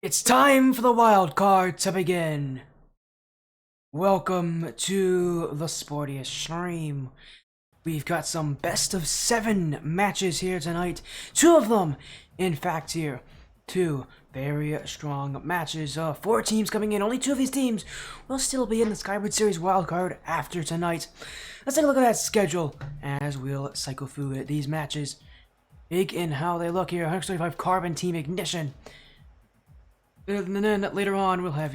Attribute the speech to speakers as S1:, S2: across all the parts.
S1: It's time for the wild card to begin. Welcome to the sportiest stream. We've got some best of 7 matches here tonight. 2 of them, in fact, here. 2 very strong matches. 4 teams coming in. Only 2 of these teams will still be in the Skyward Series wildcard after tonight. Let's take a look at that schedule as we'll cycle through these matches. Big in how they look here. 125 Carbon Team Ignition. And then later on, we'll have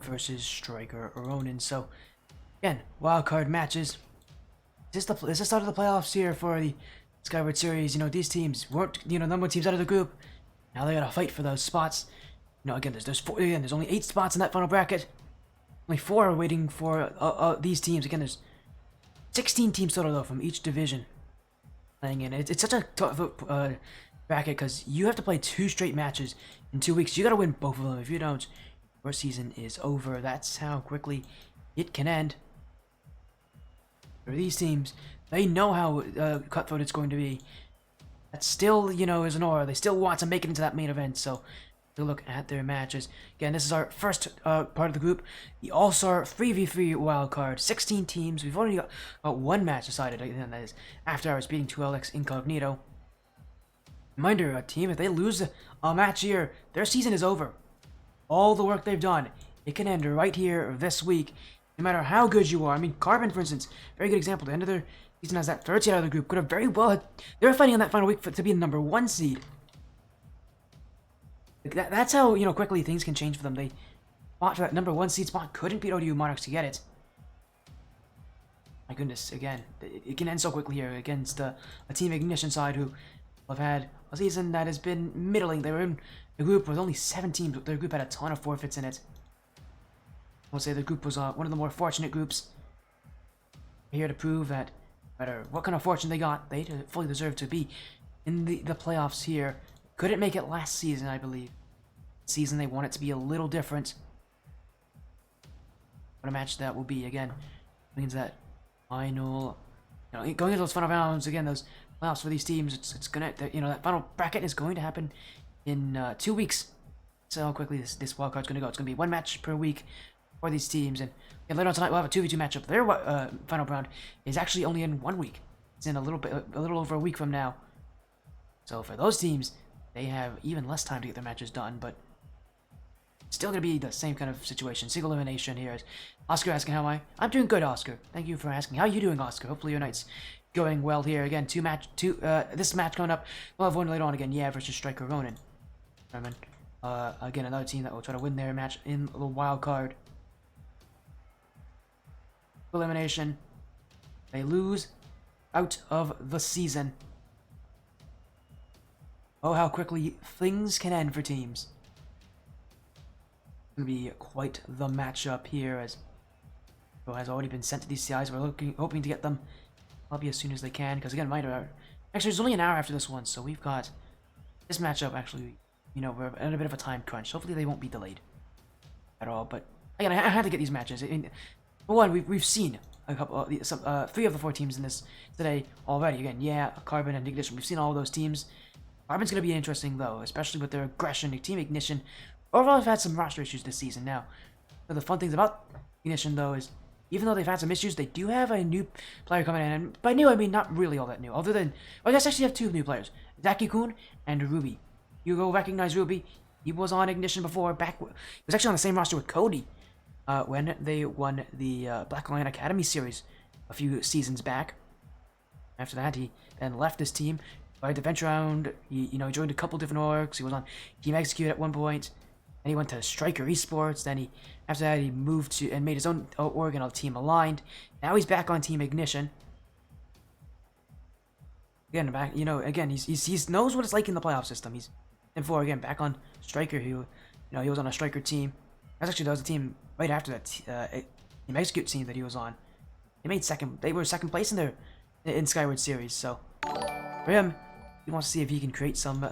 S1: versus Stryker Ronin. So, again, wildcard matches. This is the start of the playoffs here for the Skyward Series. You know, these teams weren't, number 1 teams out of the group. Now they gotta fight for those spots. Again, there's only 8 spots in that final bracket. Only 4 are waiting for these teams. Again, there's 16 teams total, though, from each division playing in. It's such a tough bracket because you have to play 2 straight matches in 2 weeks. You gotta win both of them. If you don't, your season is over. That's how quickly it can end. For these teams, they know how cutthroat it's going to be. That still, is an aura. They still want to make it into that main event. So, take a look at their matches. Again, this is our first part of the group, the All-Star 3v3 wildcard. 16 teams. We've already got 1 match decided, and that is After Hours beating 2LX Incognito. Reminder, a team, if they lose a match here, their season is over. All the work they've done, it can end right here this week, no matter how good you are. I mean, Carbon, for instance, very good example. The end of their season as that 3rd seed out of the group could have very well they were fighting in that final week to be the number 1 seed. That's how, quickly things can change for them. They fought for that number 1 seed spot, couldn't beat ODU Monarchs to get it. My goodness, again, it can end so quickly here against a Team Ignition side who have had a season that has been middling. They were in a group with only 7 teams, but their group had a ton of forfeits in it. I would say the group was one of the more fortunate groups. Here to prove that no matter what kind of fortune they got, they fully deserve to be in the playoffs here. Couldn't make it last season, I believe. Season they want it to be a little different. What a match that will be, again. Means that final, going into those final rounds, again, those playoffs for these teams, it's gonna, that final bracket is going to happen in 2 weeks. So how quickly this wildcard's gonna go. It's gonna be 1 match per week for these teams, and later on tonight we'll have a 2v2 matchup. Their final round is actually only in 1 week. It's in a little over a week from now. So for those teams, they have even less time to get their matches done, but still gonna be the same kind of situation. Single elimination here. Is Oscar asking how I'm doing good, Oscar. Thank you for asking. How are you doing, Oscar? Hopefully your night's going well here. Again, this match coming up. We'll have one later on again. Versus Stryker Ronin. Again, another team that will try to win their match in the wild card. Elimination. They lose out of the season. Oh, how quickly things can end for teams. It's gonna be quite the matchup here, as Pro has already been sent to these CIs. We're hoping to get them probably as soon as they can, because again, actually, there's only an hour after this one, so we've got this matchup. Actually, we're in a bit of a time crunch. Hopefully, they won't be delayed at all. But again, I had to get these matches. For one, we've seen a couple, 3 of the 4 teams in this today already. Again, Carbon and Ignition. We've seen all of those teams. Carbon's gonna be interesting though, especially with their aggression. Team Ignition overall have had some roster issues this season. Now, one of the fun things about Ignition though is, even though they've had some issues, they do have a new player coming in. And by new, I mean not really all that new. Other than, well, I guess actually have 2 new players. Zaki-kun and Ruby. You go recognize Ruby. He was on Ignition before. He was actually on the same roster with Cody when they won the Black Lion Academy series a few seasons back. After that, he then left this team. Tried to venture around. He joined a couple different orgs. He was on Team Execute at one point. Then he went to Stryker Esports. Then after that, he moved to and made his own org on Team Aligned. Now he's back on Team Ignition. Again, he knows what it's like in the playoff system. He's again back on Stryker. He was on a Stryker team. That was a team right after that Team Execute team that he was on. They were second place in Skyward Series. So for him, he wants to see if he can create some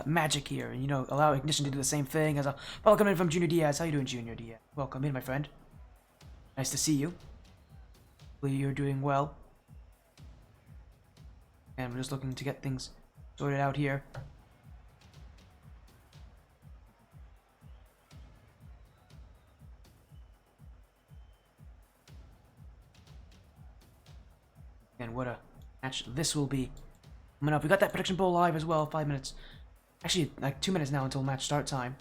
S1: magic here, and allow Ignition to do the same thing. As a welcome in from Junior Diaz. How you doing, Junior Diaz? Welcome in, my friend. Nice to see you. Hopefully you're doing well. And we're just looking to get things sorted out here. again, what a match this will be. Coming up, we got that prediction poll live as well, 5 minutes. Actually, like 2 minutes now until match start time.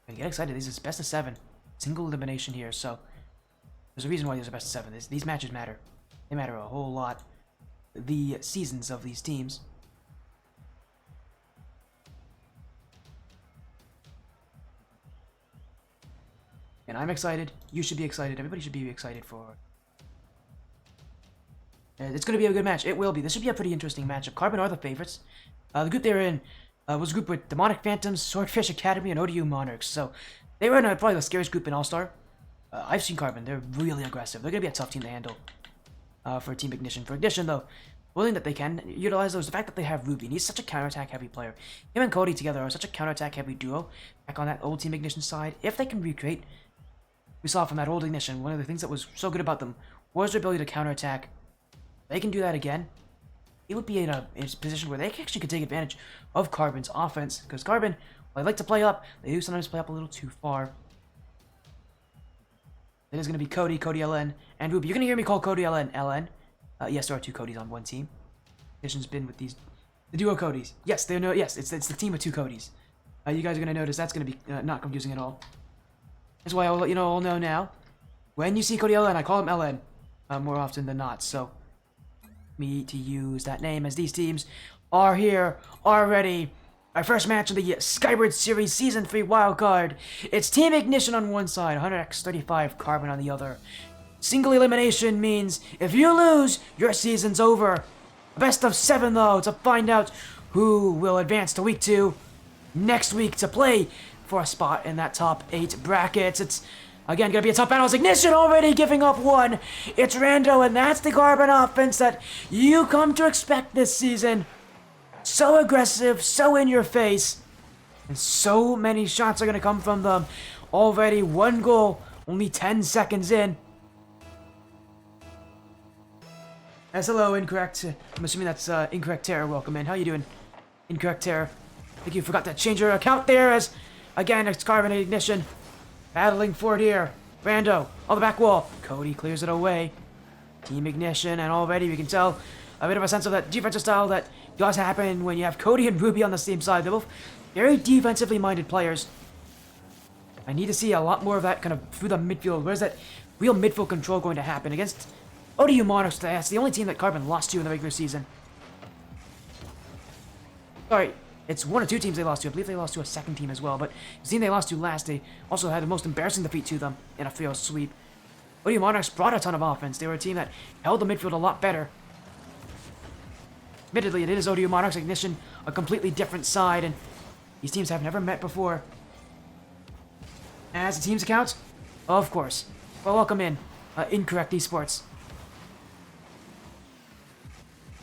S1: And get excited, this is best of 7. Single elimination here, so there's a reason why these are best of 7. These matches matter. They matter a whole lot. The seasons of these teams. And I'm excited. You should be excited. Everybody should be excited for. And it's going to be a good match. It will be. This should be a pretty interesting matchup. Carbon are the favorites. The group they're in was a group with Demonic Phantoms, Swordfish Academy, and ODU Monarchs. So they were in probably the scariest group in All-Star. I've seen Carbon. They're really aggressive. They're going to be a tough team to handle for Team Ignition. For Ignition, though, one thing that they can utilize, though, is the fact that they have Ruby. And he's such a counterattack heavy player. Him and Cody together are such a counterattack heavy duo. Back on that old Team Ignition side, if they can recreate, we saw from that old Ignition, one of the things that was so good about them was their ability to counterattack. They can do that again. It would be in a position where they actually could take advantage of Carbon's offense. Because Carbon, while they like to play up, they do sometimes play up a little too far. It is going to be Cody, Cody LN, and Ruby. You're going to hear me call Cody LN, LN. Yes, there are 2 Codys on one team. Ignition's been with the duo Codys. Yes, they know. Yes, it's the team with 2 Codys. You guys are going to notice that's going to be not confusing at all. That's why I'll let you know all know now. When you see Cody LN, I call him LN more often than not. So, me to use that name as these teams are here already. Our first match of the Skyward Series Season 3 Wildcard. It's Team Ignition on one side, 100x35 Carbon on the other. Single elimination means if you lose, your season's over. Best of 7 though, to find out who will advance to week 2 next week to play for a spot in that top 8 brackets. It's again gonna be a tough battle. It's Ignition already giving up 1. It's Rando, and that's the Carbon offense that you come to expect this season. So aggressive, so in your face, and so many shots are gonna come from them. Already 1 goal, only 10 seconds in. As hello, Incorrect. I'm assuming that's Incorrect Terror. Welcome in. How you doing, Incorrect Terror? I think you forgot to change your account there. As again, it's Carbon and Ignition battling for it here. Rando on the back wall. Cody clears it away. Team Ignition, and already we can tell a bit of a sense of that defensive style that does happen when you have Cody and Ruby on the same side. They're both very defensively minded players. I need to see a lot more of that kind of through the midfield. Where's that real midfield control going to happen against ODU Monarchs? That's the only team that Carbon lost to in the regular season. Sorry, it's 1 or 2 teams they lost to. I believe they lost to a second team as well. But the team they lost to last, they also had the most embarrassing defeat to them in a 3-0 sweep. ODU Monarchs brought a ton of offense. They were a team that held the midfield a lot better. Admittedly, it is ODU Monarchs, Ignition, a completely different side, and these teams have never met before. As the team's accounts, of course. Well, welcome in, Incorrect Esports.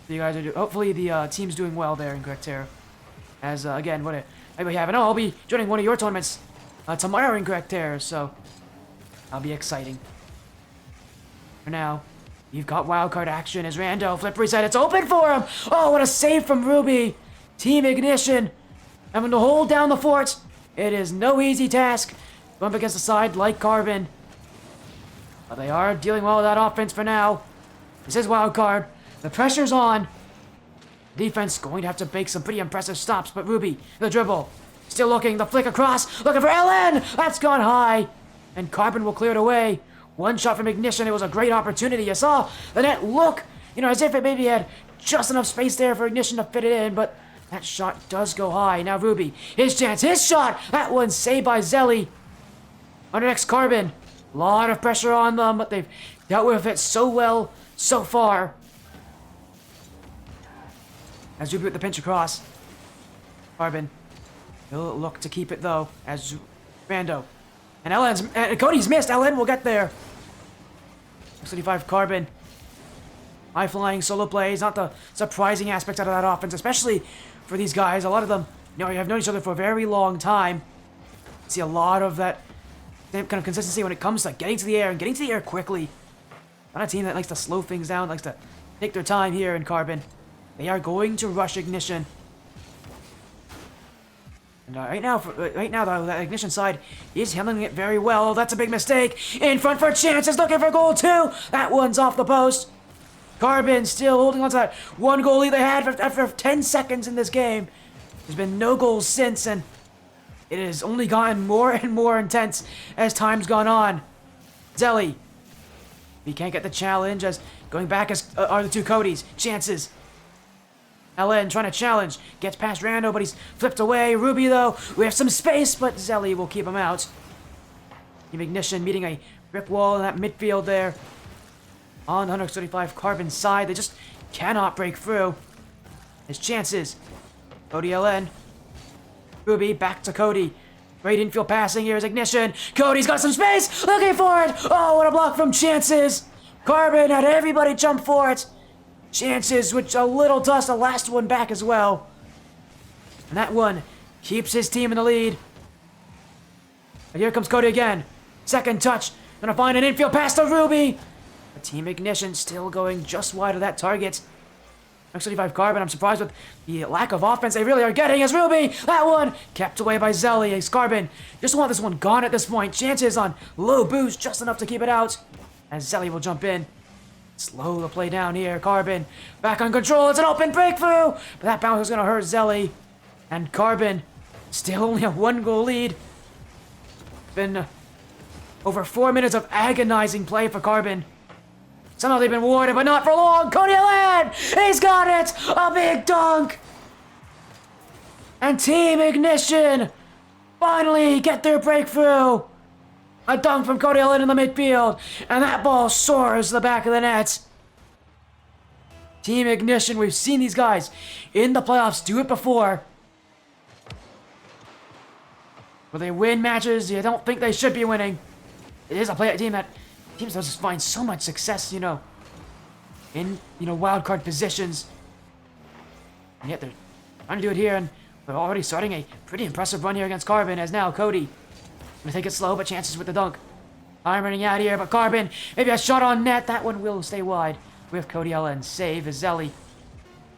S1: You guys are hopefully the team's doing well there, Incorrect Terror. As again, what I have, and I'll be joining one of your tournaments tomorrow, Incorrect Terror. So that'll be exciting. For now, you've got wildcard action as Rando flip reset. It's open for him. Oh, what a save from Ruby. Team Ignition having to hold down the fort. It is no easy task. Going up against a side like Carbon. But they are dealing well with that offense for now. This is wildcard. The pressure's on. Defense going to have to make some pretty impressive stops, but Ruby, the dribble. Still looking, the flick across. Looking for LN. That's gone high. And Carbon will clear it away. 1 shot from Ignition. It was a great opportunity. You saw the net look, as if it maybe had just enough space there for Ignition to fit it in, but that shot does go high. Now Ruby, his chance, his shot. That one's saved by Zelly. Under next Carbon. A lot of pressure on them, but they've dealt with it so well so far. As Ruby with the pinch across. Carbon. He'll look to keep it though, as Rando. And Cody's missed. LN will get there. 65 Carbon. High flying solo plays. Not the surprising aspect out of that offense, especially for these guys. A lot of them, you have known each other for a very long time. See a lot of that same kind of consistency when it comes to getting to the air and getting to the air quickly. Not a team that likes to slow things down, likes to take their time here in Carbon. They are going to rush Ignition. And right now, though, that Ignition side is handling it very well. That's a big mistake. In front for chances, looking for goal 2. That one's off the post. Carbon still holding on to that 1 goal lead they had after 10 seconds in this game. There's been no goals since, and it has only gotten more and more intense as time's gone on. Zelly. He can't get the challenge as going back as are the two Codys. Chances. LN trying to challenge. Gets past Rando, but he's flipped away. Ruby, though, we have some space, but Zelly will keep him out. Team Ignition meeting a brick wall in that midfield there. On 135 Carbon's side, they just cannot break through. His chances. Cody LN. Ruby back to Cody. Great infield passing here is Ignition. Cody's got some space. Looking for it. Oh, what a block from Chances. Carbon had everybody jump for it. Chances, which a little dust, the last one back as well. And that one keeps his team in the lead. And here comes Cody again. Second touch. Gonna find an infield pass to Ruby. A Team Ignition still going just wide of that target. X35 Carbon, I'm surprised with the lack of offense they really are getting as Ruby. That one kept away by Zelly as Carbon. Just want this one gone at this point. Chances on low boost, just enough to keep it out. As Zelly will jump in. Slow the play down here. Carbon back on control. It's an open breakthrough. But that bounce is going to hurt Zelly. And Carbon still only a 1-goal lead. Been over 4 minutes of agonizing play for Carbon. Somehow they've been warded, but not for long. Cody Allen! He's got it! A big dunk! And Team Ignition finally get their breakthrough. A dunk from Cody Allen in the midfield. And that ball soars to the back of the net. Team Ignition, we've seen these guys in the playoffs do it before. Will they win matches you don't think they should be winning? It is a playoff team that teams just find so much success, in, wildcard positions. And yet they're trying to do it here, and we're already starting a pretty impressive run here against Carbon, as now Cody gonna take it slow, but Chances with the dunk. I'm running out here, but Carbon, maybe a shot on net. That one will stay wide with Cody Allen. Save is Zelly.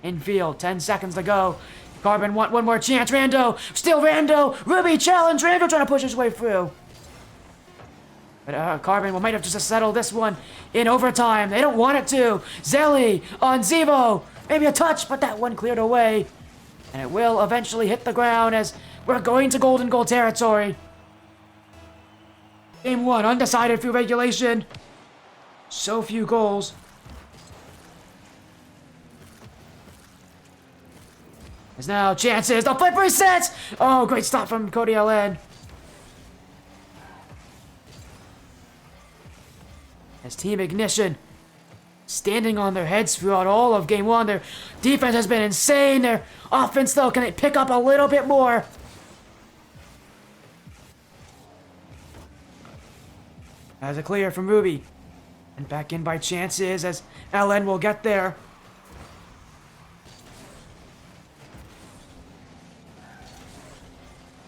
S1: Infield, 10 seconds to go. Carbon want one more chance. Rando, still Rando. Ruby challenge. Rando trying to push his way through. But Carbon might have just settled this one in overtime. They don't want it to. Zelly on Zevo. Maybe a touch, but that one cleared away. And it will eventually hit the ground as we're going to golden goal territory. Game 1, undecided through regulation. So few goals. There's now Chances. The flip resets. Oh, great stop from Cody LN. As Team Ignition standing on their heads throughout all of Game 1. Their defense has been insane. Their offense, though, can they pick up a little bit more? As a clear from Ruby. And back in by Chances as LN will get there.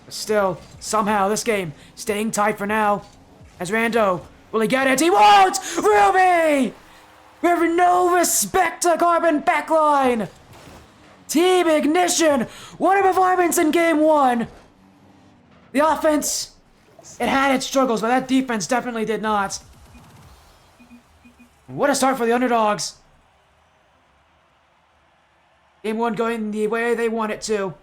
S1: But still, somehow, this game staying tight for now. As Rando, will he get it? He won't! Ruby! We have no respect to Carbon backline! Team Ignition! What a performance in Game 1! The offense, it had its struggles, but that defense definitely did not. What a start for the underdogs. Game 1 going the way they want it to.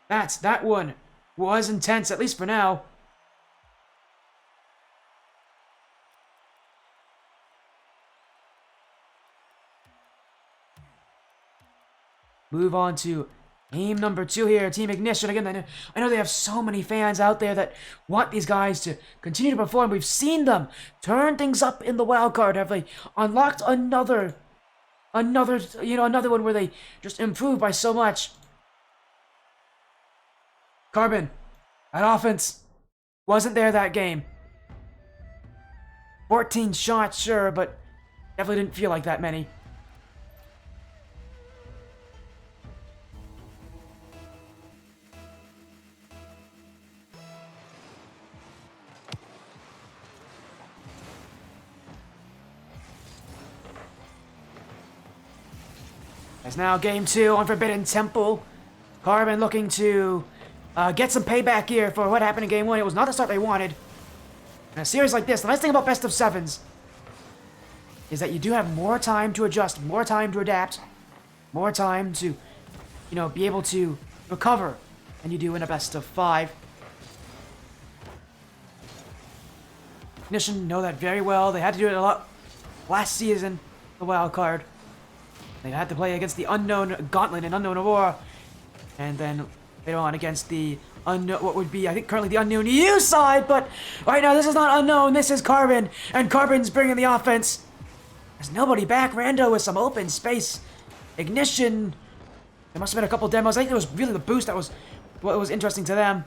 S1: That one was intense, at least for now. Move on to game number 2 here, Team Ignition. Again, I know they have so many fans out there that want these guys to continue to perform. We've seen them turn things up in the wildcard. Have they unlocked another one where they just improved by so much? Carbon, that offense wasn't there that game. 14 shots, sure, but definitely didn't feel like that many. As now game 2 on Forbidden Temple. Carbon looking to get some payback here for what happened in Game 1. It was not the start they wanted. In a series like this, the nice thing about best of sevens is that you do have more time to adjust, more time to adapt, more time to, be able to recover than you do in a best of 5. Ignition know that very well. They had to do it a lot last season, the wild card. They had to play against the unknown Gauntlet and unknown Aurora, and then later on against the unknown, what would be, I think, currently the unknown EU side. But right now, this is not unknown. This is Carbon, and Carbon's bringing the offense. There's nobody back. Rando with some open space. Ignition. There must have been a couple demos. I think it was really the boost that was what was interesting to them.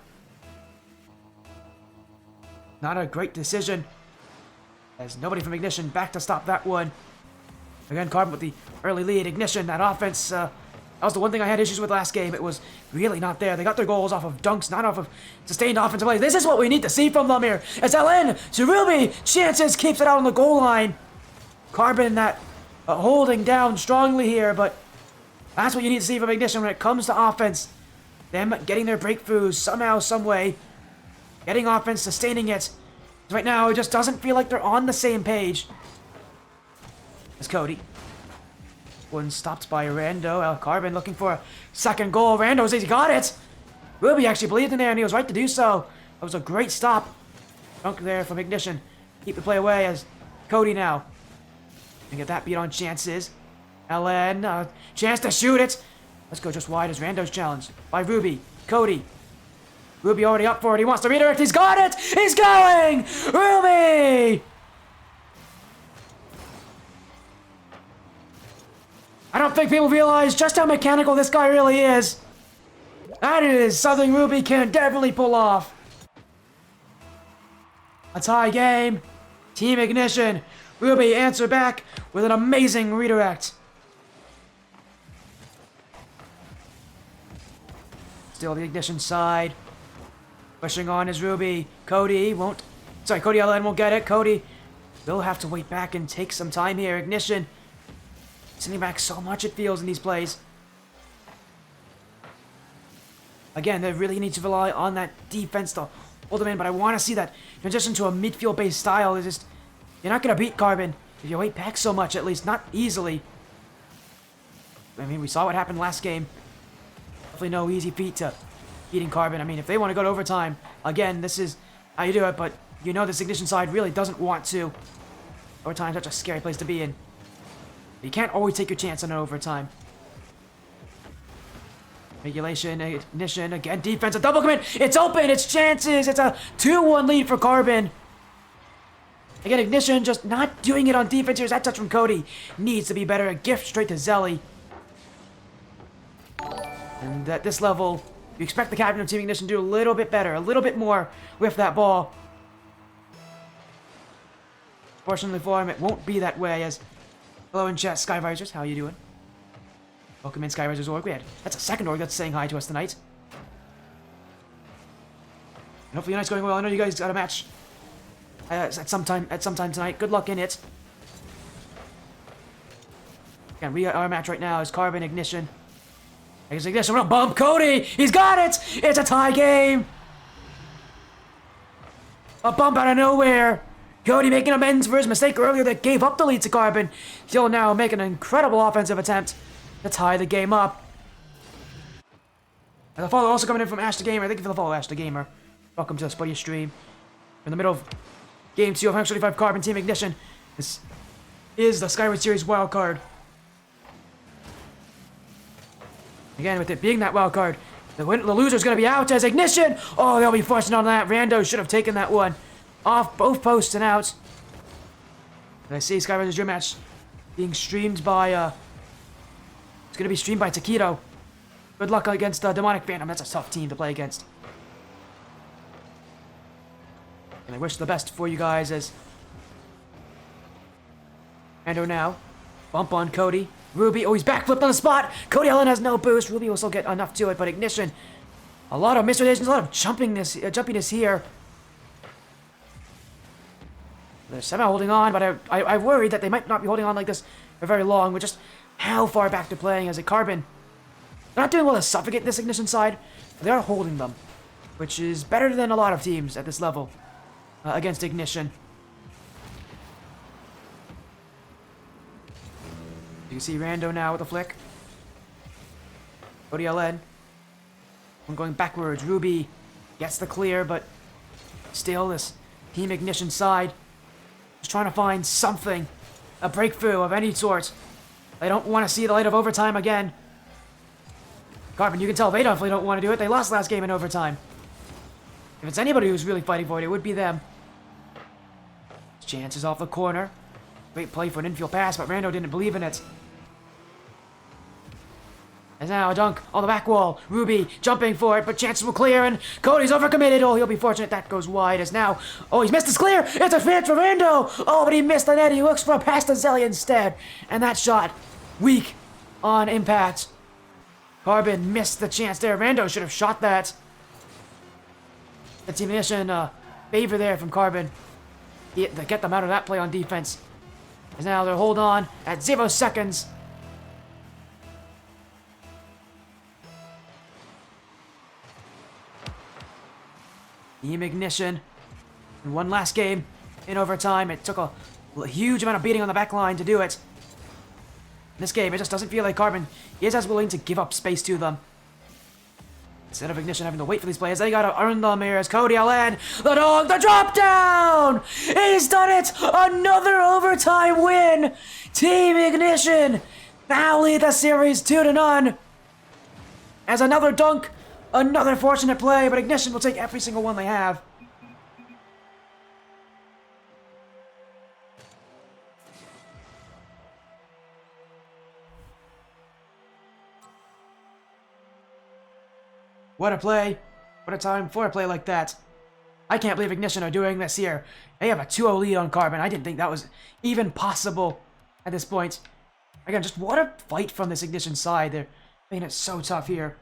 S1: Not a great decision. There's nobody from Ignition back to stop that one. Again, Carbon with the early lead. Ignition, that offense, that was the one thing I had issues with last game. It was really not there. They got their goals off of dunks, not off of sustained offensive plays. This is what we need to see from them here. As LN to Ruby, chances, keeps it out on the goal line. Carbon that holding down strongly here, but that's what you need to see from Ignition when it comes to offense. Them getting their breakthroughs somehow, some way. Getting offense, sustaining it. Right now, it just doesn't feel like they're on the same page. As Cody. One stopped by Rando. Carbon looking for a second goal. Rando says he got it. Ruby actually believed in there, and he was right to do so. That was a great stop. Dunk there from Ignition. Keep the play away as Cody now. And get that beat on chances. LN, chance to shoot it. Let's go just wide as Rando's challenge by Ruby. Cody. Ruby already up for it. He wants to redirect. He's got it. He's going. Ruby. I don't think people realize just how mechanical this guy really is. That is something Ruby can definitely pull off. A tie game. Team Ignition. Ruby answer back with an amazing redirect. Still the Ignition side. Pushing on is Ruby. Cody LN won't get it. Cody will have to wait back and take some time here. Ignition. Sitting back so much it feels in these plays. Again, they really need to rely on that defense to hold them in, but I want to see that transition to a midfield-based style. It's just, you're not going to beat Carbon if you wait back so much, at least not easily. I mean, we saw what happened last game. Definitely no easy feat to beating Carbon. I mean, if they want to go to overtime, again, this is how you do it, but you know this Ignition side really doesn't want to. Overtime's such a scary place to be in. You can't always take your chance on an overtime. Regulation, Ignition, again, defense, a double commit. It's open, it's chances. It's a 2-1 lead for Carbon. Again, Ignition just not doing it on defense. Here's that touch from Cody. Needs to be better. A gift straight to Zelly. And at this level, you expect the captain of Team Ignition to do a little bit better, a little bit more with that ball. Fortunately for him, it won't be that way. As hello in chat, Skyvisors, how you doing? Welcome in, Skyvisors org. That's a second org that's saying hi to us tonight. And hopefully your night's going well. I know you guys got a match at some time tonight. Good luck in it. Again, our match right now is Carbon Ignition. Ignition, we're gonna bump Cody. He's got it. It's a tie game. A bump out of nowhere. Cody making amends for his mistake earlier that gave up the lead to Carbon. He'll now make an incredible offensive attempt to tie the game up. And the follow also coming in from Ash the Gamer. Thank you for the follow, Ash the Gamer. Welcome to the Spuddy stream. In the middle of Game 2 of 125 Carbon Team Ignition. This is the Skyward Series wildcard. Again, with it being that wildcard, the loser's going to be out as Ignition. Oh, they'll be forcing on that. Rando should have taken that one off both posts and out. And I see Skyward's Dream Match being streamed by, it's going to be streamed by Taquito. Good luck against Demonic Phantom. That's a tough team to play against. And I wish the best for you guys as Rando now. Bump on Cody. Ruby, oh, he's backflipped on the spot. Cody Ellen has no boost. Ruby will still get enough to it, but Ignition, a lot of misrotations, a lot of jumpiness here. They're somehow holding on, but I worried that they might not be holding on like this for very long, with just how far back they're playing as a Carbon. They're not doing well to suffocate this Ignition side, but they are holding them, which is better than a lot of teams at this level. against Ignition. You can see Rando now with a flick. Cody LN. I'm going backwards. Ruby gets the clear, but still this Team Ignition side just trying to find something. A breakthrough of any sort. They don't want to see the light of overtime again. Carbon, you can tell they definitely don't want to do it. They lost last game in overtime. If it's anybody who's really fighting for it, it would be them. Chances off the corner. Great play for an infield pass, but Rando didn't believe in it. And now a dunk on the back wall. Ruby jumping for it, but chances will clear, and Cody's overcommitted. Oh, he'll be fortunate. That goes wide as now. Oh, he's missed his clear. It's a fit for Rando. Oh, but he missed the net. He looks for a pass to Zelly instead. And that shot, weak on impact. Carbon missed the chance there. Rando should have shot that. The Team Ignition favor there from Carbon. They get them out of that play on defense. As now they'll hold on at 0 seconds. Team Ignition in one last game in overtime. It took a huge amount of beating on the back line to do it. In this game, it just doesn't feel like Carbon is as willing to give up space to them. Instead of Ignition having to wait for these players, they gotta earn them here as Cody LN, the dog, the drop down! He's done it! Another overtime win! Team Ignition now lead the series 2-0. As another dunk, another fortunate play, but Ignition will take every single one they have. What a play. What a time for a play like that. I can't believe Ignition are doing this here. They have a 2-0 lead on Carbon. I didn't think that was even possible at this point. Again, just what a fight from this Ignition side. They're making it so tough here.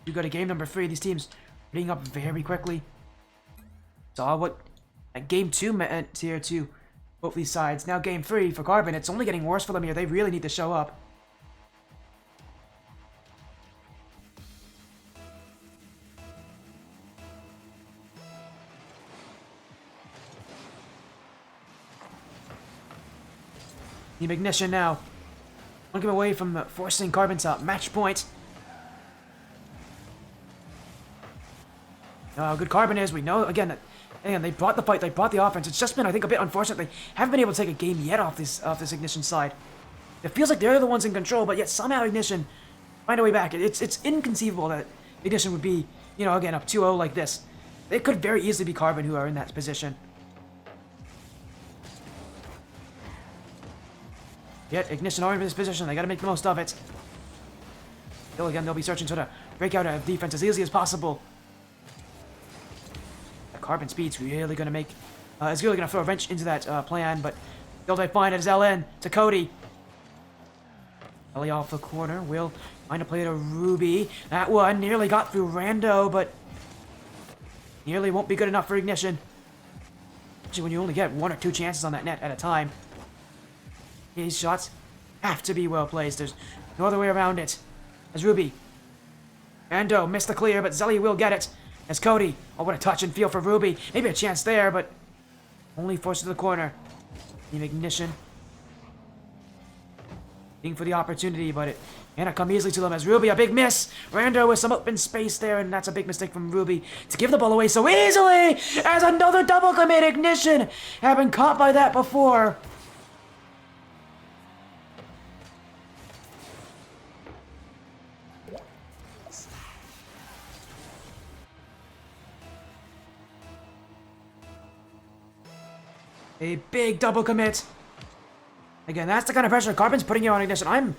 S1: You go to game number 3. These teams hitting up very quickly. Saw what game 2 meant here to both these sides. Now game 3 for Carbon. It's only getting worse for them here. They really need to show up. Team Ignition now. One game away from forcing Carbon to match point. How good Carbon is, we know again that they brought the fight, they brought the offense. It's just been, I think, a bit unfortunate they haven't been able to take a game yet off this Ignition side. It feels like they're the ones in control, but yet somehow Ignition find a way back. It's inconceivable that Ignition would be, you know, again up 2-0 like this. It could very easily be Carbon who are in that position. Yet Ignition are in this position. They got to make the most of it. Still, again, they'll be searching to break out a defense as easily as possible. Carbon speed's really going to make... it's really going to throw a wrench into that plan, but still they find it as LN to Cody. Ellie off the corner, will find a play to Ruby. That one nearly got through Rando, but nearly won't be good enough for Ignition. Actually, when you only get 1 or 2 chances on that net at a time. These shots have to be well placed. There's no other way around it. As Ruby. Rando missed the clear, but Zelly will get it. As Cody, oh, what a touch and feel for Ruby. Maybe a chance there, but only forced to the corner. Team Ignition. Looking for the opportunity, but it cannot come easily to them as Ruby, a big miss. Rando with some open space there, and that's a big mistake from Ruby to give the ball away so easily as another double commit. Ignition have been caught by that before. A big double commit. Again, that's the kind of pressure Carbon's putting you on Ignition. I'm,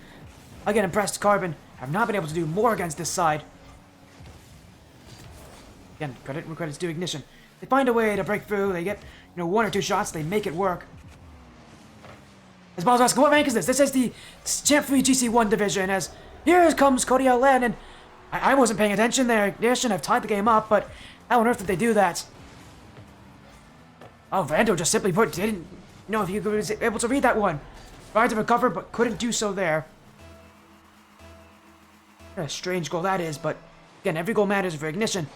S1: again, impressed Carbon have not been able to do more against this side. Again, credit where credit's due Ignition. They find a way to break through. They get, 1 or 2 shots. They make it work. As Ball's asking, what rank is this? This is the Champ 3 GC1 division. As here comes Cody LN, and I wasn't paying attention there. Ignition have tied the game up, but how on earth did they do that? Oh, Rando just simply put didn't know if he was able to read that one. Tried to recover, but couldn't do so there. What a strange goal that is, but again, every goal matters for Ignition.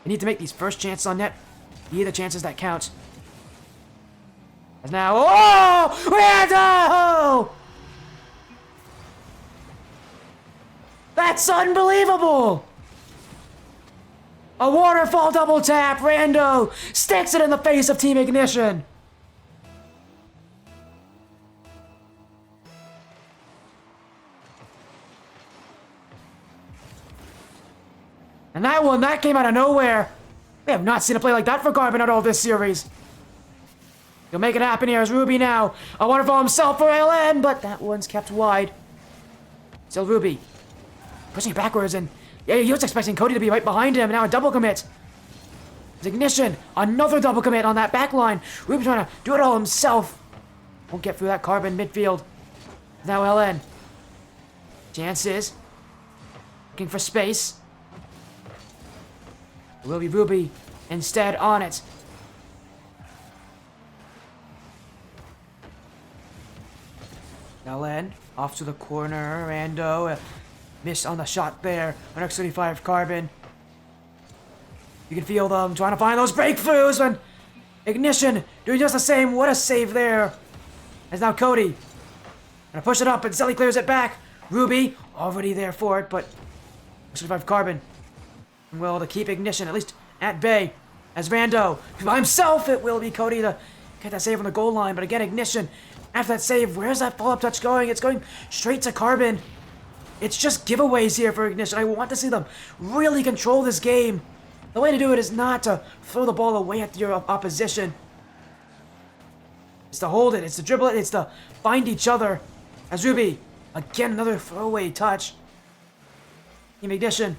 S1: They need to make these first chances on net be the chances that count. As now, oh! Rando! That's unbelievable! A waterfall double tap. Rando sticks it in the face of Team Ignition. And that came out of nowhere. We have not seen a play like that for Carbon at all this series. He'll make it happen here as Ruby now. A waterfall himself for LN, but that one's kept wide. Still Ruby. Pushing it backwards, and yeah, he was expecting Cody to be right behind him. Now a double commit. It's Ignition. Another double commit on that back line. Ruby trying to do it all himself. Won't get through that Carbon midfield. Now LN. Chances. Looking for space. It will be Ruby instead on it. LN off to the corner. Rando missed on the shot there. On X35 Carbon. You can feel them trying to find those breakthroughs when Ignition doing just the same. What a save there. As now Cody gonna push it up and Zelly clears it back. Ruby already there for it, but X35 Carbon will to keep Ignition at least at bay. As Rando by himself, it will be Cody to get that save on the goal line. But again, Ignition after that save, where's that follow-up touch going? It's going straight to Carbon. It's just giveaways here for Ignition. I want to see them really control this game. The way to do it is not to throw the ball away at your opposition. It's to hold it, it's to dribble it, it's to find each other. As Ruby, again, another throwaway touch. Team Ignition.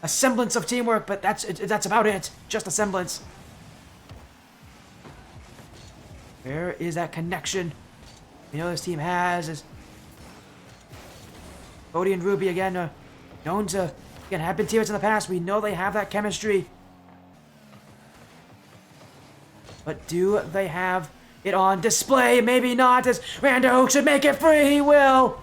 S1: A semblance of teamwork, but that's about it. Just a semblance. Where is that connection? You know this team has is Cody and Ruby again, known to again have been teammates in the past. We know they have that chemistry, but do they have it on display? Maybe not. As Rando should make it free, he will.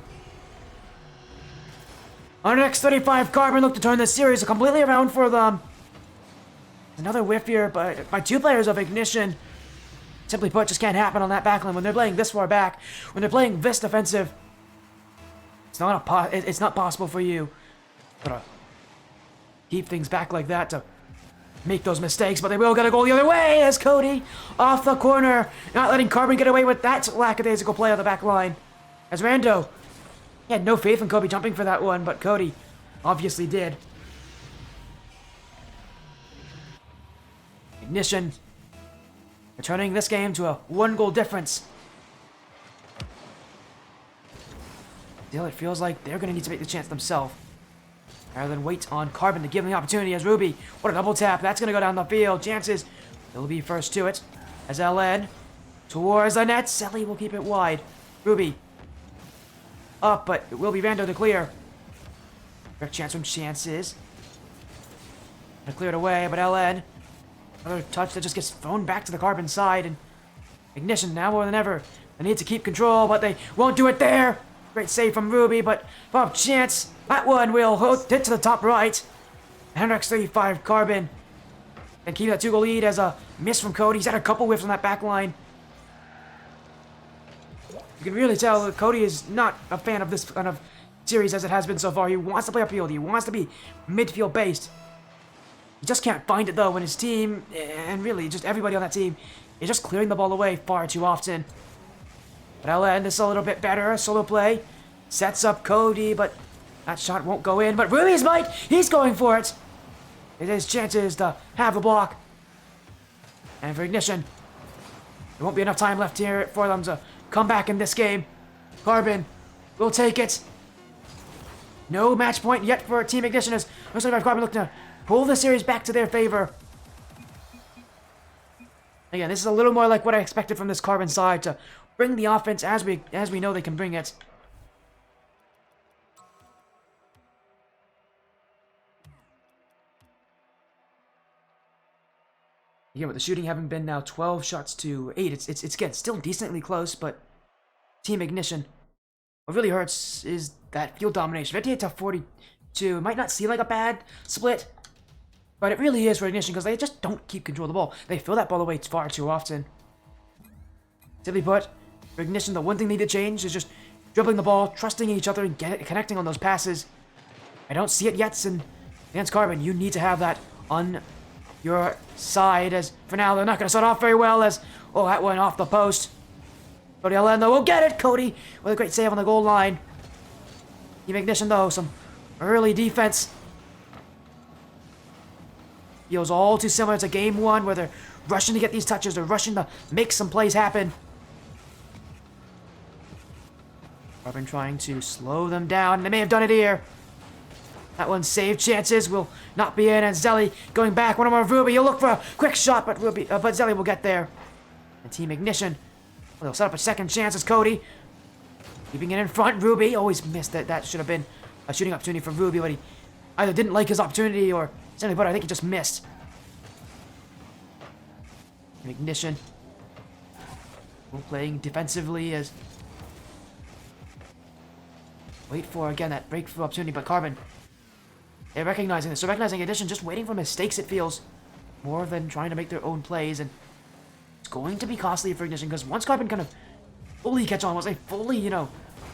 S1: Our next 35 Carbon look to turn this series completely around for them. Another whiff here by two players of Ignition. Simply put, just can't happen on that backline when they're playing this far back. When they're playing this defensive, it's not possible for you to keep things back like that, to make those mistakes. But they will get a goal the other way as Cody off the corner, not letting Carbon get away with that lackadaisical play on the back line. As Rando, he had no faith in Kobe jumping for that one, but Cody obviously did. Ignition returning this game to a 1-goal difference. Still, it feels like they're going to need to make the chance themselves, rather than wait on Carbon to give them the opportunity. As Ruby, what a double tap. That's going to go down the field. Chances, they'll be first to it. As LN towards the net. Zelly will keep it wide. Ruby up, but it will be Rando to clear. Direct chance from Chances. Gonna clear it away, but LN. Another touch that just gets thrown back to the Carbon side. And Ignition now more than ever. They need to keep control, but they won't do it there. Great save from Ruby, but Bob Chance. That one will hit to the top right. And X35 Carbon. And keep that 2-goal lead as a miss from Cody. He's had a couple whiffs on that back line. You can really tell that Cody is not a fan of this kind of series as it has been so far. He wants to play upfield. He wants to be midfield based. He just can't find it though when his team, and really just everybody on that team, is just clearing the ball away far too often. But I'll end this a little bit better. Solo play. Sets up Cody, but that shot won't go in. But Ruby's might. He's going for it. It is chances to have the block. And for Ignition, there won't be enough time left here for them to come back in this game. Carbon will take it. No match point yet for Team Ignition as Carbon look to pull the series back to their favor. Again, this is a little more like what I expected from this Carbon side, to bring the offense as we know they can bring it. Again, with the shooting having been now 12 shots to 8, it's again still decently close, but Team Ignition. What really hurts is that field domination. 58 to 42. It might not seem like a bad split, but it really is for Ignition because they just don't keep control of the ball. They fill that ball away far too often. Simply put, for Ignition, the one thing they need to change is just dribbling the ball, trusting in each other, and connecting on those passes. I don't see it yet, and against Carbon, you need to have that on your side, as for now they're not going to start off very well, as oh, that went off the post. Cody Allende will get it. Cody with a great save on the goal line. Team Ignition though, some early defense feels all too similar to game 1, where they're rushing to get these touches, they're rushing to make some plays happen. Carbon trying to slow them down. They may have done it here. That one saved chances, will not be in, and Zelly going back. One more Ruby. You'll look for a quick shot, but Zelly will get there. And Team Ignition, well, they'll set up a second chance as Cody keeping it in front. Ruby always missed it. That should have been a shooting opportunity for Ruby, but he either didn't like his opportunity or something, but I think he just missed. Team Ignition playing defensively as wait for again that breakthrough opportunity, but Carbon. They're recognizing this. So recognizing Ignition, just waiting for mistakes, it feels, more than trying to make their own plays. And it's going to be costly for Ignition, because once Carbon kind of fully catch on, once they fully,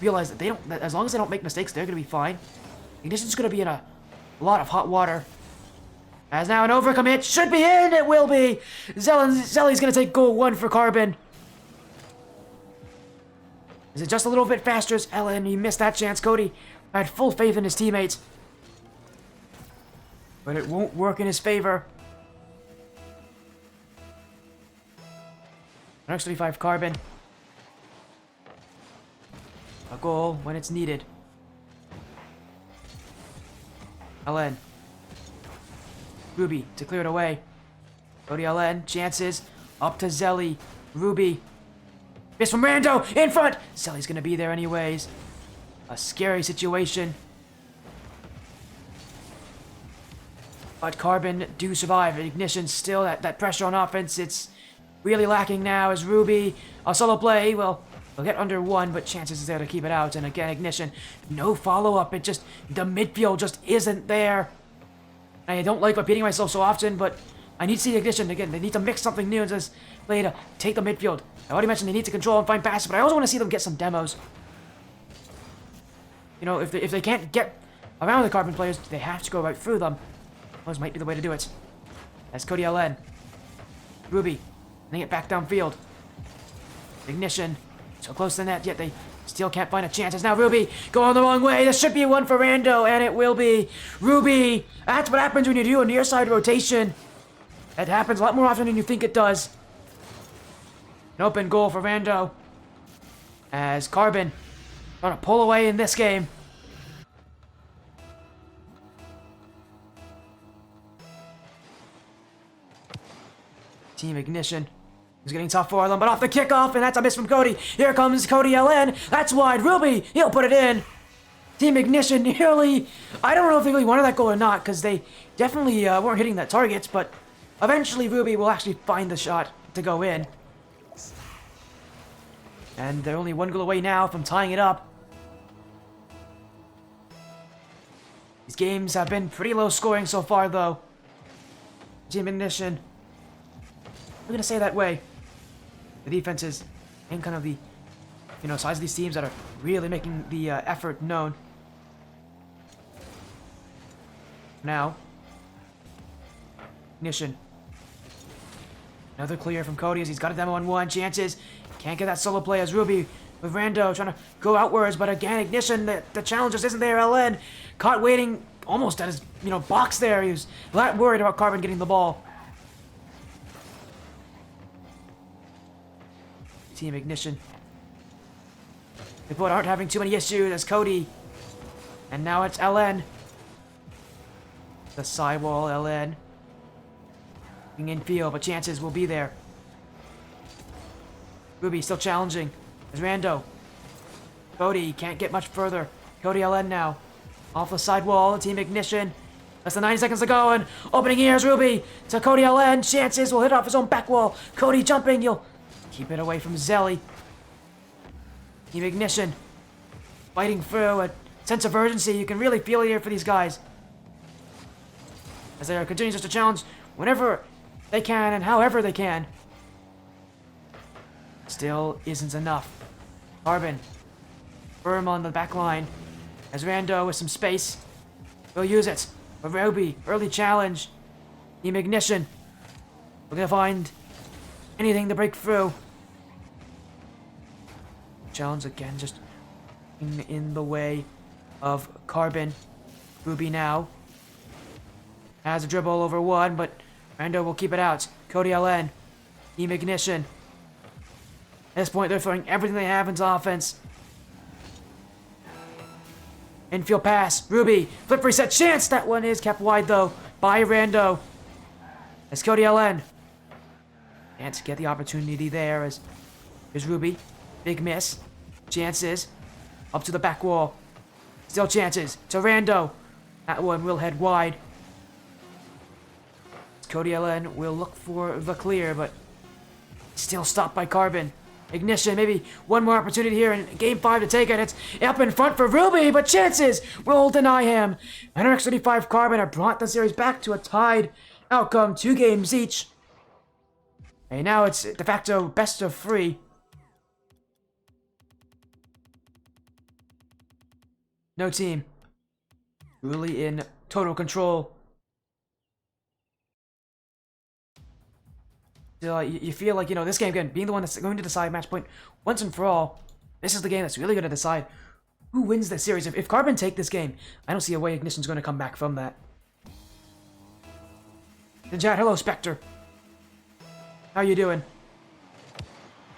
S1: realize that that as long as they don't make mistakes, they're going to be fine. Ignition's going to be in a lot of hot water. As now an overcommit should be in. It will be. Zelly's going to take goal 1 for Carbon. Is it just a little bit faster as Ellen? He missed that chance. Cody had full faith in his teammates, but it won't work in his favor. Next 35 Carbon. A goal when it's needed. Ellen. Ruby to clear it away. Cody Ellen. Chances. Up to Zelly. Ruby. Miss from Rando. In front. Zelly's gonna be there anyways. A scary situation. But Carbon do survive. Ignition still, that pressure on offense, it's really lacking now as Ruby, a solo play, well, they'll get under 1, but chances is there to keep it out. And again, Ignition, no follow-up. It just, the midfield just isn't there. I don't like repeating myself so often, but I need to see Ignition again. They need to mix something new and just play to take the midfield. I already mentioned they need to control and find passes, but I also want to see them get some demos. If they can't get around the Carbon players, they have to go right through them. Those might be the way to do it. That's Cody LN. Ruby, getting it back downfield. Ignition, so close to the net, yet they still can't find a chance. It's now Ruby going the wrong way. This should be one for Rando, and it will be. Ruby, that's what happens when you do a near side rotation. That happens a lot more often than you think it does. An open goal for Rando. As Carbon trying to pull away in this game. Team Ignition is getting tough for them, but off the kickoff, and that's a miss from Cody. Here comes Cody LN. That's wide. Ruby, he'll put it in. Team Ignition nearly, I don't know if they really wanted that goal or not, because they definitely weren't hitting the targets, but eventually Ruby will actually find the shot to go in. And they're only one goal away now from tying it up. These games have been pretty low scoring so far, though. Team Ignition, I'm gonna say that way. The defenses and kind of the, size of these teams that are really making the effort known. Now, Ignition. Another clear from Cody as he's got a demo on 1. Chances. Can't get that solo play as Ruby with Rando trying to go outwards, but again, Ignition, the challenge just isn't there. LN caught waiting almost at his, box there. He was not worried about Carbon getting the ball. Team Ignition. They both aren't having too many issues as Cody. And now it's LN. The sidewall, LN. In field, but chances will be there. Ruby still challenging. There's Rando. Cody can't get much further. Cody LN now. Off the sidewall, Team Ignition. Less than 90 seconds to go, and opening ears, Ruby to Cody LN. Chances will hit off his own back wall. Cody jumping, you'll keep it away from Zelly. Team Ignition fighting through, a sense of urgency. You can really feel it here for these guys, as they are continuing just to challenge whenever they can and however they can. Still isn't enough. Carbon firm on the back line, as Rando with some space will use it. But Ruby, early challenge. Team Ignition, we're gonna find anything to break through. Challenge again, just in the way of Carbon. Ruby now has a dribble over one, but Rando will keep it out. Cody LN, Team Ignition. At this point, they're throwing everything they have into offense. Infield pass. Ruby. Flip reset chance. That one is kept wide, though, by Rando. As Cody LN can't get the opportunity there, as here's Ruby. Big miss. Chances. Up to the back wall. Still chances. To Rando. That one will head wide. Cody LN will look for the clear, but still stopped by Carbon. Ignition, maybe one more opportunity here in Game 5 to take it. It's up in front for Ruby, but chances will deny him. And RX-35 Carbon have brought the series back to a tied outcome, 2 games each. And now it's de facto best of 3. No team really in total control. You feel like, this game, again, being the one that's going to decide match point once and for all, this is the game that's really going to decide who wins this series. If Carbon take this game, I don't see a way Ignition's going to come back from that. The chat, hello, Spectre. How you doing?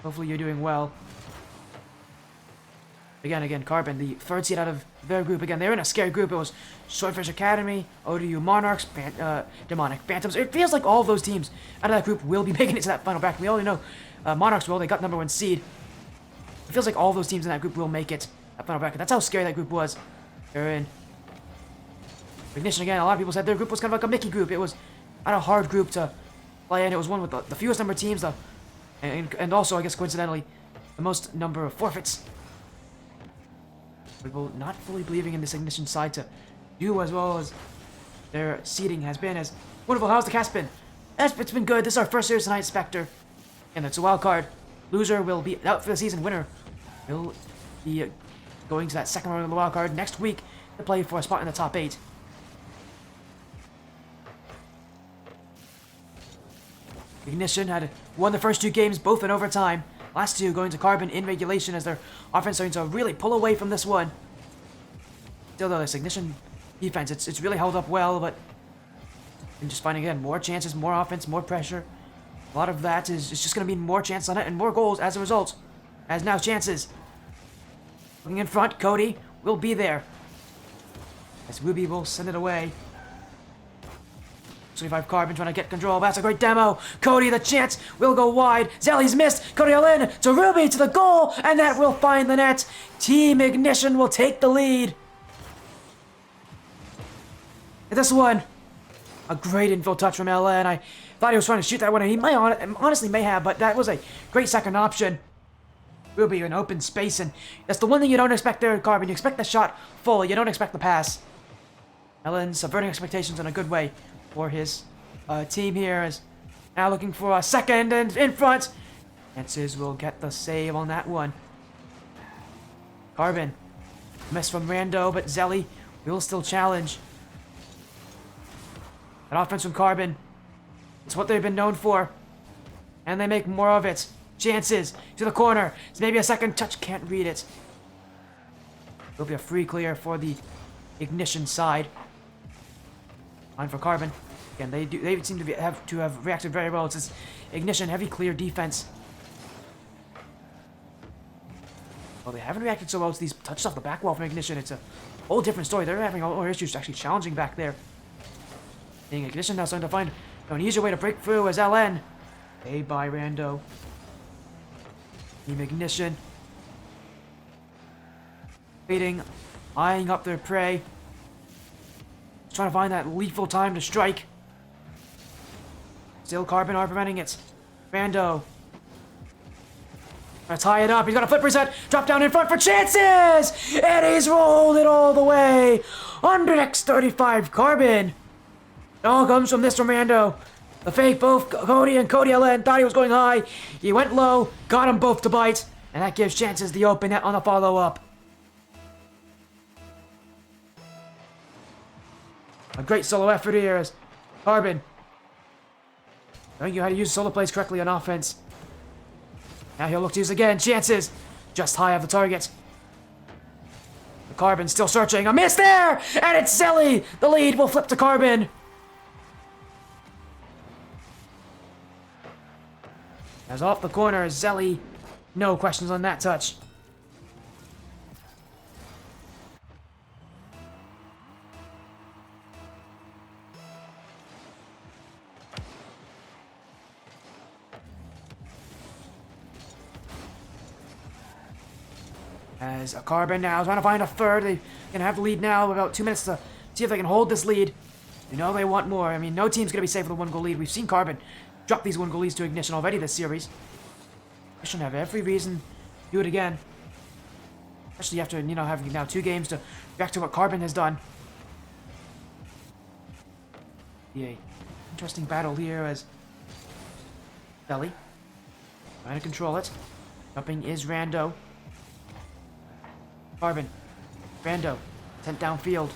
S1: Hopefully you're doing well. Again, Carbon, the third seed out of their group. Again, they're in a scary group. It was Swordfish Academy, ODU Monarchs, Demonic Phantoms. It feels like all of those teams out of that group will be making it to that final bracket. We only know Monarchs will. They got #1 seed. It feels like all of those teams in that group will make it that final bracket. That's how scary that group was. They're in. Ignition again. A lot of people said their group was kind of like a Mickey group. It was not a hard group to play in. It was one with the fewest number of teams, though, and also, I guess, coincidentally, the most number of forfeits. People not fully believing in this Ignition side to do as well as their seeding has been. As wonderful, how's the cast been? It's been good. This is our first series tonight, Spectre. And it's a wild card. Loser will be out for the season. Winner will be going to that second round of the wild card next week to play for a spot in the top 8. Ignition had won the first 2 games, both in overtime. Last 2 going to Carbon in regulation, as their offense starting to really pull away from this one. Still though, this Ignition defense, it's really held up well, but and just finding, again, more chances, more offense, more pressure. A lot of that is just going to mean more chances on it and more goals as a result. As now chances. Looking in front, Cody will be there. As Ruby will send it away. 25 Carbon trying to get control. That's a great demo. Cody, the chance will go wide. Zelly's missed. Cody Allen to Ruby to the goal, and that will find the net. Team Ignition will take the lead. And this one, a great infield touch from LN. I thought he was trying to shoot that one, and he might honestly may have, but that was a great second option. Ruby in open space, and that's the one thing you don't expect there, Carbon. You expect the shot full. You don't expect the pass. LN subverting expectations in a good way for his team here, is now looking for a second and in front. Chances will get the save on that one. Carbon, miss from Rando, but Zelly will still challenge. An offense from Carbon, it's what they've been known for, and they make more of it. Chances to the corner. It's maybe a second touch, can't read it. It'll be a free clear for the Ignition side. On for Carbon. Again, they seem to have reacted very well. It's this Ignition heavy clear defense. Well, they haven't reacted so well to these touches off the back wall from Ignition. It's a whole different story. They're having all issues actually challenging back there. Being Ignition now starting to find an easier way to break through as LN. A by Rando. Team Ignition. Waiting, eyeing up their prey. Trying trying to find that lethal time to strike. Still Carbon are preventing it. Rando. Gonna tie it up. He's got a flip reset. Drop down in front for chances! And he's rolled it all the way. Under X35 Carbon. It all comes from this Rando. The fake, both Cody and Cody LN thought he was going high. He went low, got them both to bite, and that gives chances the open net on the follow-up. A great solo effort here as Carbon knowing you how to use solo plays correctly on offense. Now he'll look to use again. Chances just high of the target. The Carbon still searching. A miss there! And it's Zelly! The lead will flip to Carbon. As off the corner, Zelly. No questions on that touch. As a Carbon now trying to find a third. They can have the lead now. About 2 minutes to see if they can hold this lead. You know they want more. I mean, no team's going to be safe with a 1-goal lead. We've seen Carbon drop these 1-goal leads to Ignition already this series. Ignition have every reason to do it again. Especially after, you know, having now 2 games to react to what Carbon has done. Yeah, interesting battle here as Belly trying to control it. Jumping is Rando. Carbon. Rando. Sent downfield.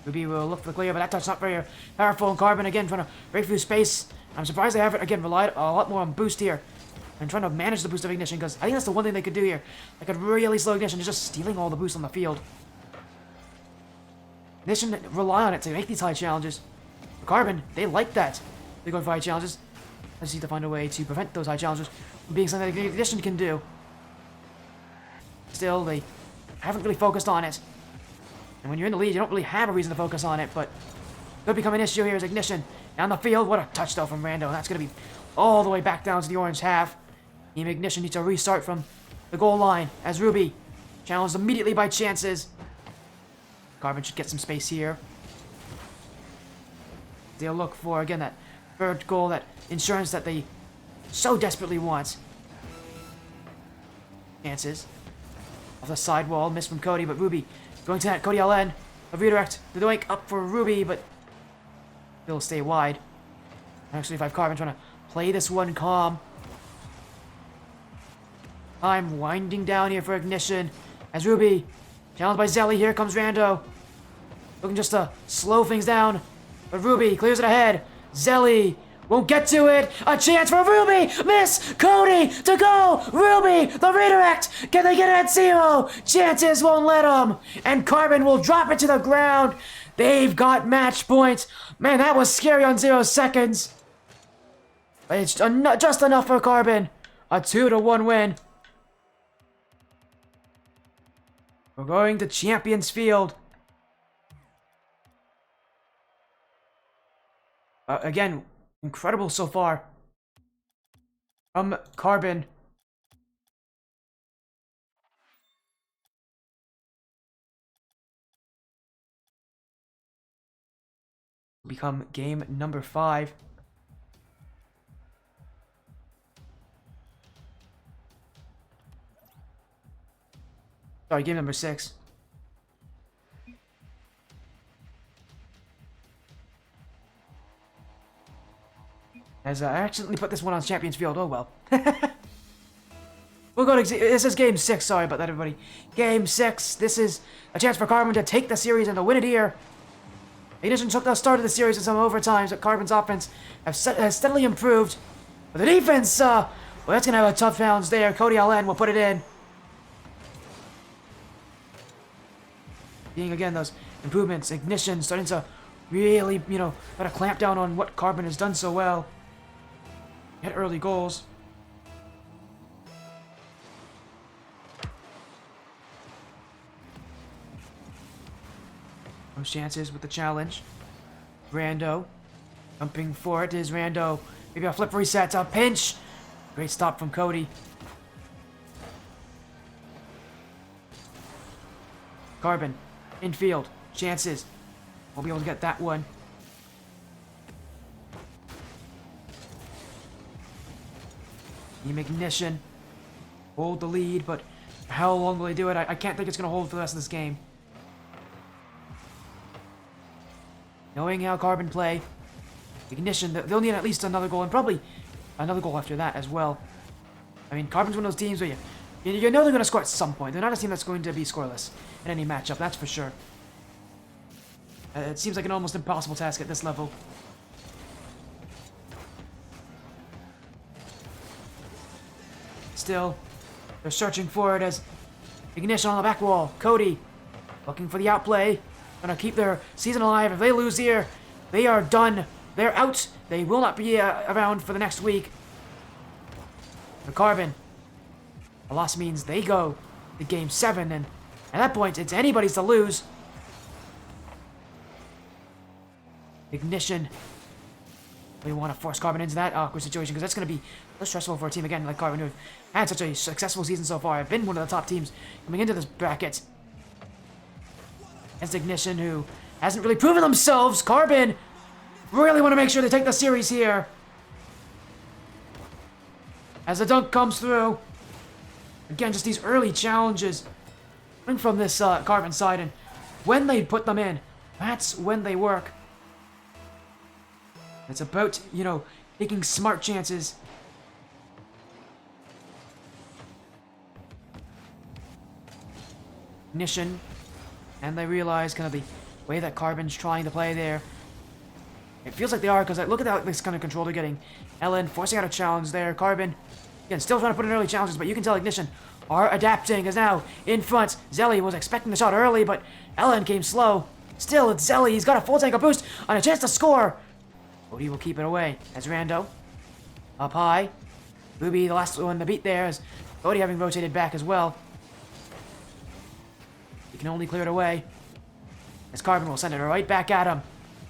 S1: Ruby will look for the clear, but that touch's not very powerful. And Carbon again trying to break through space. I'm surprised they haven't, again, relied a lot more on boost here. And trying to manage the boost of Ignition, because I think that's the one thing they could do here. They could really slow Ignition, is just stealing all the boost on the field. Ignition rely on it to make these high challenges. For Carbon, they like that. They're going for high challenges. They just need to find a way to prevent those high challenges from being something that Ignition can do. Still, they haven't really focused on it. And when you're in the lead, you don't really have a reason to focus on it, but could become an issue here as Ignition. Down the field, what a touch though from Rando. That's going to be all the way back down to the orange half. Team Ignition needs to restart from the goal line as Ruby challenged immediately by chances. Carbon should get some space here. They'll look for, again, that third goal, that insurance that they so desperately want. Chances. Off the sidewall, miss from Cody, but Ruby going to that. Cody LN. A redirect. The doink up for Ruby, but he'll stay wide. Actually, 5 Carbon trying to play this one calm. Time winding down here for Ignition as Ruby challenged by Zelly. Here comes Rando. Looking just to slow things down, but Ruby clears it ahead. Zelly won't get to it. A chance for Ruby. Miss. Cody to go. Ruby, the redirect. Can they get it at 0? Chances won't let them. And Carbon will drop it to the ground. They've got match points. Man, that was scary on 0 seconds. But it's just enough for Carbon. A 2-1 win. We're going to Champions Field. Again, incredible so far. From Carbon. Become game number 5. Sorry, game number 6. As I accidentally put this one on Champions Field. Oh well. We'll go to. This is game 6. Sorry about that, everybody. Game 6. This is a chance for Carbon to take the series and to win it here. Ignition took the start of the series in some overtimes, but Carbon's offense has steadily improved. But the defense, well, that's gonna have a tough challenge there. Cody LN will put it in. Seeing again those improvements, Ignition starting to really, you know, try to clamp down on what Carbon has done so well. Get early goals. Those chances with the challenge. Rando. Jumping for it is Rando. Maybe a flip reset. A pinch. Great stop from Cody. Carbon. Infield. Chances. Won't be able to get that one. Team Ignition hold the lead, but how long will they do it? I can't think it's going to hold for the rest of this game. Knowing how Carbon play, Ignition, they'll need at least another goal, and probably another goal after that as well. I mean, Carbon's one of those teams where you know they're going to score at some point. They're not a team that's going to be scoreless in any matchup, that's for sure. It seems like an almost impossible task at this level. Still, they're searching for it as Ignition on the back wall. Cody looking for the outplay. Gonna keep their season alive. If they lose here, they are done. They're out. They will not be around for the next week. For Carbon, a loss means they go to Game 7, and at that point, it's anybody's to lose. Ignition. We want to force Carbon into that awkward situation because that's going to be stressful for a team again like Carbon, who've had such a successful season so far. I've been one of the top teams coming into this bracket. Against Ignition, who hasn't really proven themselves. Carbon really want to make sure they take the series here. As the dunk comes through. Again, just these early challenges coming from this Carbon side, and when they put them in, that's when they work. It's about, you know, taking smart chances. Ignition, and they realize kind of the way that Carbon's trying to play there. It feels like they are, because look at that this kind of control they're getting. Ellen forcing out a challenge there. Carbon, again, still trying to put in early challenges, but you can tell Ignition are adapting, as now in front. Zelly was expecting the shot early, but Ellen came slow. Still, it's Zelly. He's got a full tank of boost on a chance to score. Cody will keep it away as Rando up high. Ruby, the last one to beat there, as Cody having rotated back as well. He can only clear it away as Carbon will send it right back at him.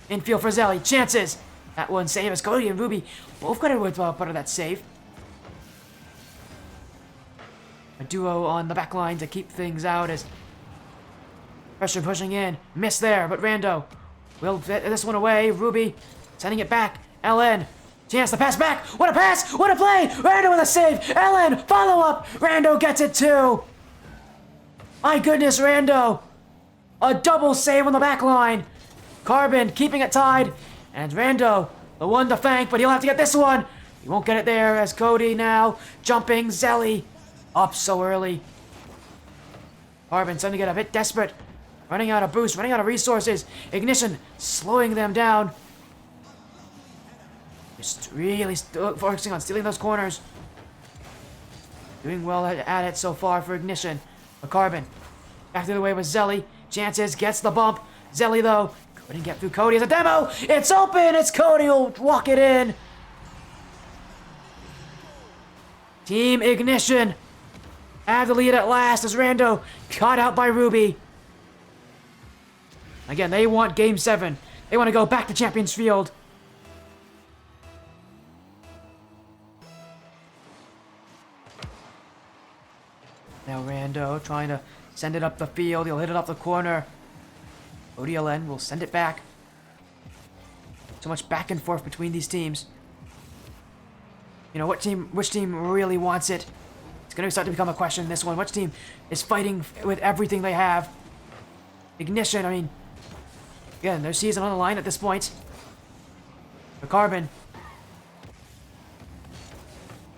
S1: Infield for Zelly. Chances. That one save as Cody and Ruby both got it with part of that save. A duo on the back line to keep things out as pressure pushing in. Miss there, but Rando will get this one away. Ruby sending it back. Ellen. Chance to pass back. What a pass. What a play. Rando with a save. Ellen. Follow up. Rando gets it too. My goodness, Rando. A double save on the back line. Carbon keeping it tied. And Rando, the one to thank, but he'll have to get this one. He won't get it there as Cody now jumping. Zelly up so early. Carbon starting to get a bit desperate. Running out of boost. Running out of resources. Ignition slowing them down. Just really focusing on stealing those corners. Doing well at it so far for Ignition. But Carbon back the other way with Zelly. Chances, gets the bump. Zelly, though, couldn't get through Cody as a demo. It's open. It's Cody who'll walk it in. Team Ignition have the lead at last as Rando caught out by Ruby. Again, they want Game 7. They want to go back to Champions Field. Now Rando trying to send it up the field. He'll hit it off the corner. ODLN will send it back. So much back and forth between these teams. You know, which team really wants it? It's going to start to become a question in this one. Which team is fighting with everything they have? Ignition, I mean, again, their season on the line at this point. For Carbon,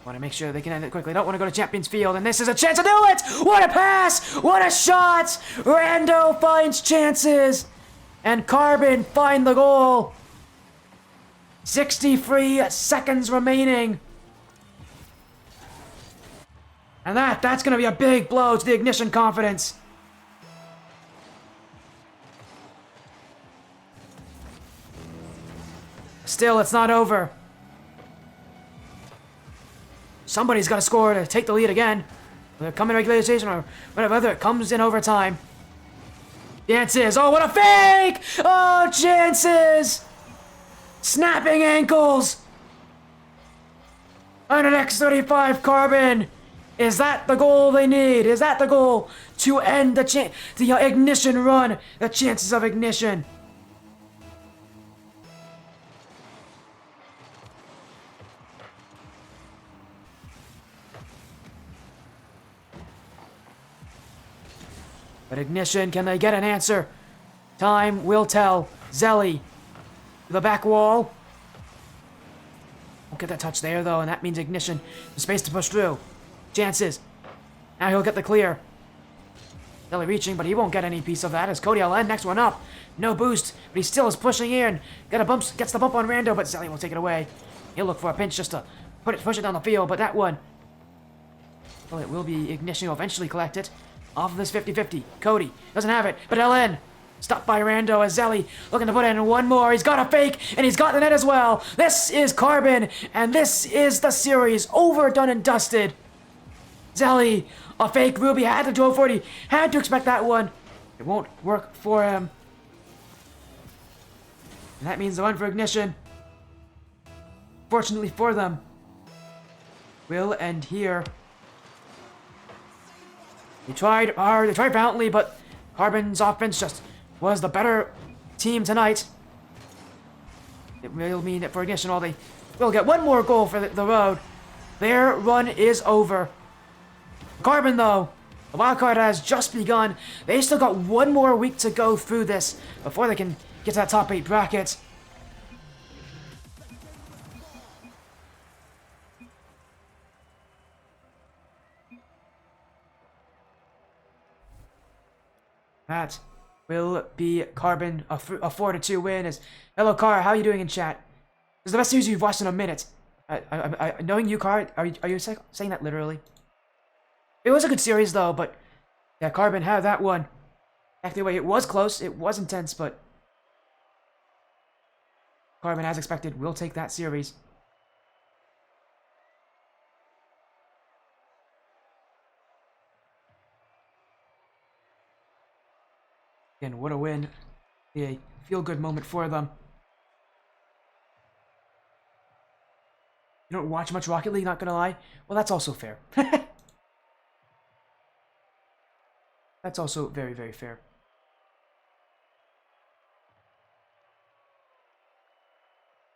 S1: want to make sure they can end it quickly. Don't want to go to Champions Field, and this is a chance to do it! What a pass! What a shot! Rando finds chances, and Carbon find the goal. 63 seconds remaining. And that's going to be a big blow to the Ignition confidence. Still, it's not over. Somebody's got to score to take the lead again. Whether it comes in regulation or whether it comes in overtime. Chances. Oh, what a fake! Oh, chances! Snapping ankles! On an X35 Carbon. Is that the goal they need? Is that the goal to end the Ignition run? The chances of Ignition. But Ignition, can they get an answer? Time will tell. Zelly, to the back wall. Won't get that touch there, though, and that means Ignition. The space to push through. Chances. Now he'll get the clear. Zelly reaching, but he won't get any piece of that as Cody will end next one up. No boost, but he still is pushing in. Gets the bump on Rando, but Zelly will take it away. He'll look for a pinch just to push it down the field, but that one... Well, it will be Ignition will eventually collect it. Off of this 50-50. Cody doesn't have it, but LN stopped by Rando as Zelly looking to put in one more. He's got a fake, and he's got the net as well. This is Carbon, and this is the series over, done, and dusted. Zelly, a fake. Ruby had to 1240. Had to expect that one. It won't work for him. And that means the one for Ignition. Fortunately for them, will end here. They tried hard, they tried valiantly, but Carbon's offense just was the better team tonight. It will mean that for Ignition, they will get one more goal for the road. Their run is over. Carbon, though, the wildcard has just begun. They still got one more week to go through this before they can get to that top 8 bracket. That will be Carbon, a 4-2 win. Hello, Car, how are you doing in chat? This is the best series you've watched in a minute. Knowing you, Car, are you saying that literally? It was a good series, though, but... Yeah, Carbon had that one. Actually, wait, it was close, it was intense, but... Carbon, as expected, will take that series. Again, what a win. A feel-good moment for them. You don't watch much Rocket League, not gonna lie? Well, that's also fair. That's also very, very fair.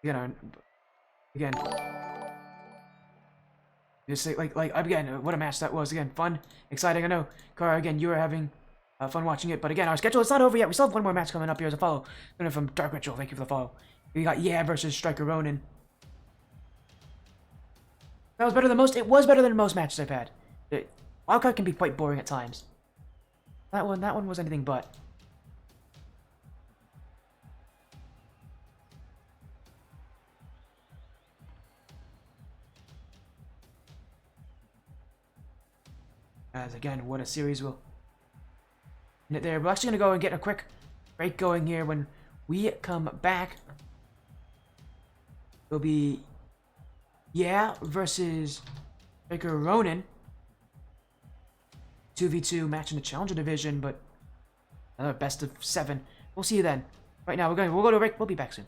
S1: Again, just say, like again, what a match that was. Again, fun, exciting. I know, Kara, again, you were having fun watching it, but again, our schedule is not over yet. We still have one more match coming up here as a follow. From Dark Ritual, thank you for the follow. We got versus Stryker Ronin. That was better than most. It was better than most matches I've had. Wildcard can be quite boring at times. That one was anything but. As again, what a series will. There, we're actually gonna go and get a quick break going here. When we come back, it'll be versus Stryker Ronin. 2v2 match in the Challenger division, but another best of 7. We'll see you then. Right now, we'll go to a break. We'll be back soon.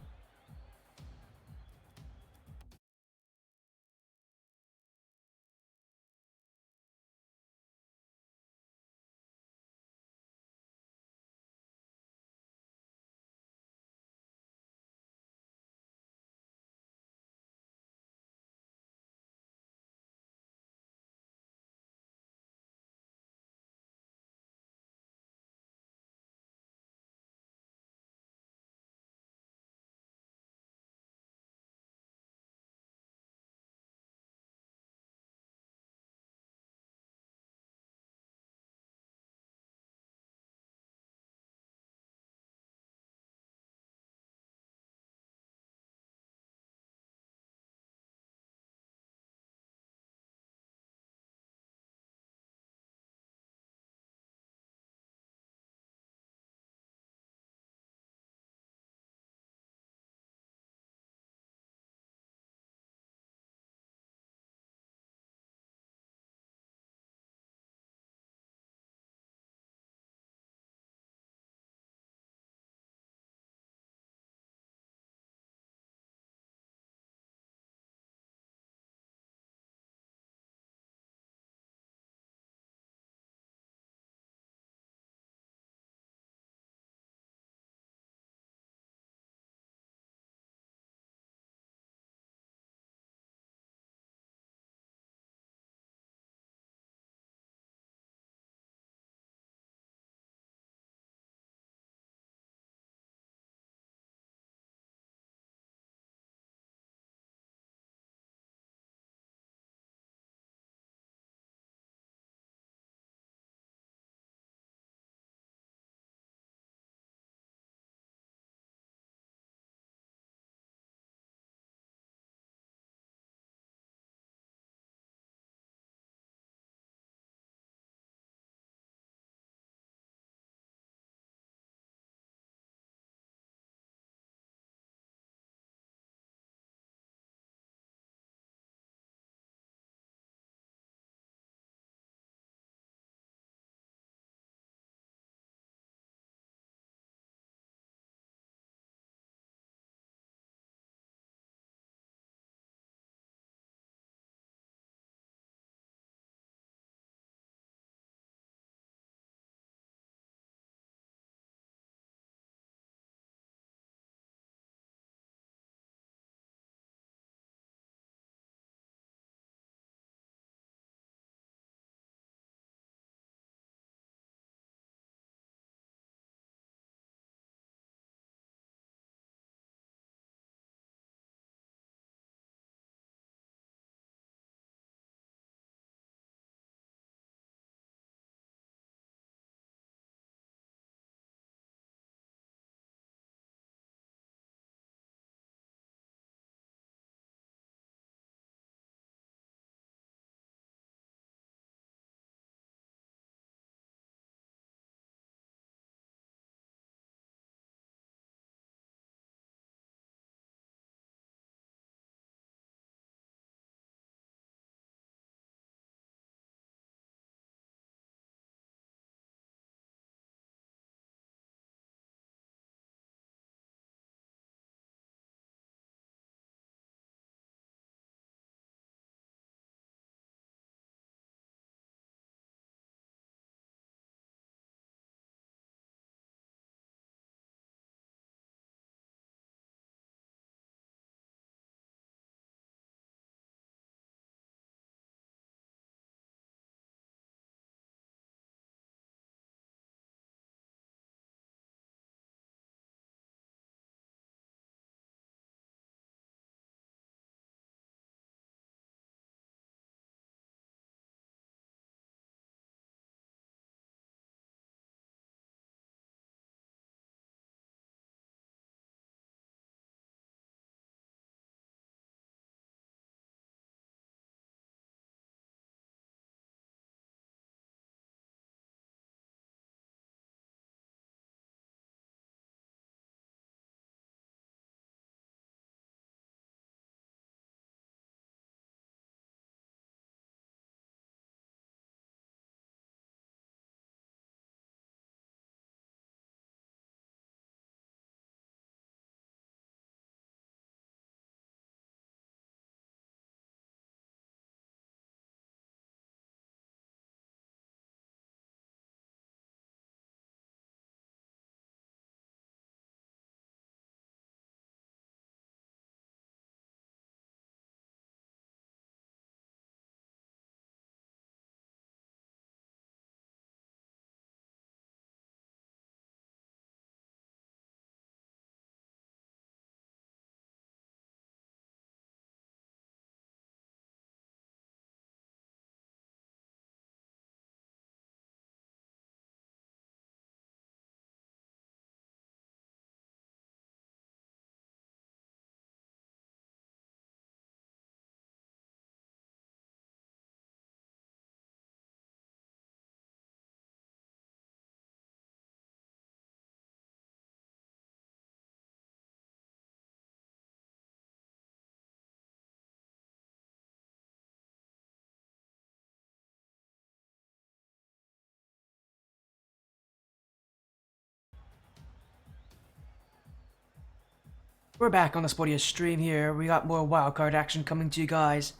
S1: We're back on the Sportiest stream here. We got more wildcard action coming to you guys.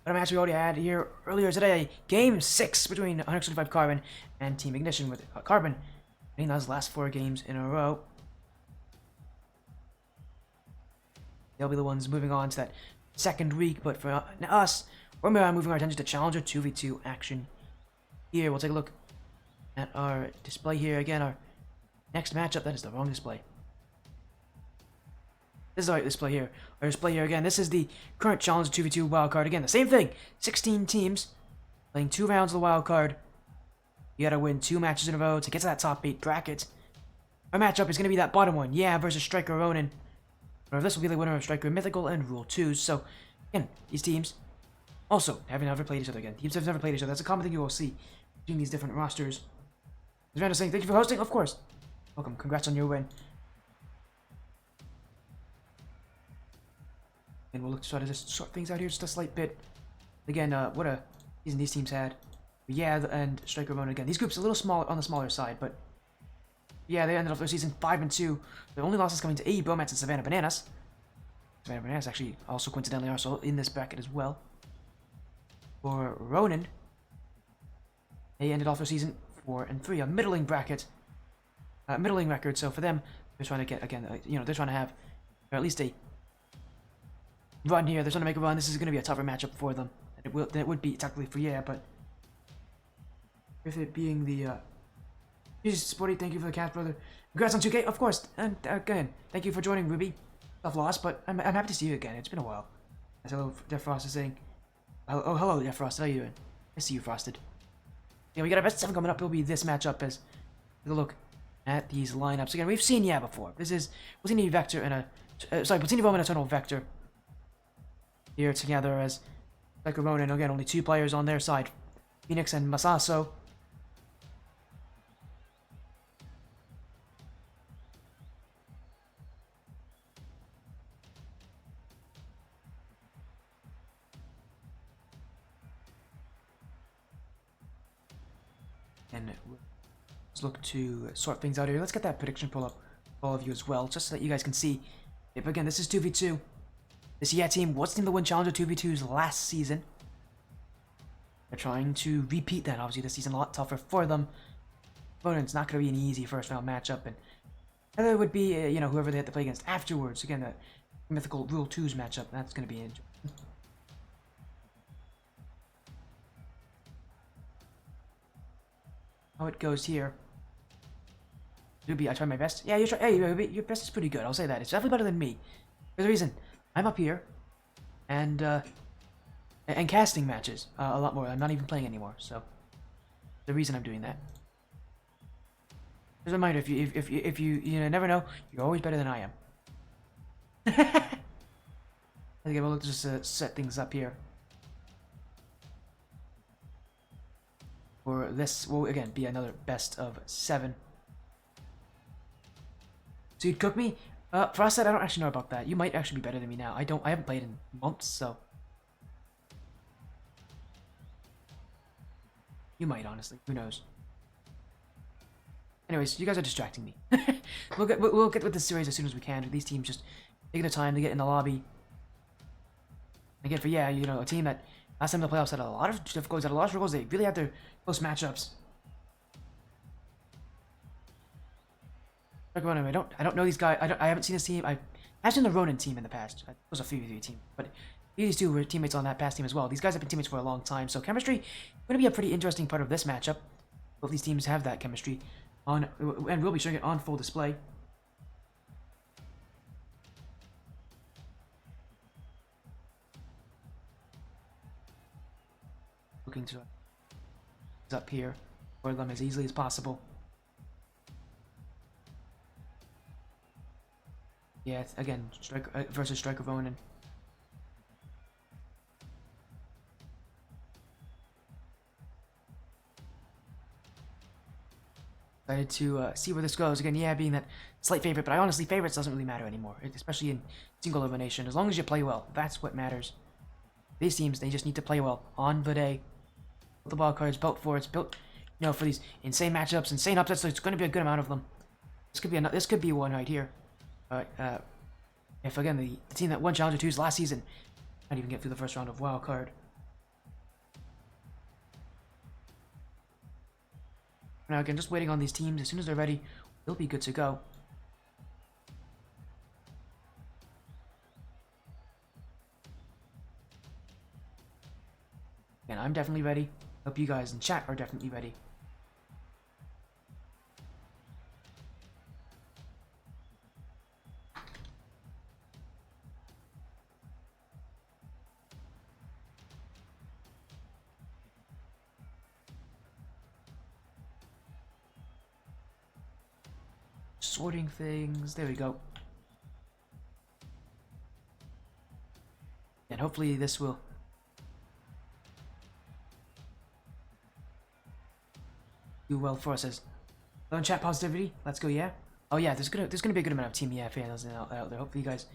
S1: But a match we already had here earlier today. Game 6 between 165 Carbon and Team Ignition with Carbon. I think that was the last 4 games in a row. They'll be the ones moving on to that second week. But for us, we're moving our attention to Challenger 2v2 action. Here, we'll take a look at our display here. Again, our next matchup. That is the wrong display. This is our display here. Our display here again. This is the current Challenger 2v2 wildcard. Again, the same thing. 16 teams playing 2 rounds of the wildcard. You gotta win 2 matches in a row to get to that top 8 bracket. Our matchup is gonna be that bottom one. Yeah, versus Stryker Ronin. Or this will be the winner of Stryker Mythical and Rule 2. So, again, these teams also have never played each other again. Teams have never played each other. That's a common thing you will see between these different rosters. Is saying thank you for hosting? Of course. Welcome. Congrats on your win. And we'll look to try to just sort things out here just a slight bit. Again, what a season these teams had. But yeah, and Stryker Ronin again. These groups a little small on the smaller side, but yeah, they ended up their season 5-2. The only losses coming to AE Bromance and Savannah Bananas. Savannah Bananas actually also coincidentally also in this bracket as well. For Ronin, they ended off their season 4-3, a middling bracket, middling record. So for them, they're trying to get again, they're trying to have at least a run here. They're trying to make a run. This is going to be a tougher matchup for them. It would be technically for but with it being the Jesus Sporty, thank you for the cat, brother. Congrats on 2K, of course. And again, thank you for joining, Ruby. Tough loss, but I'm happy to see you again. It's been a while. As hello, Jeff Frost is saying. Oh, hello, Jeff Frost. How you doing? I see you, Frosted. Yeah, we got our best 7 coming up. It'll be this matchup as we look at these lineups again. We've seen before. This is Platini Vector and Platini Roman Eternal Vector here together as Stryker Ronin. Again, only 2 players on their side, Phoenix and Masaso. And let's look to sort things out here. Let's get that prediction pull up for all of you as well, just so that you guys can see. If again, this is 2v2. This team was the team to win Challenger 2v2s last season. They're trying to repeat that. Obviously, this season a lot tougher for them. But it's not going to be an easy first round matchup, and there would be whoever they have to play against afterwards. Again, the mythical Rule 2s matchup. That's going to be interesting. How it goes here. Ruby, I tried my best. Yeah, hey, Ruby, your best is pretty good. I'll say that. It's definitely better than me. There's a reason. I'm up here, and casting matches a lot more. I'm not even playing anymore, so the reason I'm doing that. Just a reminder: if you never know, you're always better than I am. I think we'll just set things up here. For this will again be another best of 7. So you'd cook me? Frosted, I don't actually know about that. You might actually be better than me now. I haven't played in months, so you might honestly. Who knows? Anyways, you guys are distracting me. we'll get with this series as soon as we can. These teams just taking the time to get in the lobby. Again, for a team that last time in the playoffs had a lot of difficulties, had a lot of struggles. They really had their close matchups. I don't know these guys. I haven't seen this team. I've seen the Ronin team in the past. It was a 3v3 team, but these 2 were teammates on that past team as well. These guys have been teammates for a long time, so chemistry going to be a pretty interesting part of this matchup. Both these teams have that chemistry on, and we'll be showing it on full display. Looking to up here for them as easily as possible. Yeah, again, Stryker versus Stryker Ronin. Excited to see where this goes. Again, being that slight favorite, but I honestly, favorites doesn't really matter anymore, especially in single elimination. As long as you play well, that's what matters. These teams, they just need to play well on the day. The wild cards built for for these insane matchups, insane upsets. So it's going to be a good amount of them. This could be this could be one right here. If again the team that won Challenger 2s last season might even get through the first round of Wildcard. Now again, just waiting on these teams. As soon as they're ready, we'll be good to go. And I'm definitely ready. Hope you guys in chat are definitely ready. Sorting things. There we go. And hopefully this will do well for us. As on chat positivity. Let's go, yeah. Oh yeah, there's gonna be a good amount of Team Yeah fans out there. Hopefully you guys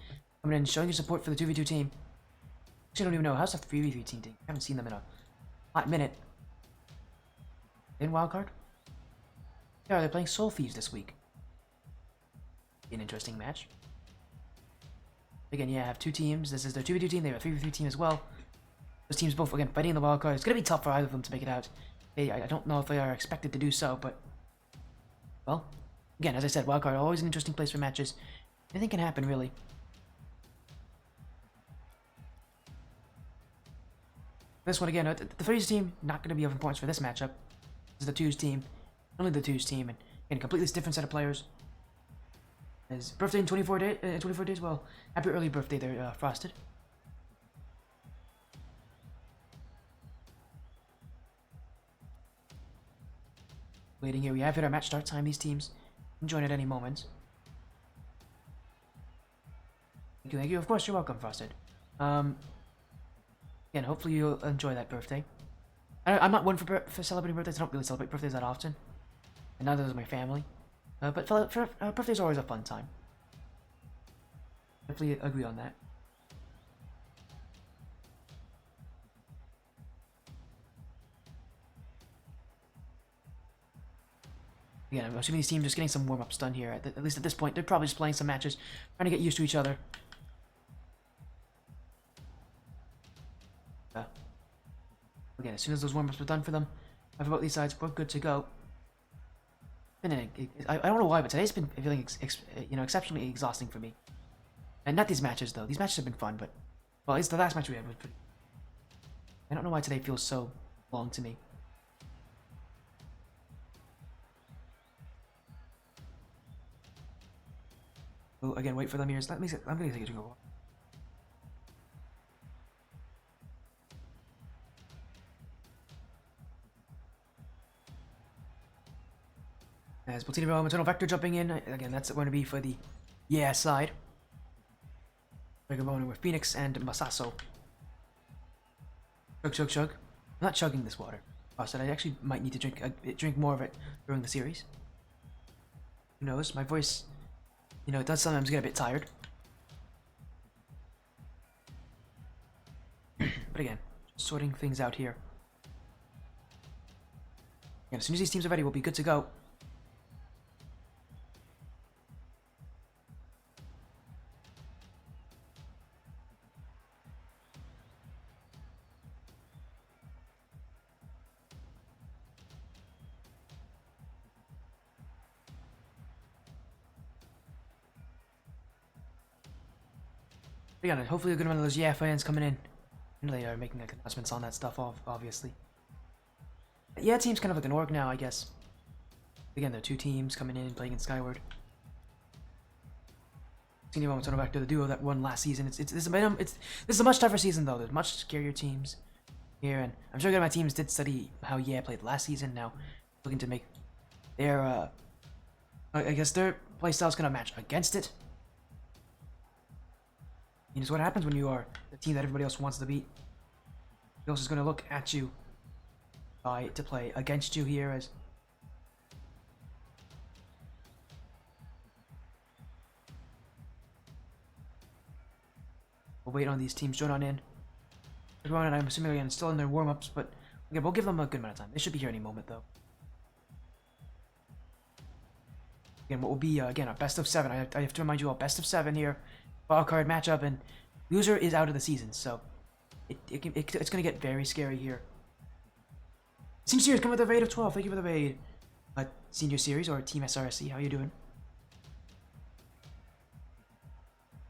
S1: coming in and showing your support for the 2v2 team. Actually, I don't even know how's the 3v3 team. I haven't seen them in a hot minute. In Wildcard? Yeah, they're playing Soul Thieves this week. An interesting match. Again, yeah, I have two teams. This is their 2v2 team. They have a 3v3 team as well. Those teams both, again, fighting in the wildcard. It's going to be tough for either of them to make it out. I don't know if they are expected to do so, but... Well, again, as I said, wildcard, always an interesting place for matches. Anything can happen, really. This one, again, the 3's team, not going to be of importance for this matchup. This is the 2's team. Only the 2's team, and a completely different set of players. His birthday in 24 days. Well, happy early birthday there, Frosted. Waiting here. We have hit our match start time. These teams can join at any moment. Thank you, thank you. Of course, you're welcome, Frosted. Again, hopefully you'll enjoy that birthday. I'm not one for celebrating birthdays. I don't really celebrate birthdays that often, and neither does my family. But birthdays are always a fun time. Definitely agree on that. Yeah, I'm assuming these teams just getting some warm-ups done here. At least at this point, they're probably just playing some matches, trying to get used to each other. Again, as soon as those warm-ups are done for them, I have about these sides, we're good to go. I don't know why, but today's been feeling exceptionally exhausting for me. And not these matches though. These matches have been fun, but well, at least the last match we had was pretty. I don't know why today feels so long to me. Oh, again, wait for them here. I'm gonna take a drink of water. As Platina Maternal Vector jumping in. Again, that's going to be for the yeah side. We're going with Phoenix and Masaso. Chug, chug, chug. I'm not chugging this water. I said I actually might need to drink more of it during the series. Who knows? My voice, it does sometimes get a bit tired. But again, just sorting things out here. And as soon as these teams are ready, we'll be good to go. Again, hopefully a good amount of those yeah fans coming in. And they are making announcements on that stuff, obviously. Yeah, team's kind of like an org now, I guess. Again, there are two teams coming in, playing in Skyward. Senior moments back to the duo that won last season. This is a much tougher season though. There's much scarier teams here, and I'm sure my teams did study how yeah played last season. Now, looking to make their I guess their playstyle's gonna match against it. It's what happens when you are the team that everybody else wants to beat. Everybody else is going to look at you to play against you here as... We'll wait on these teams join on in. Everyone, I'm assuming again still in their warm-ups, but again, we'll give them a good amount of time. They should be here any moment though. Again, what will be, again, our best of 7. I have to remind you all, best of 7 here wildcard matchup, and loser is out of the season, so it's going to get very scary here. Senior Series, come with a raid of 12. Thank you for the raid. Senior Series, or Team SRSC, how you doing?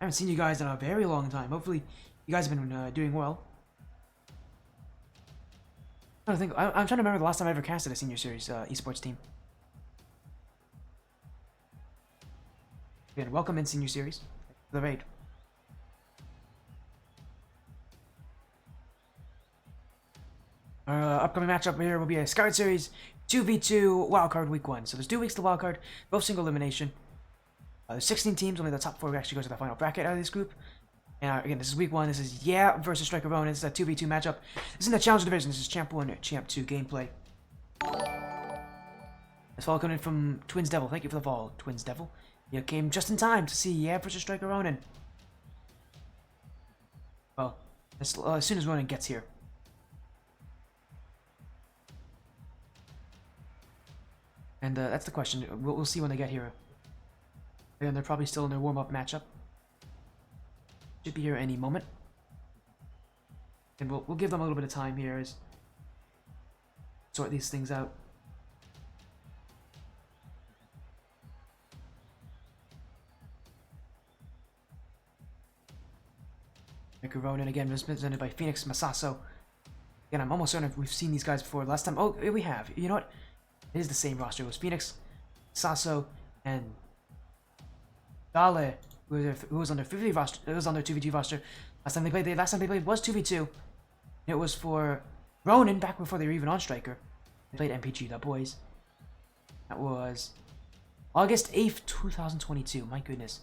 S1: I haven't seen you guys in a very long time. Hopefully, you guys have been doing well. I'm trying to remember the last time I ever casted a Senior Series esports team. Again, welcome in Senior Series. The raid. Our upcoming matchup here will be a Skyward Series 2v2 Wildcard Week 1. So there's 2 weeks to Wildcard, both single elimination. There's 16 teams, only the top 4 actually go to the final bracket out of this group. And again, this is Week 1, this is versus Stryker Ronin. This is a 2v2 matchup. This is in the Challenger Division, this is Champ 1 and Champ 2 gameplay. This follow coming in from Twins Devil. Thank you for the follow, Twins Devil. You came just in time to see versus Stryker Ronin. Well, as soon as Ronin gets here. And that's the question. We'll see when they get here. And they're probably still in their warm-up matchup. Should be here any moment. And we'll give them a little bit of time here as sort these things out. Ronin again, represented by Phoenix Masaso. Again, I'm almost certain we've seen these guys before. Last time, oh, we have. You know what? It is the same roster. It was Phoenix, Sasso, and Dale, who was on their 2v2 roster. It was on their 2v2 roster. Last time they played was 2v2. It was for Ronin back before they were even on Stryker. They played MPG, the boys. That was August 8th, 2022. My goodness.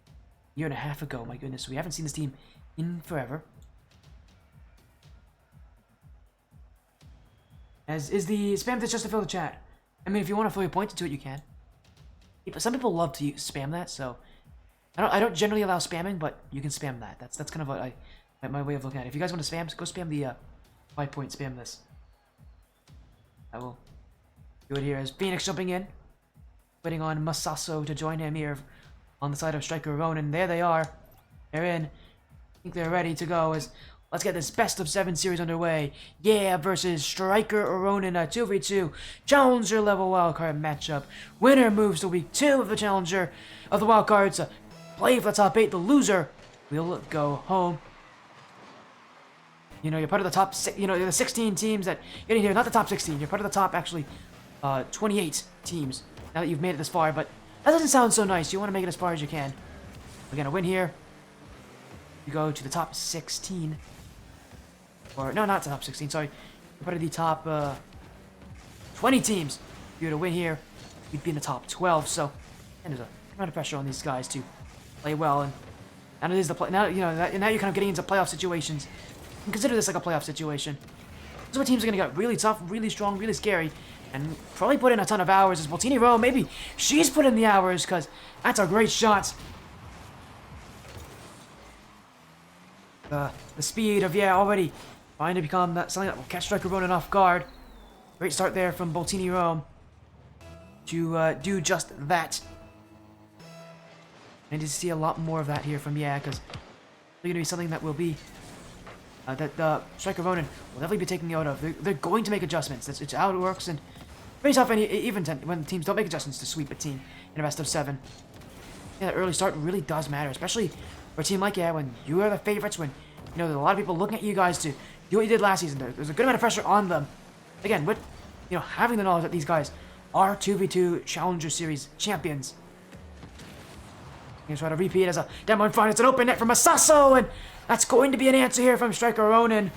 S1: A year and a half ago. My goodness. We haven't seen this team in forever. As is the spam that's just to fill the chat. I mean, if you want to fully point to it, you can. Some people love to spam that, so I don't generally allow spamming, but you can spam that. That's kind of what my way of looking at it. If you guys want to spam, go spam the 5-point spam this. I will do it here as Phoenix jumping in, waiting on Masaso to join him here on the side of Stryker Ronin. There they are. They're in. I think they're ready to go. Let's get this best of 7 series underway. Versus Stryker Ronin, a 2v2 Challenger level wildcard matchup. Winner moves to week 2 of the Challenger of the wildcards. Play for the top 8. The loser will go home. You know, you're part of the top 6. You know, the 16 teams that get in here. Not the top 16. You're part of the top, actually, 28 teams. Now that you've made it this far, but that doesn't sound so nice. You want to make it as far as you can. We're gonna win here. You go to the top 16. Or, no, not the top 16, sorry. You're part of the top 20 teams. If you were to win here, you'd be in the top 12. So, and there's a amount of pressure on these guys to play well. And it is the play. Now, you know, now you're kind of getting into playoff situations. You can consider this like a playoff situation. This is where teams are going to get really tough, really strong, really scary. And probably put in a ton of hours. As Boltini Rome, maybe she's put in the hours because that's a great shot. The speed of, already trying to become something that will catch Stryker Ronin off guard. Great start there from Boltini Rome to do just that. I need to see a lot more of that here from because it's going to be something that will be that Stryker Ronin will definitely be taking out of. They're going to make adjustments. It's how it works, and very tough even when teams don't make adjustments to sweep a team in a best of 7. The early start really does matter, especially for a team like when you are the favorites. When you know there's a lot of people looking at you guys to do what you did last season. There's a good amount of pressure on them. Again, with having the knowledge that these guys are 2v2 Challenger Series champions. He's trying to repeat as a demo in front. It's an open net from Masaso, and that's going to be an answer here from Stryker Ronin.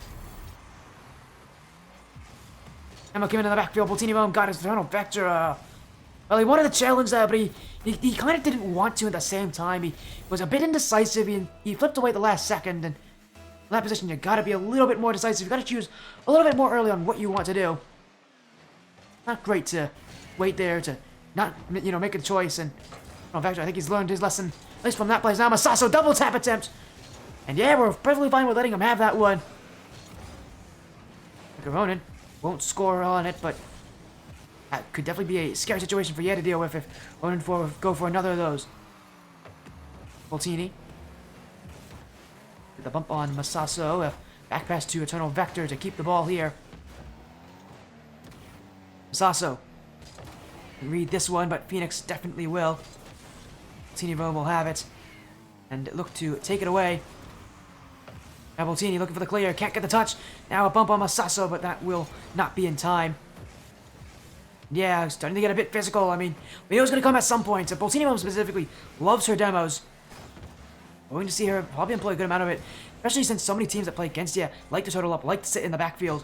S1: Emma came in the backfield. Boltini Rome got his final vector. Well, he wanted to challenge that, but he kind of didn't want to at the same time. He was a bit indecisive. He flipped away at the last second, and in that position, you got to be a little bit more decisive. You got to choose a little bit more early on what you want to do. Not great to wait there to not make a choice. And Vector, I think he's learned his lesson at least from that place. Now Masaso double tap attempt, and we're perfectly fine with letting him have that one. Ronin won't score on it, but that could definitely be a scary situation for to deal with if Ronin go for another of those. Boltini Get the bump on Masaso. Back pass to Eternal Vector to keep the ball here. Masaso can read this one, but Phoenix definitely will. Boltini Rome will have it. And look to take it away. Now Boltini looking for the clear. Can't get the touch. Now a bump on Masaso, but that will not be in time. Yeah, starting to get a bit physical. I mean, we know it's going to come at some point. So Boltini Rome specifically loves her demos. We're going to see her probably employ a good amount of it. Especially since so many teams that play against you like to total up, like to sit in the backfield.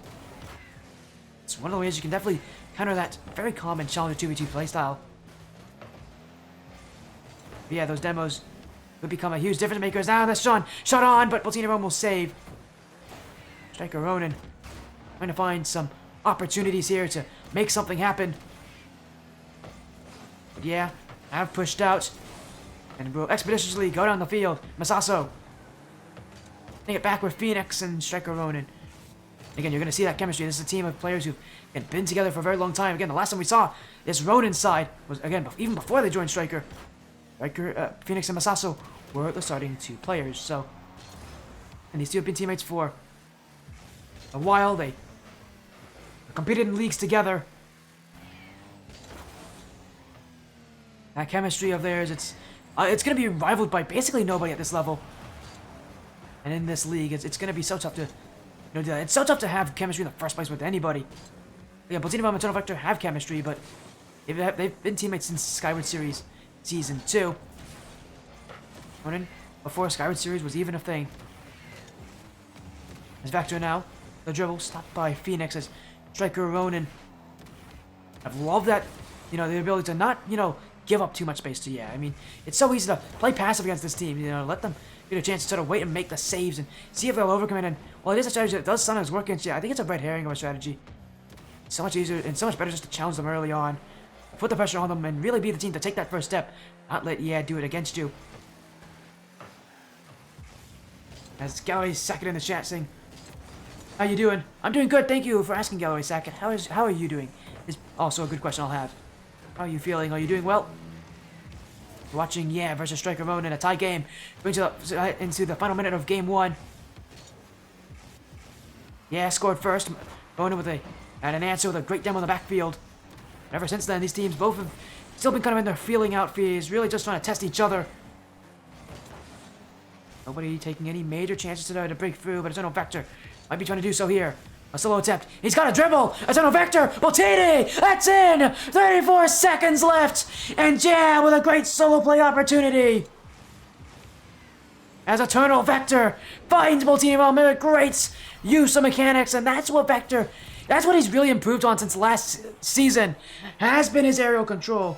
S1: It's one of the ways you can definitely counter that very common Challenger 2v2 playstyle. But yeah, those demos would become a huge difference makers. Now that's shot on, but Boltini Rome will save. Stryker Ronin trying to find some opportunities here to make something happen. But yeah, have pushed out. And will expeditiously go down the field. Masaso. Take it back with Phoenix and Stryker Ronin. Again, you're going to see that chemistry. This is a team of players who've been together for a very long time. Again, the last time we saw this Ronin side was, again, even before they joined Stryker. Phoenix and Masaso were the starting 2 players. So, and these two have been teammates for a while. They competed in leagues together. That chemistry of theirs, it's going to be rivaled by basically nobody at this level. And in this league, it's going to be so tough to do that. It's so tough to have chemistry in the first place with anybody. Yeah, Boltini Rome and Eternal Vector have chemistry, but they've been teammates since Skyward Series Season 2. Ronin, before Skyward Series was even a thing. As Vector now, the dribble stopped by Phoenix as Stryker Ronin. I've loved that, the ability to not, give up too much space to, I mean, it's so easy to play passive against this team, let them get a chance to sort of wait and make the saves and see if they'll overcome it. And while it is a strategy that does sometimes work against you, I think it's a red herring of a strategy. It's so much easier and so much better just to challenge them early on, put the pressure on them, and really be the team to take that first step, not let do it against you. As Galloway Sackett in the chat saying, "How you doing?" "I'm doing good, thank you for asking, Galloway Sackett. How are you doing?" Is also a good question I'll have. How are you feeling? Are you doing well? Watching, versus Stryker Ronin in a tie game. Going into the final minute of game 1. Scored first. Ronin with an answer with a great demo in the backfield. Ever since then, these teams both have still been kind of in their feeling out phase, really just trying to test each other. Nobody taking any major chances to break through, but Eternal Vector might be trying to do so here. A solo attempt. He's got a dribble. Eternal Vector. Boltini. That's in. 34 seconds left. And with a great solo play opportunity. As Eternal Vector finds Boltini Rome with great use of mechanics. And that's what he's really improved on since last season. Has been his aerial control.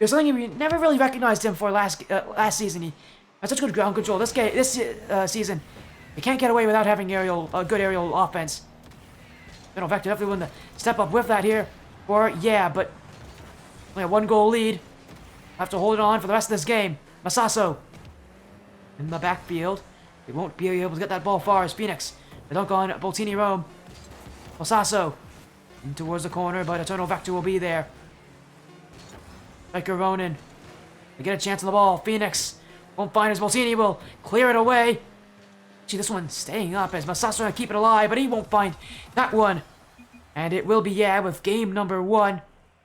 S1: There's something we never really recognized him for last season. He has such good ground control. This season, you can't get away without having a good aerial offense. Eternal Vector definitely willing to step up with that here. But only a 1-goal lead. Have to hold it on for the rest of this game. Masaso in the backfield. They won't be able to get that ball far as Phoenix. They don't go on Boltini Rome. Masaso in towards the corner, but Eternal Vector will be there. Stryker Ronin. They get a chance on the ball. Phoenix won't find his Boltini. Will clear it away. This one staying up as Masaso trying to keep it alive, but he won't find that one. And it will be, with game number 1.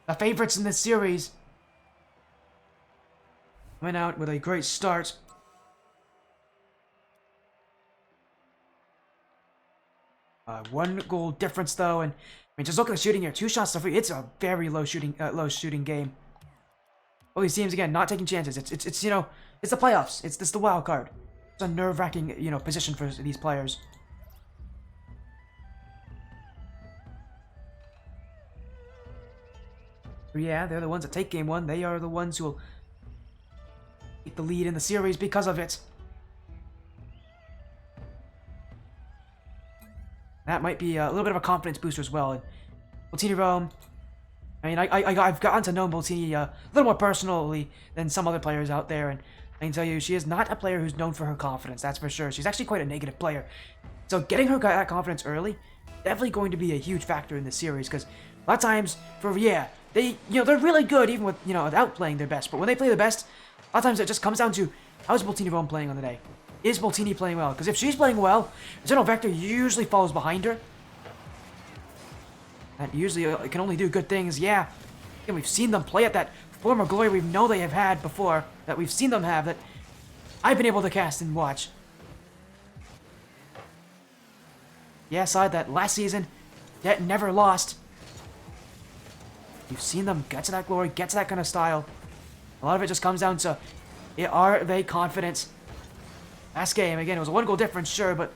S1: The favorites in this series. Went out with a great start. One goal difference though, and just look at the shooting here. 2 shots to 3. It's a very low shooting game. All these teams again not taking chances. It's it's the playoffs. It's the wild card. It's a nerve-wracking, position for these players. So they're the ones that take game 1. They are the ones who will take the lead in the series because of it. That might be a little bit of a confidence booster as well. And Boltini Rome, I mean, I've gotten to know Boltini a little more personally than some other players out there, and I can tell you, she is not a player who's known for her confidence, that's for sure. She's actually quite a negative player. So getting her that confidence early, definitely going to be a huge factor in this series, because a lot of times, they're really good even without playing their best. But when they play their best, a lot of times it just comes down to, how's Boltini Rome playing on the day? is Boltini playing well? Because if she's playing well, Eternal Vector usually follows behind her. That usually can only do good things. Yeah, and we've seen them play at that form of glory we know they have had before. That we've seen them have. That I've been able to cast and watch. Yeah, side that last season, that never lost. You've seen them get to that glory, get to that kind of style. A lot of it just comes down to, are they confident? Last game, again, it was a 1-goal difference, sure, but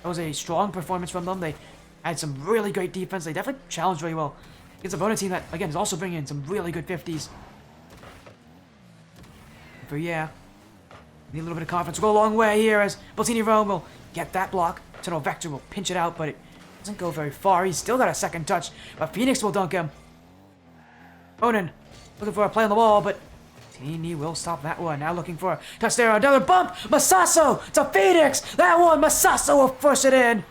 S1: it was a strong performance from them. They had some really great defense. They definitely challenged very well against a Ronin team that, again, is also bringing in some really good 50s. But yeah, need a little bit of confidence. We'll go a long way here as Boltini Rome will get that block. Eternal Vector will pinch it out, but it doesn't go very far. He's still got a second touch, but Phoenix will dunk him. Ronin looking for a play on the wall, but Boltini will stop that one. Now looking for a touch there. Another bump. Masaso to Phoenix. That one. Masaso will push it in.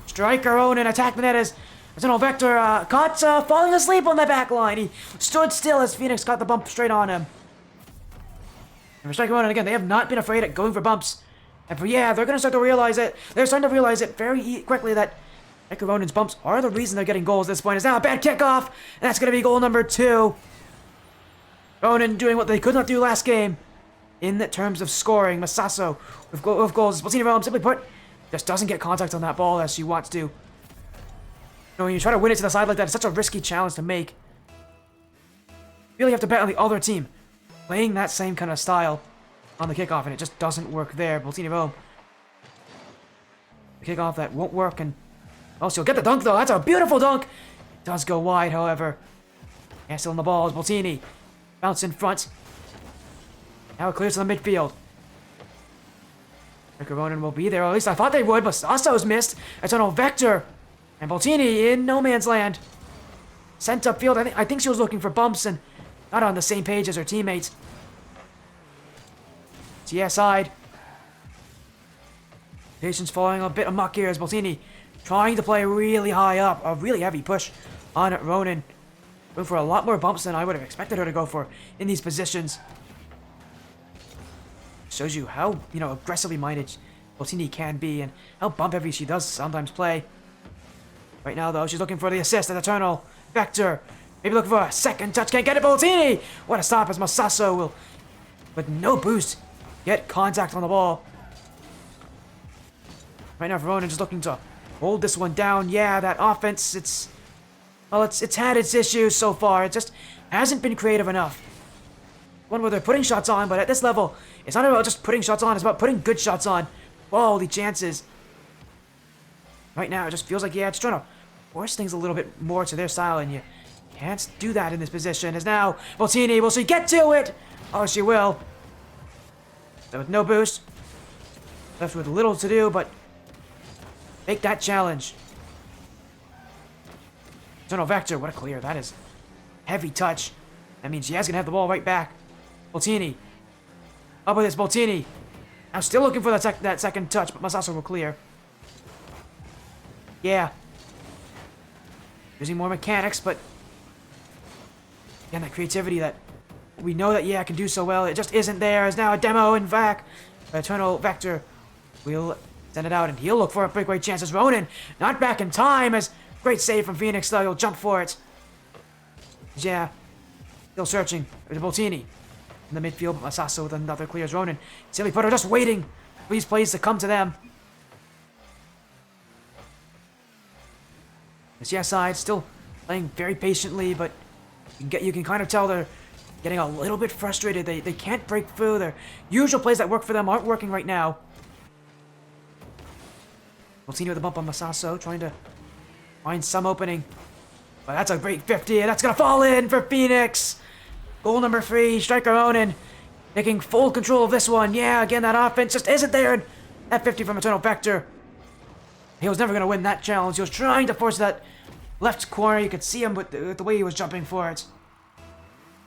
S1: Stryker Ronin attack the net as Eternal Vector caught falling asleep on the back line. He stood still as Phoenix got the bump straight on him. And for Stryker Ronin, again, they have not been afraid of going for bumps. And for, yeah, they're going to start to realize it. They're starting to realize it very quickly that Stryker Ronin's bumps are the reason they're getting goals at this point. It's now a bad kickoff. And that's going to be goal number 2. Ronin doing what they could not do last game in the terms of scoring. Masaso with goals. Boltini Rome, simply put, just doesn't get contact on that ball as she wants to. You know, when you try to win it to the side like that, it's such a risky challenge to make. You really have to bet on the other team playing that same kind of style on the kickoff, and it just doesn't work there. Boltini Rome. The kickoff that won't work, and oh, she'll get the dunk, though. That's a beautiful dunk. It does go wide, however. Yeah, still in the ball is Boltini. Bounce in front. Now it clears to the midfield. Ronin will be there, or at least I thought they would, but Sasso's missed. Eternal Vector. And Boltini in no man's land. Sent upfield. I think she was looking for bumps and not on the same page as her teammates. TS side. Patience falling a bit amok here as Boltini trying to play really high up. A really heavy push on Ronin. Going for a lot more bumps than I would have expected her to go for in these positions. Shows you how, aggressively minded Boltini can be and how bump heavy she does sometimes play. Right now, though, she's looking for the assist at Eternal Vector. Maybe looking for a second touch. Can't get it, Boltini! What a stop as Masaso will, with no boost, get contact on the ball. Right now, Ronin just looking to hold this one down. Yeah, that offense, it's had its issues so far. It just hasn't been creative enough. One where they're putting shots on, but at this level, it's not about just putting shots on. It's about putting good shots on. Quality chances. Right now, it just feels like, yeah, it's trying to force things a little bit more to their style, and you can't do that in this position. As now, Boltini, will she get to it? Oh, she will. So with no boost. Left with little to do, but make that challenge. Eternal Vector, what a clear. That is heavy touch. That means Yaz gonna have the ball right back. Boltini. Up with this, Boltini. I'm still looking for that second touch, but Masaso will clear. Yeah. Using more mechanics, but again, that creativity that we know that, yeah, can do so well, it just isn't there. As now a demo in back. Eternal Vector will send it out, and he'll look for a breakaway chance as Ronin. Not back in time, as great save from Phoenix, though. He'll jump for it. Yeah. Still searching. There's Boltini in the midfield, but Masaso with another clears Ronin. Silly putter just waiting for these plays to come to them. This yes side still playing very patiently, but you can kind of tell they're getting a little bit frustrated. They can't break through. Their usual plays that work for them aren't working right now. Boltini with a bump on Masaso, trying to find some opening. But that's a great 50, and that's going to fall in for Phoenix. Goal number 3, Stryker Ronin taking full control of this one. Yeah, again, that offense just isn't there. And that 50 from Eternal Vector. He was never going to win that challenge. He was trying to force that left corner. You could see him with the way he was jumping for it.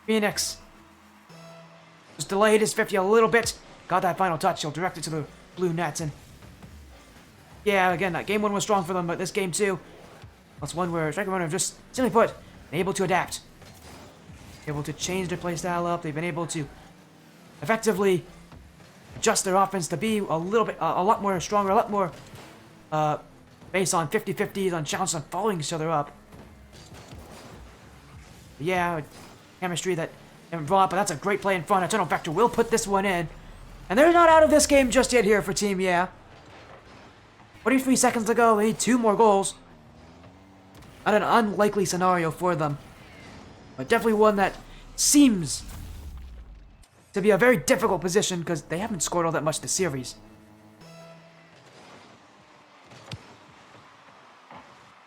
S1: Phoenix just delayed his 50 a little bit. Got that final touch. He'll direct it to the blue net. And yeah, again, that game 1 was strong for them, but this game 2, that's one where Stryker Ronin have just, simply put, been able to adapt. Able to change their playstyle up. They've been able to effectively adjust their offense to be a little bit, a lot more stronger, a lot more based on 50-50s, on challenge, on following each other up. Yeah, chemistry that haven't brought, but that's a great play in front. Eternal Vector will put this one in. And they're not out of this game just yet here for Team Yeah. 43 seconds to go. They need 2 more goals. Not an unlikely scenario for them, but definitely one that seems to be a very difficult position because they haven't scored all that much this series.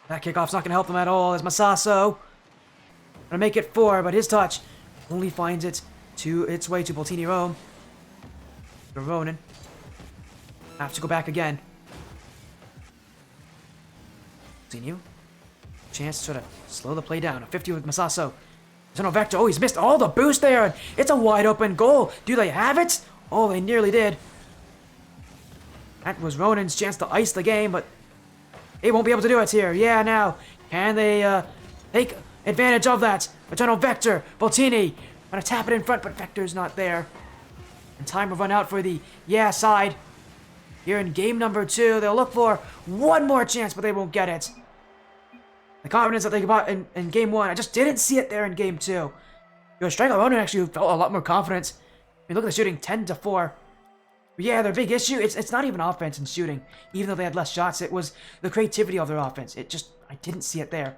S1: That kickoff's not going to help them at all as Masaso gonna make it 4, but his touch only finds its way to Boltini Rome. Ronin have to go back again. Continue. Chance to sort of slow the play down. A 50 with Masaso. Eternal Vector. Oh, he's missed all the boost there, and it's a wide open goal. Do they have it? Oh, they nearly did. That was Ronin's chance to ice the game, but they won't be able to do it here. Yeah, now can they take advantage of that? Eternal Vector. Boltini gonna tap it in front, but Vector's not there. And time will run out for the Yeah side. Here in game number 2, they'll look for one more chance, but they won't get it. The confidence that they got in game 1, I just didn't see it there in game 2. Stryker Ronin actually felt a lot more confidence. I mean, look at the shooting, 10-4. But yeah, their big issue, it's not even offense and shooting. Even though they had less shots, it was the creativity of their offense. I didn't see it there.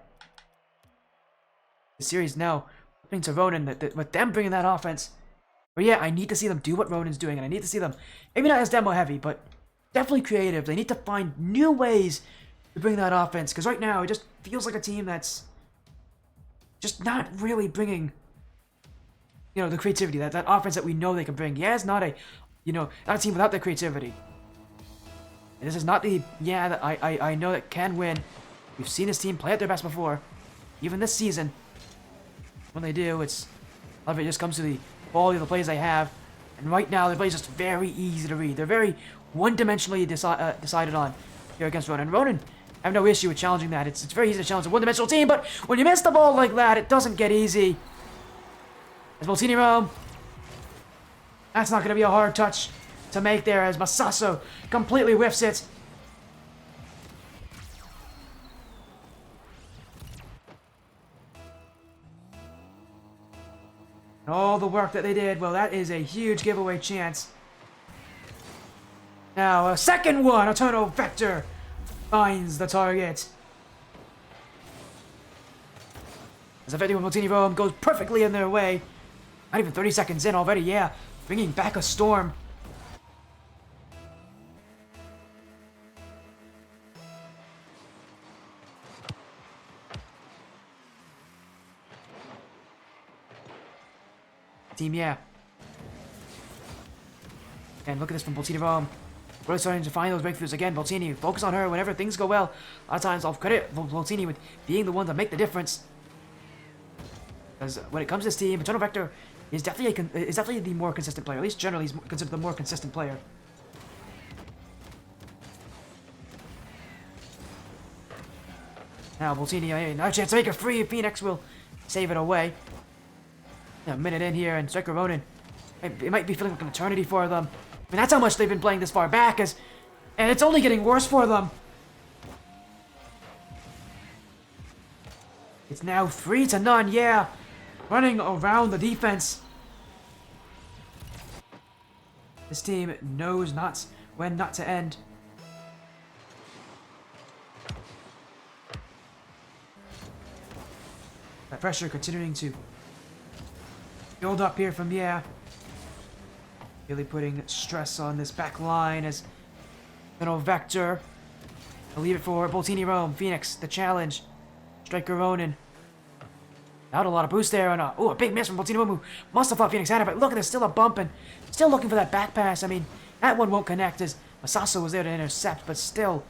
S1: The series now, flipping to Ronin, with them bringing that offense. But yeah, I need to see them do what Ronin's doing, and I need to see them, maybe not as demo heavy, but definitely creative. They need to find new ways to bring that offense, because right now it just feels like a team that's just not really bringing, the creativity, that offense that we know they can bring. Yeah, it's not not a team without the creativity. And this is not the that I know that can win. We've seen this team play at their best before, even this season. When they do, a lot of it just comes to the quality of the plays they have. And right now, their plays just very easy to read. They're very one-dimensionally decided on here against Ronin. Ronin, I have no issue with challenging that. It's very easy to challenge a one-dimensional team, but when you miss the ball like that, it doesn't get easy. As Boltini Rome, that's not going to be a hard touch to make there as Masaso completely whiffs it. And all the work that they did, well, that is a huge giveaway chance. Now, a second one, Eternal Vector finds the target. As a 51 Boltini Rome goes perfectly in their way. Not even 30 seconds in already, yeah. Bringing back a storm. Team Yeah. And look at this from Boltini Rome. Really starting to find those breakthroughs again. Boltini, focus on her whenever things go well. A lot of times I'll credit Boltini with being the one to make the difference. Because when it comes to this team, Eternal Vector is definitely the more consistent player. At least generally, he's considered the more consistent player. Now Boltini, another chance to make it free. Phoenix will save it away. A minute in here, and Stryker Ronin, it might be feeling like an eternity for them. I mean, that's how much they've been playing this far back, and it's only getting worse for them. It's now 3-0, yeah. Running around the defense. This team knows when not to end. That pressure continuing to build up here from really putting stress on this back line as Eternal Vector. I'll leave it for Boltini Rome. Phoenix, the challenge. Stryker Ronin. Not a lot of boost there, and a big miss from Boltini Rome, who must have thought Phoenix had it, but look at this, still a bump, and still looking for that back pass. I mean, that one won't connect as Masaso was there to intercept, but still,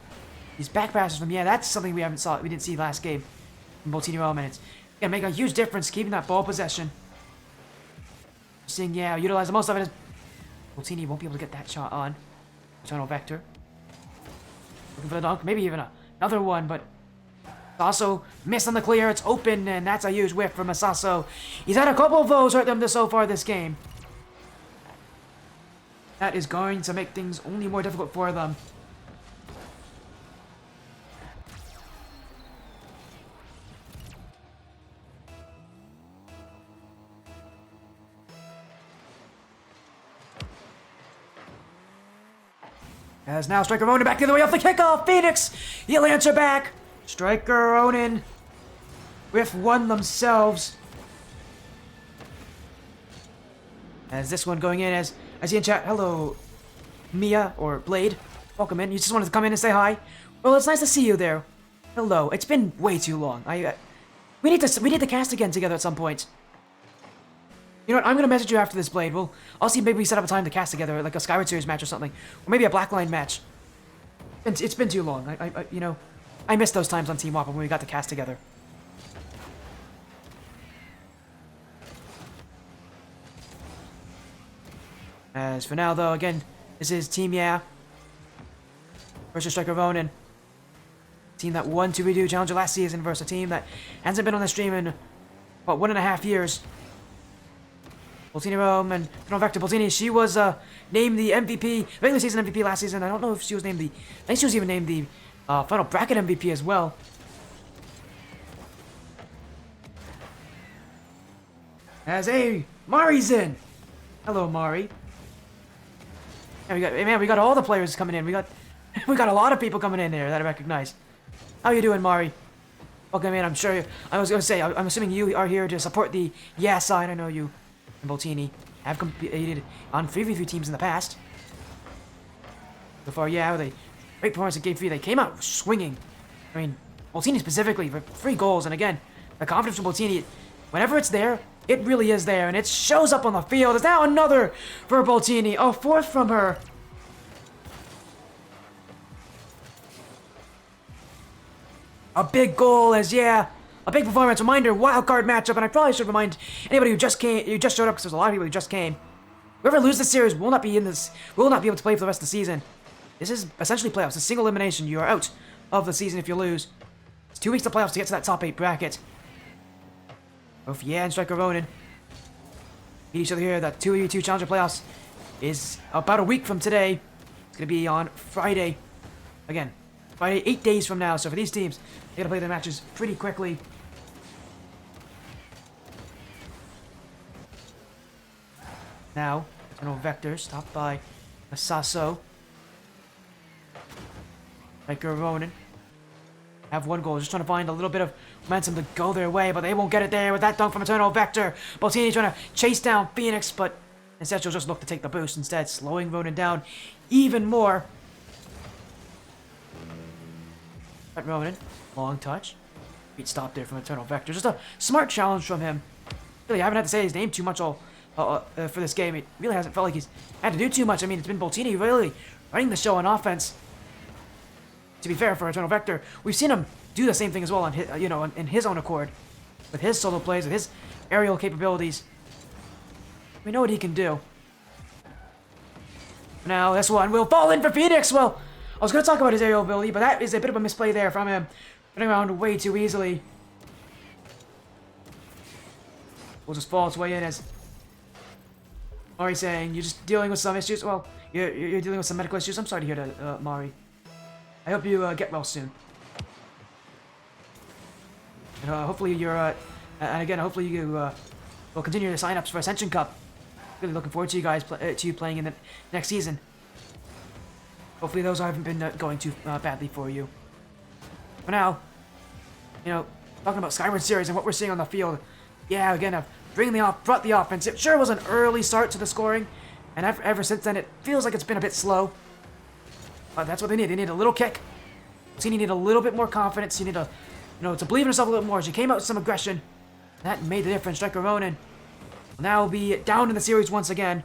S1: these back passes from that's something we didn't see last game from Boltini Rome, and it's gonna make a huge difference keeping that ball possession. Seeing utilize the most of it as Boltini won't be able to get that shot on. Eternal Vector. Looking for the dunk, maybe even another one, but also missed on the clear. It's open, and that's a huge whiff for Masaso. He's had a couple of those hurt them so far this game. That is going to make things only more difficult for them. As now Stryker Ronin back the other way off the kickoff. Phoenix, he'll answer back. Stryker Ronin with one themselves. As this one going in, as I see in chat, hello, Mia or Blade. Welcome in. You just wanted to come in and say hi. Well, it's nice to see you there. Hello. It's been way too long. We need to cast again together at some point. You know what? I'm gonna message you after this, Blade. I'll see. Maybe we set up a time to cast together, like a Skyward Series match or something, or maybe a Blackline match. It's been too long. You know, I missed those times on Team Wappa when we got to cast together. As for now, though, again, this is Team Yeah versus Stryker Ronin. Team that won 2v2 Challenger last season versus a team that hasn't been on the stream in about 1.5 years. Boltini Rome and Colonel Vector. Boltini, she was named the MVP, regular season MVP last season. I don't know if she was named I think she was even named the final bracket MVP as well. As Mari's in. Hello, Mari. Yeah, we got all the players coming in. We got a lot of people coming in there that I recognize. How you doing, Mari? Welcome in. I'm sure. I was gonna say. I'm assuming you are here to support the Yeah side. I know you and Boltini have competed on 3v3 teams in the past. So far, yeah, with a great performance in Game 3, they came out swinging. I mean, Boltini specifically for 3 goals, and again, the confidence from Boltini, whenever it's there, it really is there, and it shows up on the field. There's now another for Boltini, a 4th from her. A big goal as, yeah, a big performance. Reminder, wildcard matchup, and I probably should remind anybody who just showed up, because there's a lot of people who just came. Whoever loses this series will not be able to play for the rest of the season. This is essentially playoffs. It's a single elimination. You are out of the season if you lose. It's 2 weeks to playoffs to get to that top 8 bracket. Both Yeah and Stryker Ronin meet each other here. That 2v2 Challenger playoffs is about a week from today. It's going to be on Friday. Again, Friday, 8 days from now. So for these teams, they got to play their matches pretty quickly. Now, Eternal Vector stopped by Masaso. Stryker Ronin have 1 goal, just trying to find a little bit of momentum to go their way, but they won't get it there with that dunk from Eternal Vector. Boltini trying to chase down Phoenix, but instead she'll just look to take the boost instead, slowing Ronin down even more. But Ronin, long touch. Great stop there from Eternal Vector. Just a smart challenge from him. Really, I haven't had to say his name too much for this game. It really hasn't felt like he's had to do too much. I mean, it's been Boltini really running the show on offense. To be fair, for Eternal Vector, we've seen him do the same thing as well on his, in his own accord, with his solo plays, with his aerial capabilities. We know what he can do. Now this one will fall in for Phoenix. Well, I was going to talk about his aerial ability, but that is a bit of a misplay there from him, running around way too easily. We'll just fall its way in as Mari saying, "You're just dealing with some issues." Well, you're dealing with some medical issues. I'm sorry to hear that, Mari. I hope you get well soon. And hopefully you're, and again, hopefully you will continue the sign-ups for Ascension Cup. Really looking forward to you guys playing in the next season. Hopefully those haven't been going too badly for you. For now, talking about Skyward Series and what we're seeing on the field. Yeah, again, brought the offense. It sure was an early start to the scoring, and ever since then it feels like it's been a bit slow. But that's what they need. They need a little kick. So you need a little bit more confidence. You need to, to believe in yourself a little more. As you came out with some aggression, that made the difference. Stryker Ronin will now be down in the series once again.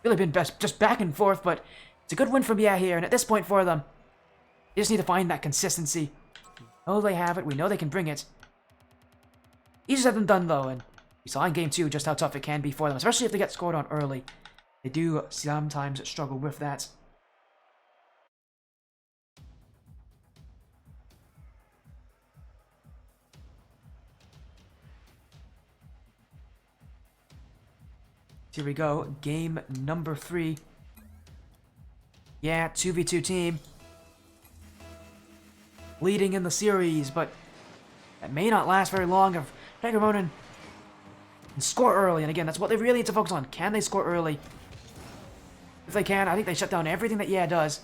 S1: Really been just back and forth, but it's a good win from Yeah here. And at this point for them, they just need to find that consistency. We know they have it. We know they can bring it. Easier said than done, though. And we saw in Game 2 just how tough it can be for them, especially if they get scored on early. They do sometimes struggle with that. Here we go. Game number 3. Yeah, 2v2 team. Leading in the series, but that may not last very long if Stryker Ronin can score early. And again, that's what they really need to focus on. Can they score early? If they can, I think they shut down everything that Yeah does.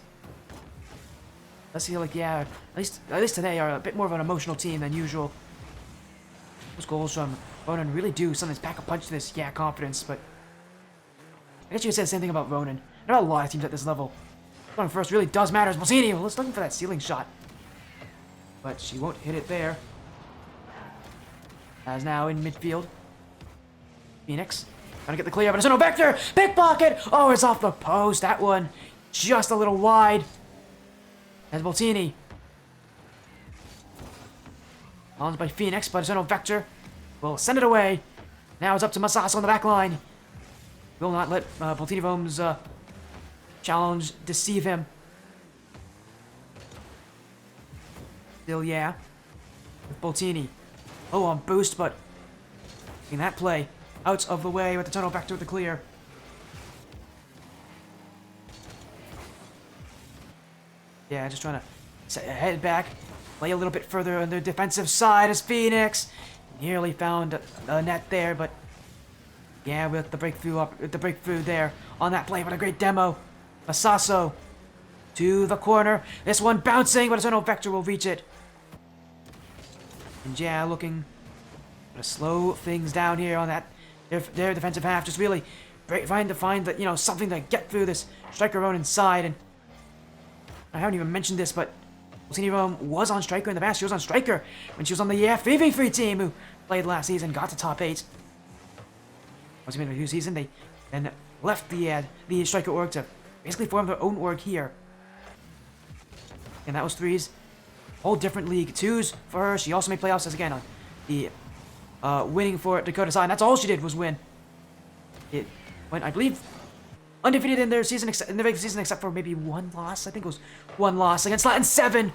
S1: Let's feel like Yeah, at least today, are a bit more of an emotional team than usual. Those goals from Ronin really do something to pack a punch to this Yeah confidence, but I guess you could say the same thing about Ronin. There are a lot of teams at this level. Going first really does matter. Boltini was looking for that ceiling shot, but she won't hit it there. As now in midfield, Phoenix trying to get the clear, but it's no Vector! Pickpocket! Oh, it's off the post. That one just a little wide. As Boltini. Challenged by Phoenix, but it's no Vector. Will send it away. Now it's up to Masasu on the back line. Will not let Boltini Vome's challenge deceive him. Still Yeah. With Boltini. Oh, on boost, but in that play, out of the way with the tunnel Vector with the clear. Yeah, just trying to head back, play a little bit further on the defensive side as Phoenix nearly found a net there, but Yeah, with the breakthrough there on that play. What a great demo. Masasu to the corner. This one bouncing, but no Vector will reach it. And Yeah, looking to slow things down here on that their defensive half. Just really trying to find that something to get through this Stryker Ronin side. And I haven't even mentioned this, but Boltini Rome was on Stryker in the past. She was on Stryker when she was on the 3v3 team who played last season, got to top 8. Was in the new season. They then left the Stryker org to basically form their own org here. And that was 3s. Whole different league. 2s for her. She also made playoffs as again on the winning for Dakota side. And that's all she did was win. It went, I believe, undefeated in their season, in the regular season, except for maybe one loss. I think it was one loss against Latin 7.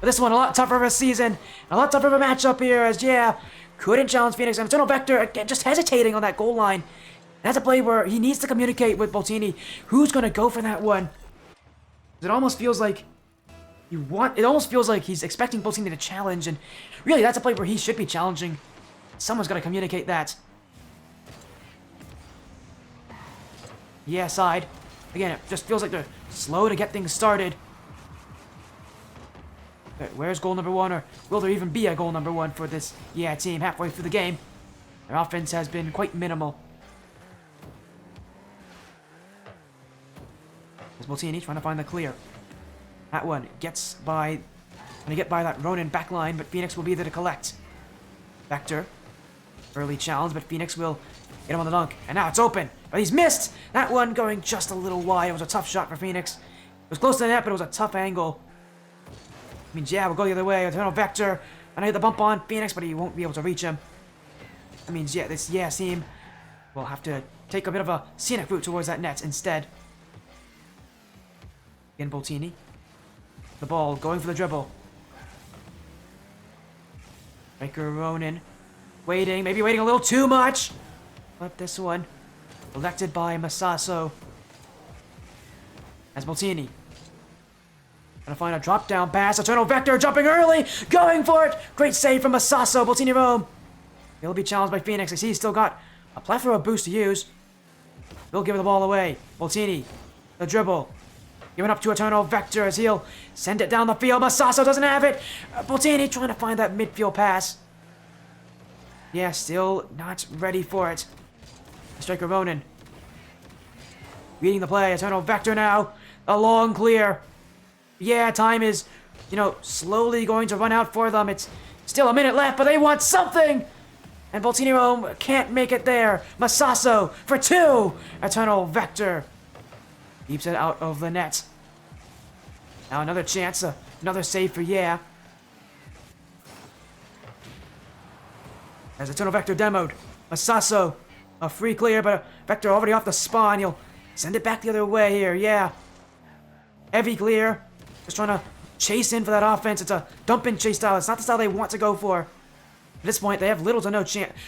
S1: But this one a lot tougher of a season, a lot tougher of a matchup here as Yeah couldn't challenge Phoenix. And Eternal Vector again just hesitating on that goal line. That's a play where he needs to communicate with Boltini. Who's gonna go for that one? It almost feels like he's expecting Boltini to challenge, and really that's a play where he should be challenging. Someone's gonna communicate that. Yeah side. Again, it just feels like they're slow to get things started. Where's goal number 1, or will there even be a goal number 1 for this Yeah team halfway through the game? Their offense has been quite minimal. There's Boltini trying to find the clear. That one gets by, trying to get by that Ronin backline, but Phoenix will be there to collect. Vector, early challenge, but Phoenix will get him on the dunk. And now it's open, but he's missed! That one going just a little wide. It was a tough shot for Phoenix. It was close to the net, but it was a tough angle. I mean, Yeah will go the other way. Eternal Vector. And I hit the bump on Phoenix, but he won't be able to reach him. That means this Yeah team will have to take a bit of a scenic route towards that net instead. Again, Boltini. The ball going for the dribble. Stryker Ronin. Maybe waiting a little too much. But this one, elected by Masasu. As Boltini. Gonna find a drop down pass. Eternal Vector jumping early. Going for it. Great save from Masasu. Boltini Rome. He'll be challenged by Phoenix. I see he's still got a plethora of boosts to use. He'll give the ball away. Boltini. The dribble. Giving up to Eternal Vector as he'll send it down the field. Masasu doesn't have it. Boltini trying to find that midfield pass. Yeah, still not ready for it. Stryker Ronin. Reading the play. Eternal Vector now. A long clear. Yeah, time is, slowly going to run out for them. It's still a minute left, but they want something! And Boltini Rome can't make it there. Masasu for 2! Eternal Vector keeps it out of the net. Now another chance, another save for Yeah. As Eternal Vector demoed. Masasu, a free clear, but Vector already off the spawn. He'll send it back the other way here, Yeah. Heavy clear. Just trying to chase in for that offense. It's a dump and chase style. It's not the style they want to go for. At this point, they have little to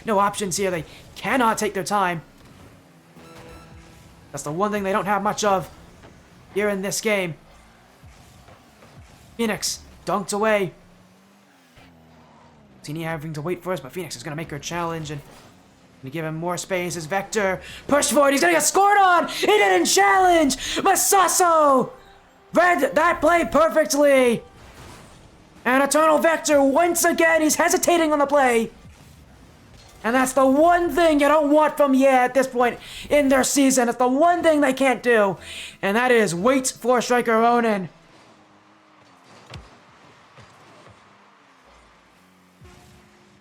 S1: no options here. They cannot take their time. That's the one thing they don't have much of here in this game. Phoenix dunked away. Tini having to wait for us, but Phoenix is going to make her challenge and gonna give him more space as Vector pushed forward. He's gonna get scored on. He didn't challenge. Masaso read that play perfectly. And Eternal Vector once again, he's hesitating on the play. And that's the one thing you don't want from at this point in their season. It's the one thing they can't do. And that is wait for Stryker Ronin.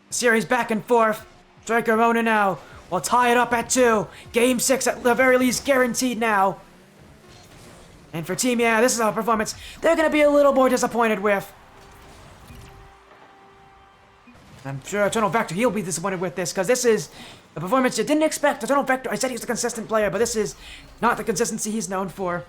S1: Series back and forth. Stryker Ronin now will tie it up at 2. Game 6 at the very least guaranteed now. And for Team this is a performance they're going to be a little more disappointed with. I'm sure Eternal Vector, he'll be disappointed with this, because this is a performance you didn't expect. Eternal Vector, I said he's a consistent player, but this is not the consistency he's known for.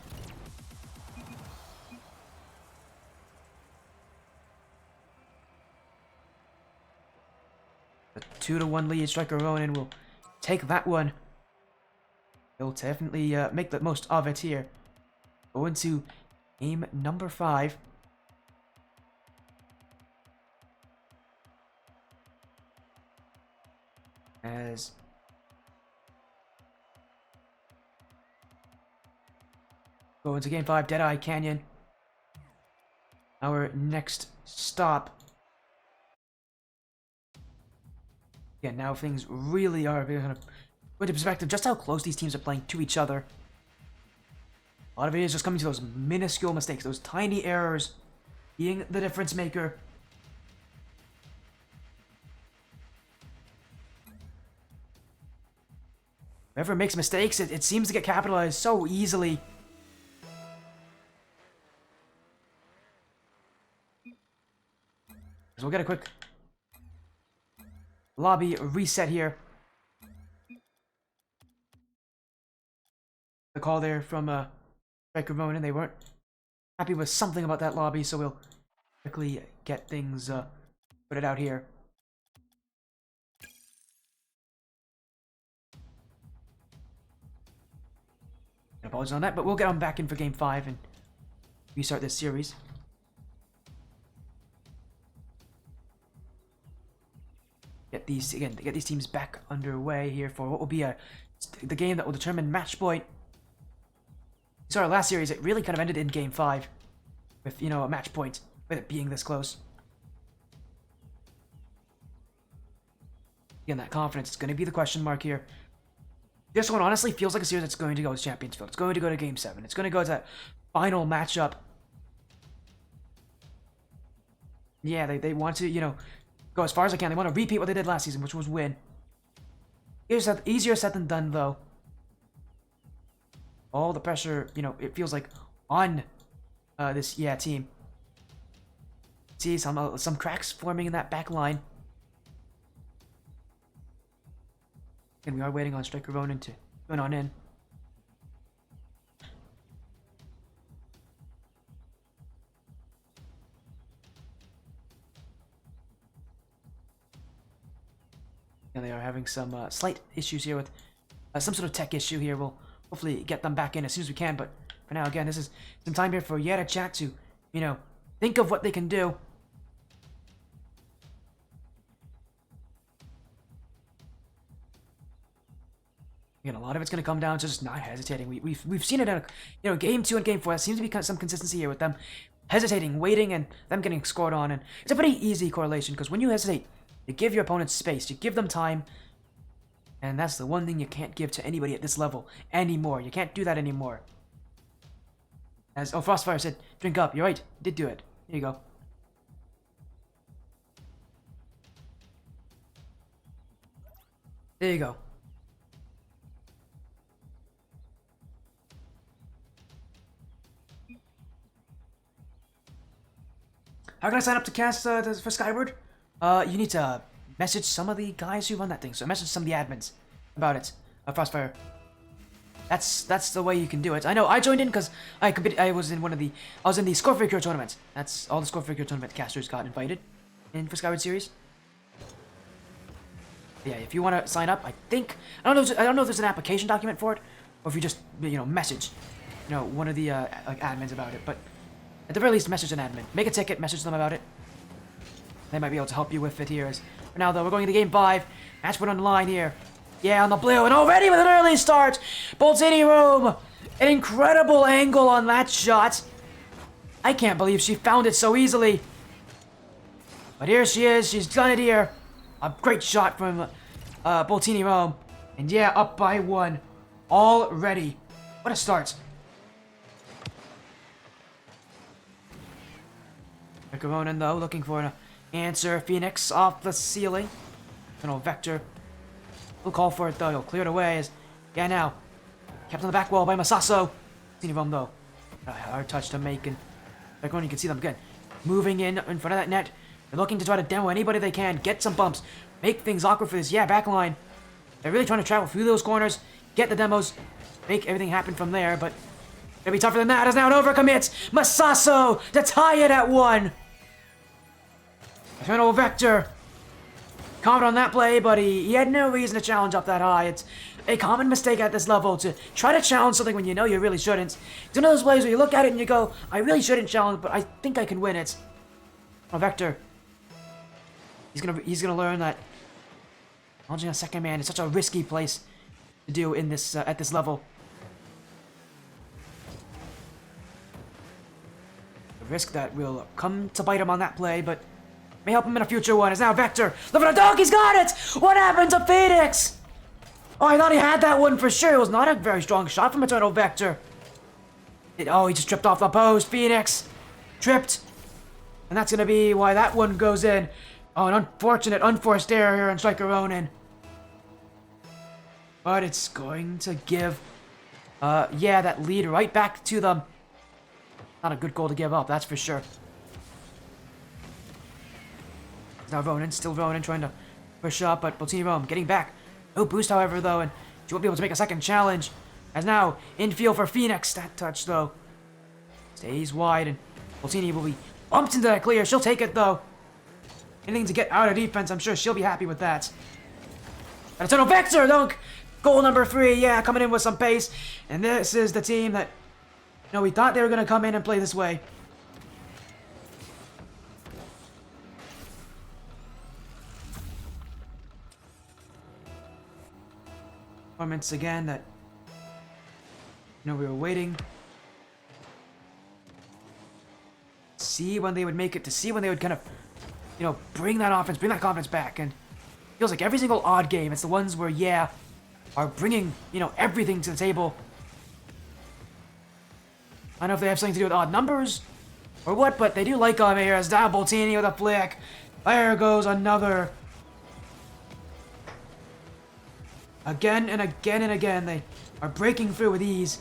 S1: A 2-1 lead. Stryker Ronin will take that one. He'll definitely make the most of it here. Go into game number 5. As go into game 5, Deadeye Canyon. Our next stop. Yeah, now things really are kind of put into perspective just how close these teams are playing to each other. A lot of it is just coming to those minuscule mistakes, those tiny errors being the difference maker. Whoever makes mistakes, it seems to get capitalized so easily. So we'll get a quick lobby reset here. The call there from Stryker Ronin, they weren't happy with something about that lobby, so we'll quickly get things put it out here. Apologies on that, but we'll get them back in for game 5 and restart this series. Get these teams back underway here for what will be the game that will determine match point. So our last series, it really kind of ended in game 5 with, a match point, with it being this close. Again, that confidence is going to be the question mark here. This one honestly feels like a series that's going to go to Champions Field. It's going to go to Game 7. It's going to go to that final matchup. Yeah, they want to, go as far as they can. They want to repeat what they did last season, which was win. Easier said than done, though. All the pressure, it feels like on this, team. See some cracks forming in that back line. And we are waiting on Stryker Ronin to join on in. And they are having some slight issues here with some sort of tech issue here. We'll hopefully get them back in as soon as we can. But for now, again, this is some time here for to chat to, think of what they can do. Again, a lot of it's going to come down to just not hesitating. We've seen it in game 2 and game 4. There seems to be some consistency here with them hesitating, waiting, and them getting scored on. And it's a pretty easy correlation because when you hesitate, you give your opponents space, you give them time, and that's the one thing you can't give to anybody at this level anymore. You can't do that anymore. As Frostfire said, drink up. You're right, you did do it. Here you go. There you go. How can I sign up to cast for Skyward? You need to message some of the guys who run that thing. So message some of the admins about it. Frostfire. That's the way you can do it. I know I joined in because I was in the Scorefigure tournament. That's all the Scorefigure tournament casters got invited in for Skyward series. Yeah, if you want to sign up, I don't know if there's an application document for it, Or if you just, message, one of the like admins about it. But at the very least, message an admin. Make a ticket, message them about it. They might be able to help you with it here. For now, though, we're going to game 5. Match put on the line here. Yeah, on the blue, and already with an early start. Boltini Rome, an incredible angle on that shot. I can't believe she found it so easily. But here she is. She's done it here. A great shot from Boltini Rome. And yeah, up by 1 already. What a start. Ronin, though, looking for an answer. Phoenix off the ceiling. Vector. We'll call for it, though. He'll clear it away. Yeah, now. Kept on the back wall by Masaso. Boltini Rome, though. A hard touch to make. And Ronin, you can see them again. Moving in front of that net. They're looking to try to demo anybody they can. Get some bumps. Make things awkward for this. Yeah, back line. They're really trying to travel through those corners. Get the demos. Make everything happen from there. But it'll be tougher than that as now it overcommits. Masaso to tie it at 1. Eternal Vector. Comment on that play, but he had no reason to challenge up that high. It's a common mistake at this level to try to challenge something when you know you really shouldn't. It's one of those plays where you look at it and you go, I really shouldn't challenge, but I think I can win it. Vector. He's gonna learn that challenging a second man is such a risky place to do in this at this level. The risk that will come to bite him on that play, but may help him in a future one. Is now Vector. Look at the dog. He's got it. What happened to Phoenix? Oh, I thought he had that one for sure. It was not a very strong shot from Eternal Vector. He just tripped off the post. Phoenix tripped. And that's going to be why that one goes in. Oh, an unfortunate, unforced error here on Stryker Ronin. But it's going to give, that lead right back to them. Not a good goal to give up, that's for sure. Now Ronin, still Ronin, trying to push up, but Boltini Rome getting back. No boost, however, though, and she won't be able to make a second challenge. As now, infield for Phoenix. That touch, though, stays wide, and Boltini will be bumped into that clear. She'll take it, though. Anything to get out of defense, I'm sure she'll be happy with that. And Eternal Vector, dunk! Goal number 3, yeah, coming in with some pace. And this is the team that, we thought they were going to come in and play this way. Performance again that, we were waiting. See when they would make it, to see when they would kind of, bring that offense, bring that confidence back. And it feels like every single odd game, it's the ones where, are bringing, everything to the table. I don't know if they have something to do with odd numbers or what, but they do like them here. As down Boltini with a flick. There goes another. Again and again and again, they are breaking through with ease.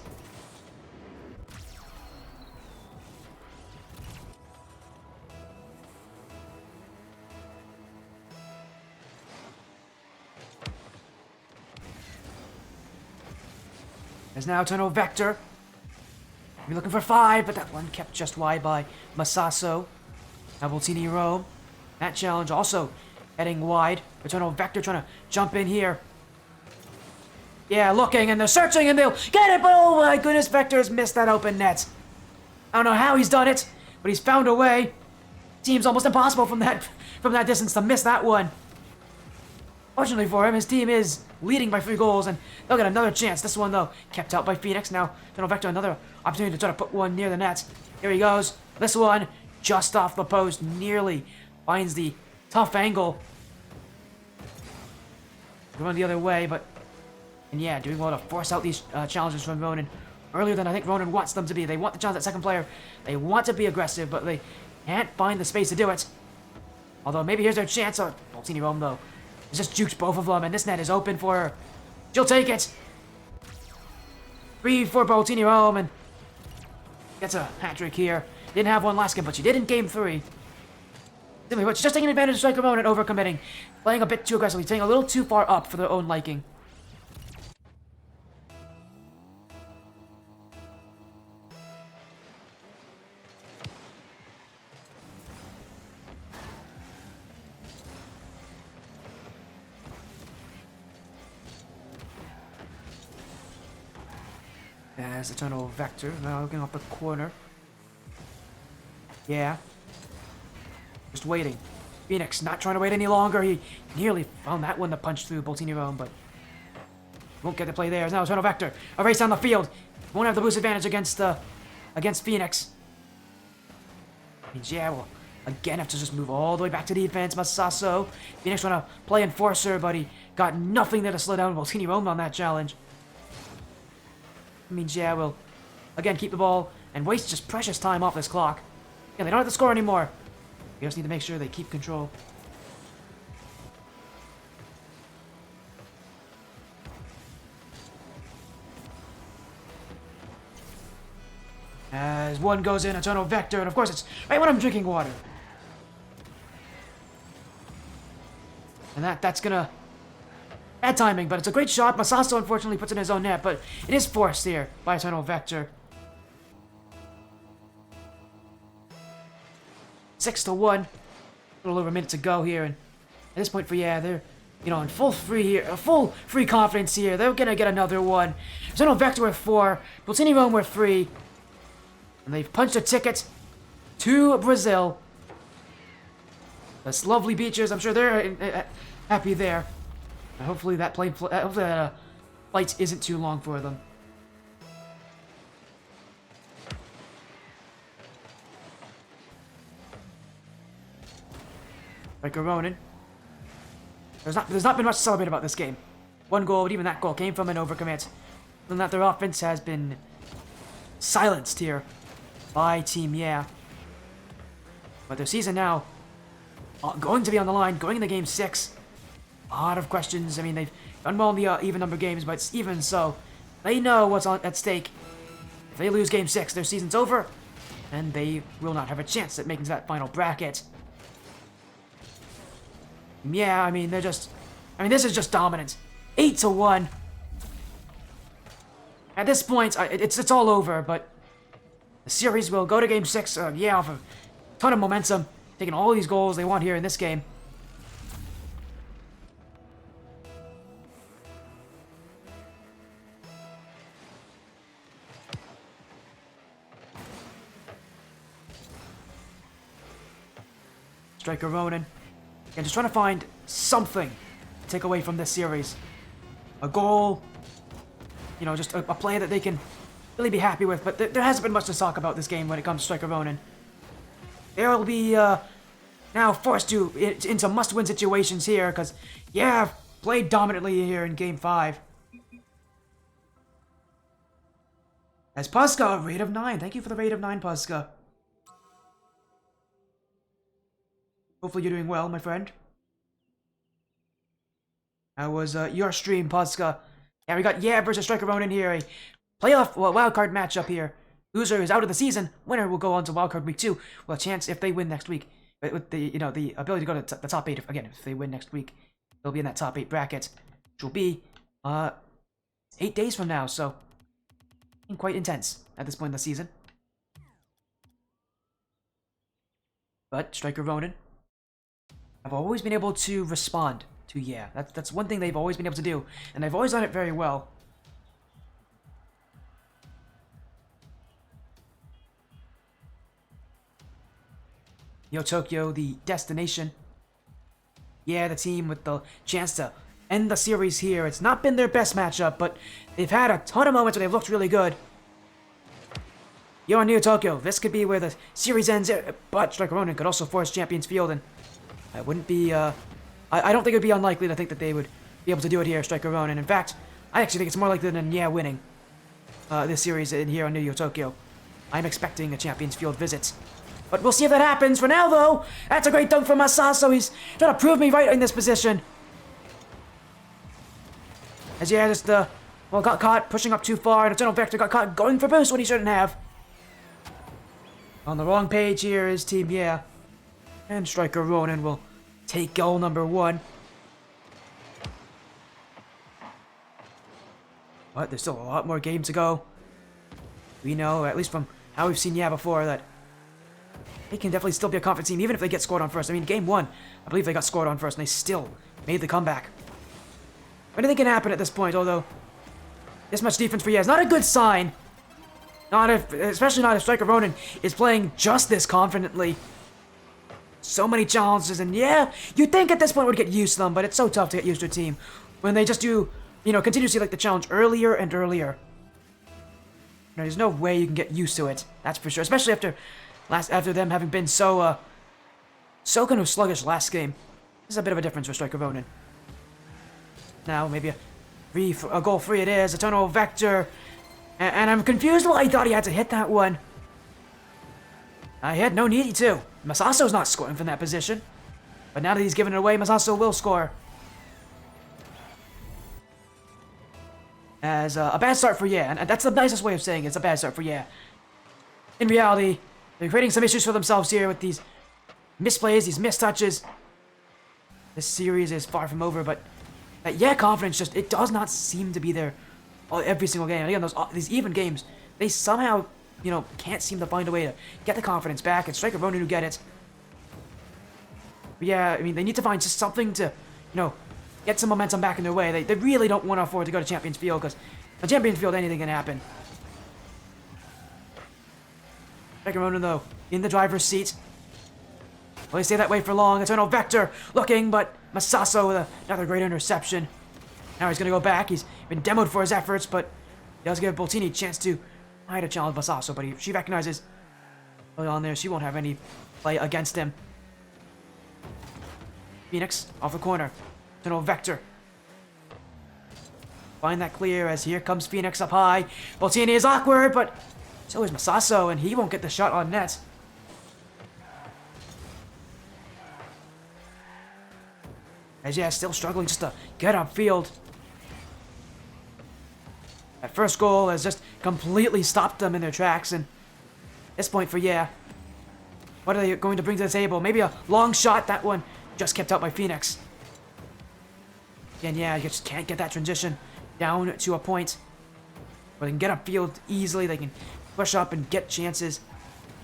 S1: There's now Eternal Vector. We're looking for 5, but that one kept just wide by Masaso. Now Boltini Rome. That challenge also heading wide. Eternal Vector trying to jump in here. Yeah, looking, and they're searching, and they'll get it, but oh my goodness, Vector has missed that open net. I don't know how he's done it, but he's found a way. Seems almost impossible from that distance to miss that one. Fortunately for him, his team is leading by 3 goals, and they'll get another chance. This one, though, kept out by Phoenix. Now, Eternal Vector, another opportunity to try to put one near the net. Here he goes. This one, just off the post, nearly finds the tough angle. Going the other way, but... And yeah, doing well to force out these challenges from Ronin earlier than I think Ronin wants them to be. They want to challenge that second player. They want to be aggressive, but they can't find the space to do it. Although maybe here's their chance. Boltini Rome, though, has just juked both of them, and this net is open for her. She'll take it. 3 for Boltini Rome, and gets a hat-trick here. Didn't have one last game, but she did in game 3. Simply put, she's just taking advantage of Stryker Ronin and overcommitting. Playing a bit too aggressively, taking a little too far up for their own liking. As Eternal Vector, now looking off the corner. Yeah. Just waiting. Phoenix not trying to wait any longer. He nearly found that one to punch through Boltini Rome, but won't get to play there. Now Eternal Vector. A race down the field. Won't have the boost advantage against Phoenix. Means yeah, we'll again have to just move all the way back to defense. Masaso. Phoenix trying to play Enforcer, but he got nothing there to slow down Boltini Rome on that challenge. Means yeah, we'll again keep the ball and waste just precious time off this clock. Yeah, they don't have to score anymore. We just need to make sure they keep control. As one goes in, Eternal Vector, and of course it's right when I'm drinking water. And that's gonna... Bad timing, but it's a great shot. Masaso unfortunately puts it in his own net, but it is forced here by Eternal Vector. 6-1. A little over a minute to go here, and at this point, they're, in full free confidence here. They're gonna get another one. Eternal Vector with 4, Boltini Rome with 3, and they've punched a ticket to Brazil. That's lovely beaches. I'm sure they're happy there. And hopefully that flight isn't too long for them. Stryker Ronin. There's not been much to celebrate about this game. One goal, but even that goal came from an overcommit. And that their offense has been silenced here by Team Yeah. But their season now going to be on the line, going into Game 6. A lot of questions. I mean, they've done well in the even number games, but even so, they know what's at stake. If they lose Game 6, their season's over, and they will not have a chance at making that final bracket. Yeah, I mean, this is just dominant. 8-1. At this point, it's all over, but the series will go to Game 6, off a ton of momentum, taking all these goals they want here in this game. Stryker Ronin. And just trying to find something to take away from this series. A goal, just a play that they can really be happy with. But there hasn't been much to talk about this game when it comes to Stryker Ronin. They'll be now forced into must-win situations here because, played dominantly here in Game 5. As Puska, a rate of 9. Thank you for the rate of 9, Puska. Hopefully you're doing well, my friend. How was your stream, Puska? Yeah, we got versus Stryker Ronin here. A playoff, wildcard matchup here. Loser is out of the season. Winner will go on to wildcard week 2. Well, a chance if they win next week. With the, the ability to go to the top 8. Again, if they win next week, they'll be in that top 8 bracket. Which will be, 8 days from now, so... quite intense at this point in the season. But Stryker Ronin have always been able to respond to That's one thing they've always been able to do, and they've always done it very well. Tokyo, the destination. The team with the chance to end the series here. It's not been their best matchup, but they've had a ton of moments where they've looked really good. Neo Tokyo, this could be where the series ends, but Stryker Ronin could also force Champions Field, and I wouldn't be, I don't think it would be unlikely to think that they would be able to do it here, Stryker Ronin. In fact, I actually think it's more likely than winning this series in here on Neo Tokyo. I'm expecting a Champions Field visit. But we'll see if that happens. For now, though, that's a great dunk from Masaso. He's trying to prove me right in this position. As got caught pushing up too far, and Eternal Vector got caught going for boost when he shouldn't have. On the wrong page here is Team and Stryker Ronin will take goal number 1. But there's still a lot more games to go. We know, at least from how we've seen before, that they can definitely still be a conference team, even if they get scored on first. I mean, Game 1, I believe they got scored on first, and they still made the comeback. Anything can happen at this point, although this much defense for is not a good sign. Especially not if Stryker Ronin is playing just this confidently. So many challenges, and yeah, you'd think at this point we'd get used to them, but it's so tough to get used to a team when they just do, continuously like the challenge earlier and earlier. There's no way you can get used to it. That's for sure. Especially after them having been so kind of sluggish last game. This is a bit of a difference for Stryker Ronin. Now maybe a goal free it is. Eternal Vector, and I'm confused why he thought he had to hit that one. He had no need to. Masaso's not scoring from that position, but now that he's given it away, Masaso will score. As a bad start for Yeah, and that's the nicest way of saying it. It's a bad start for Yeah. In reality, they're creating some issues for themselves here with these misplays, these mistouches. This series is far from over, but that Yeah confidence it does not seem to be there every single game. And again, these even games, they somehow, can't seem to find a way to get the confidence back, and Stryker Ronin who get it. But yeah, I mean, they need to find just something to, get some momentum back in their way. They really don't want to afford to go to Champions Field, because on Champions Field, anything can happen. Stryker Ronin, though, in the driver's seat. Will he stay that way for long? Eternal Vector looking, but Masaso with another great interception. Now he's going to go back. He's been demoed for his efforts, but he does give Boltini a chance to try to challenge Masaso, but she recognizes early on there she won't have any play against him. Phoenix off the corner. Eternal Vector. Find that clear as here comes Phoenix up high. Boltini is awkward, but so is Masaso, and he won't get the shot on net. As yeah, still struggling just to get upfield. That first goal has just completely stopped them in their tracks, and at this point for Yeah, what are they going to bring to the table? Maybe a long shot. That one just kept out by Phoenix. Again, yeah, you just can't get that transition down to a point where they can get upfield easily. They can push up and get chances.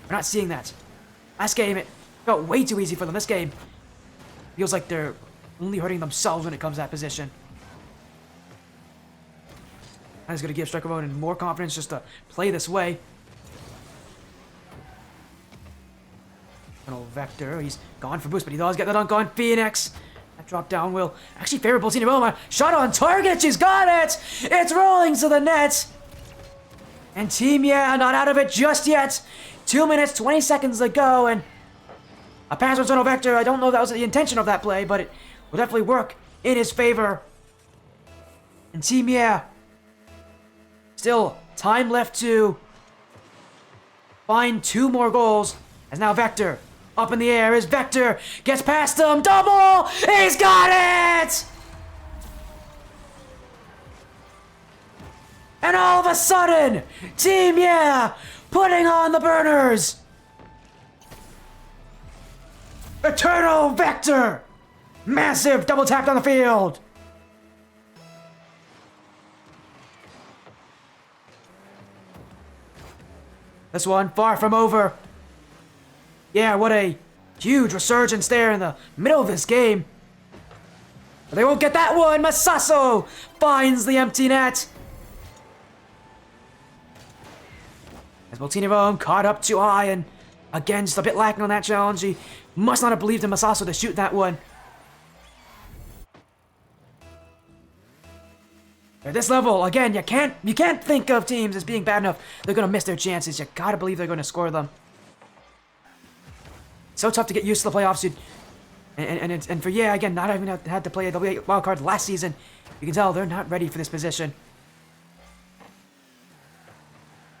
S1: We're not seeing that. Last game, it felt way too easy for them. This game feels like they're only hurting themselves when it comes to that position. That is going to give Stryker Ronin more confidence just to play this way. Eternal Vector, he's gone for boost, but he does get the dunk on Phoenix. That drop down will actually favor Boltini. Roma. Shot on target, she's got it! It's rolling to the net! And Team Yeah not out of it just yet. 2 minutes, 20 seconds to go, and a pass from Eternal Vector. I don't know if that was the intention of that play, but it will definitely work in his favor. And Team Yeah, still time left to find 2 more goals. As now Vector up in the air. As Vector gets past him. Double! He's got it! And all of a sudden, Team Yeah putting on the burners. Eternal Vector! Massive double tap on the field! This one far from over. Yeah, what a huge resurgence there in the middle of this game. But they won't get that one. Masaso finds the empty net. As Boltini Rome caught up too high, and again, just a bit lacking on that challenge. He must not have believed in Masaso to shoot that one. At this level, again, you can't think of teams as being bad enough they're gonna miss their chances. You gotta believe they're gonna score them. So tough to get used to the playoffs, dude. And for Yeah, again, not having had to play a Wildcard last season, you can tell they're not ready for this position.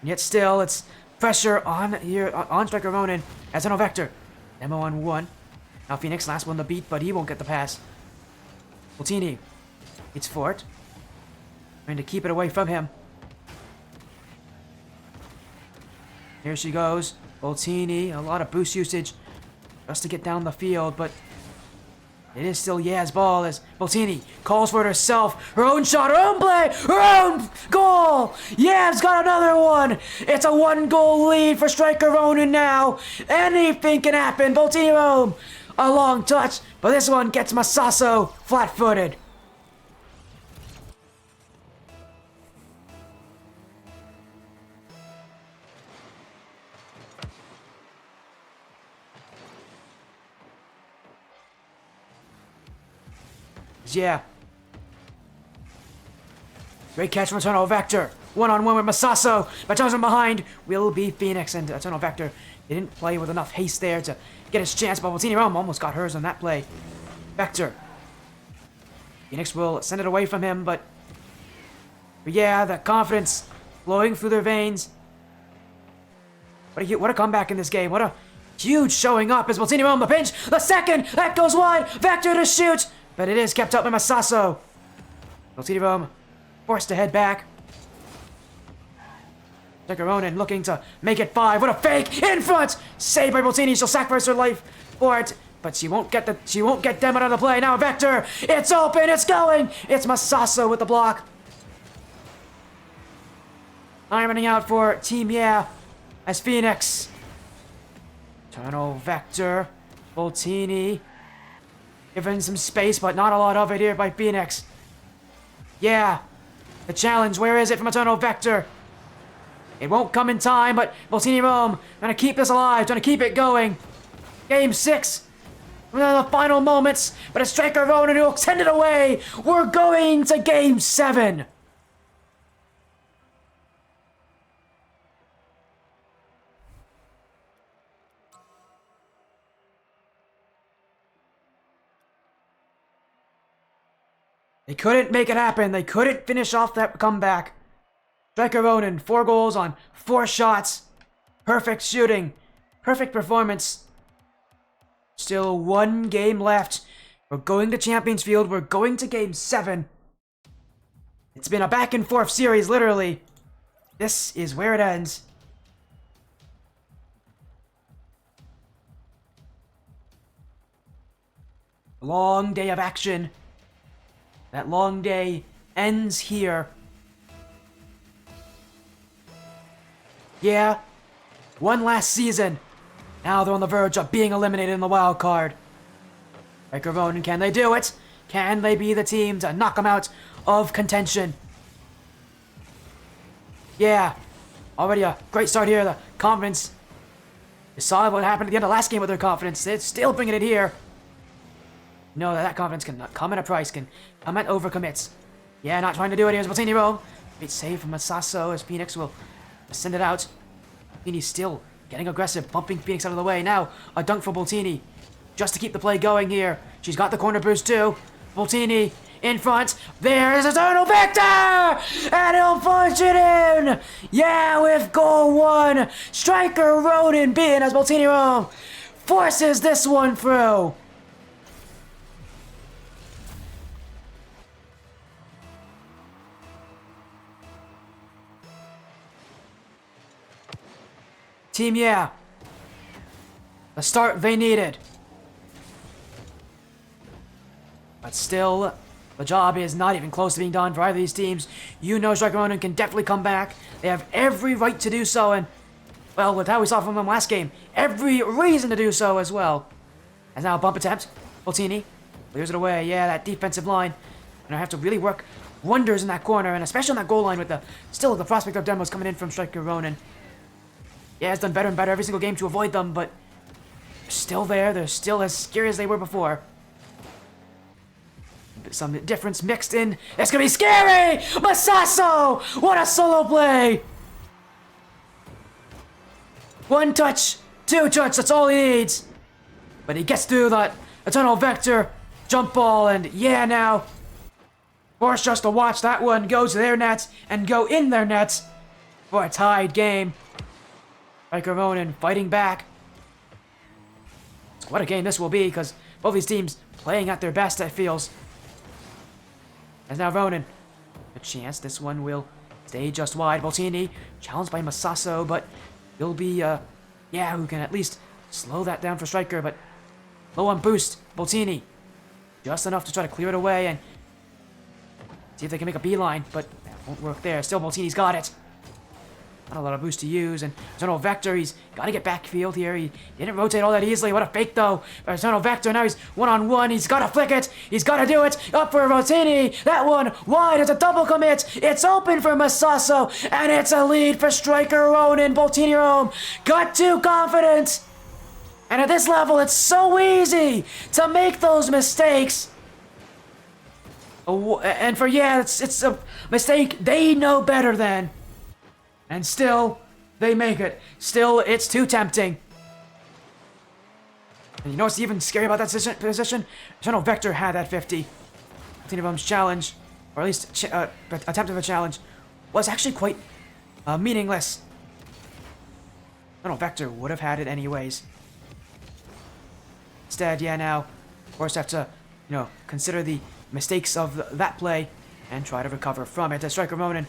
S1: And yet still, it's pressure on Stryker Ronin as Eternal Vector. Demo on 1. Now Phoenix, last one to beat, but he won't get the pass. Boltini, it's Fort. Trying to keep it away from him. Here she goes. Boltini, a lot of boost usage just to get down the field, but it is still Ya's ball as Boltini calls for it herself. Her own shot, her own play, her own goal! Yav's got another one! It's a 1-goal lead for Stryker Ronin now. Anything can happen. Boltini Rome, a long touch, but this one gets Masaso flat-footed. Yeah. Great catch from Eternal Vector. One-on-one with Masaso. But from behind will be Phoenix. And Eternal Vector didn't play with enough haste there to get his chance. But Voltini Rome almost got hers on that play. Vector. Phoenix will send it away from him, but yeah, that confidence flowing through their veins. What a comeback in this game. What a huge showing up as Voltini Rome, the pinch, the second, that goes wide, Vector to shoot, but it is kept up by Masaso. Voltini Rome forced to head back. Stryker Ronin looking to make it 5. What a fake in front! Saved by Voltini. She'll sacrifice her life for it, but she won't get them out of the play. Now Vector, it's open, it's going. It's Masaso with the block. I'm running out for Team Yeah as Phoenix. Eternal Vector, Voltini, given some space, but not a lot of it here by Phoenix. Yeah, the challenge. Where is it from Eternal Vector? It won't come in time, but Voltini Rome trying to keep this alive, trying to keep it going. Game 6. The final moments, but it's Stryker Ronin who will send it away. We're going to Game 7. They couldn't make it happen. They couldn't finish off that comeback. Stryker Ronin, 4 goals on 4 shots. Perfect shooting. Perfect performance. Still 1 game left. We're going to Champions Field. We're going to Game 7. It's been a back and forth series, literally. This is where it ends. Long day of action. That long day ends here. Yeah, one last season. Now they're on the verge of being eliminated in the wild card. Stryker Ronin, can they do it? Can they be the team to knock them out of contention? Yeah, already a great start here. The confidence. You saw what happened at the end of last game with their confidence. They're still bringing it here. No, that confidence can come at a price, can come at overcommits. Yeah, not trying to do it here. Voltini Rome. Great save from Masaso as Phoenix will send it out. Voltini's still getting aggressive, bumping Phoenix out of the way. Now, a dunk for Voltini. Just to keep the play going here. She's got the corner boost too. Voltini in front. There's Eternal Vector! And he'll punch it in! Yeah, with goal 1. Stryker Ronin being as Voltini Rome forces this one through. Team Yeah. The start they needed. But still, the job is not even close to being done for either of these teams. You know Stryker Ronin can definitely come back. They have every right to do so, and, well, with how we saw from them last game, every reason to do so as well. As now a bump attempt. Voltini clears it away. Yeah, that defensive line. And I have to really work wonders in that corner, and especially on that goal line with the prospect of demos coming in from Stryker Ronin. Yeah, it's done better and better every single game to avoid them, but they're still there. They're still as scary as they were before. Some difference mixed in. It's gonna be scary! Masaso! What a solo play! 1 touch, 2 touch, that's all he needs. But he gets through that Eternal Vector jump ball, and yeah, now forced us to watch that one go to their nets and go in their nets for a tied game. Stryker Ronin fighting back. What a game this will be, because both these teams playing at their best, it feels. As now Ronin, a chance, this one will stay just wide. Voltini, challenged by Masaso, but he'll be, yeah, who can at least slow that down for Stryker, but low on boost. Voltini, just enough to try to clear it away and see if they can make a beeline, but that won't work there. Still, Voltini's got it. Not a lot of boost to use, and Eternal Vector, he's got to get backfield here. He didn't rotate all that easily. What a fake, though. But Eternal Vector, now he's one-on-one. He's got to flick it. He's got to do it. Up for Voltini. That one wide. It's a double commit. It's open for Masaso, and it's a lead for Stryker Ronin. Voltini Rome got too confident. And at this level, it's so easy to make those mistakes. And for, yeah, it's a mistake they know better than. And still, they make it. Still, it's too tempting. And you know what's even scary about that position? Eternal Vector had that 50. Boom's challenge, or at least attempt of a challenge, was actually quite meaningless. Eternal Vector would have had it anyways. Instead, yeah, now, of course, have to, you know, consider the mistakes of that play and try to recover from it. Stryker Ronin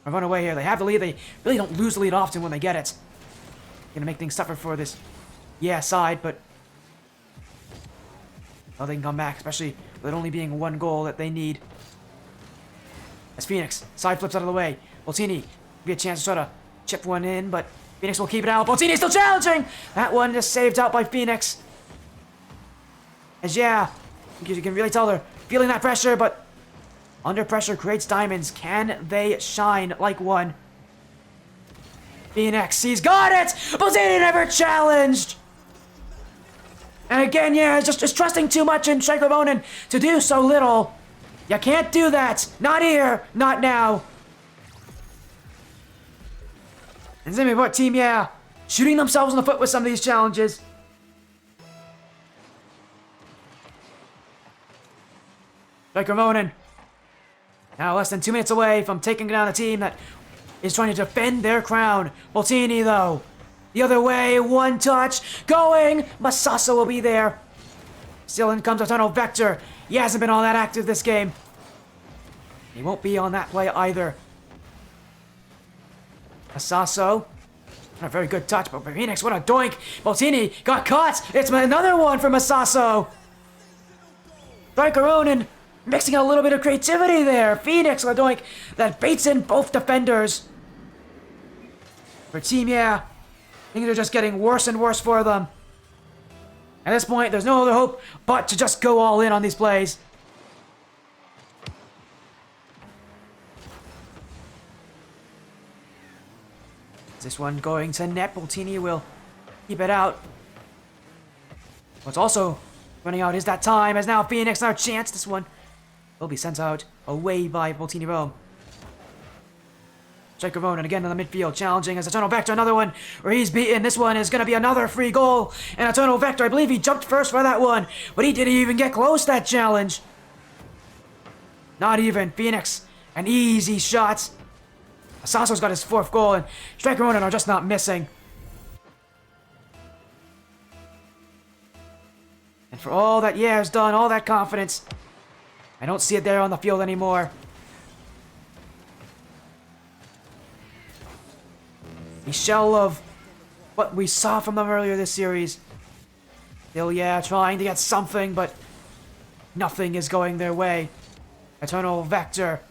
S1: run away here. They have the lead. They really don't lose the lead often when they get it. Gonna make things tougher for this, yeah, side, but well, they can come back, especially with it only being one goal that they need. As Phoenix side flips out of the way, Boltini be a chance to try to chip one in, but Phoenix will keep it out. Boltini still challenging. That one just saved out by Phoenix. As yeah, you can really tell they're feeling that pressure, but under pressure creates diamonds. Can they shine like one? Phoenix, he's got it! Boltini never challenged! And again, yeah, just trusting too much in Stryker Ronin to do so little. You can't do that. Not here, not now. And Zimmy, what team, yeah, shooting themselves in the foot with some of these challenges. Stryker Ronin, now less than 2 minutes away from taking down a team that is trying to defend their crown. Boltini, though, the other way, one touch, going. Masasa will be there. Still in comes Eternal Vector. He hasn't been all that active this game. He won't be on that play either. Masaso, not a very good touch, but Phoenix, what a doink. Boltini got caught. It's another one for Masaso. Stryker Ronin mixing a little bit of creativity there. Phoenix, a doink that baits in both defenders. For Team Yeah, things are just getting worse and worse for them. At this point, there's no other hope but to just go all in on these plays. This one going to net. Boltini will keep it out. What's also running out is that time, as now Phoenix, our chance. This one will be sent out away by Boltini Rome. Stryker Ronin again in the midfield, challenging as Eternal Vector, another one where he's beaten. This one is going to be another free goal. And Eternal Vector, I believe he jumped first for that one, but he didn't even get close to that challenge. Not even. Phoenix, an easy shot. Asaso's got his 4th goal, and Stryker Ronin are just not missing. And for all that Yeah has done, all that confidence, I don't see it there on the field anymore. The shell of what we saw from them earlier this series. Still, yeah, trying to get something, but nothing is going their way. Eternal Vector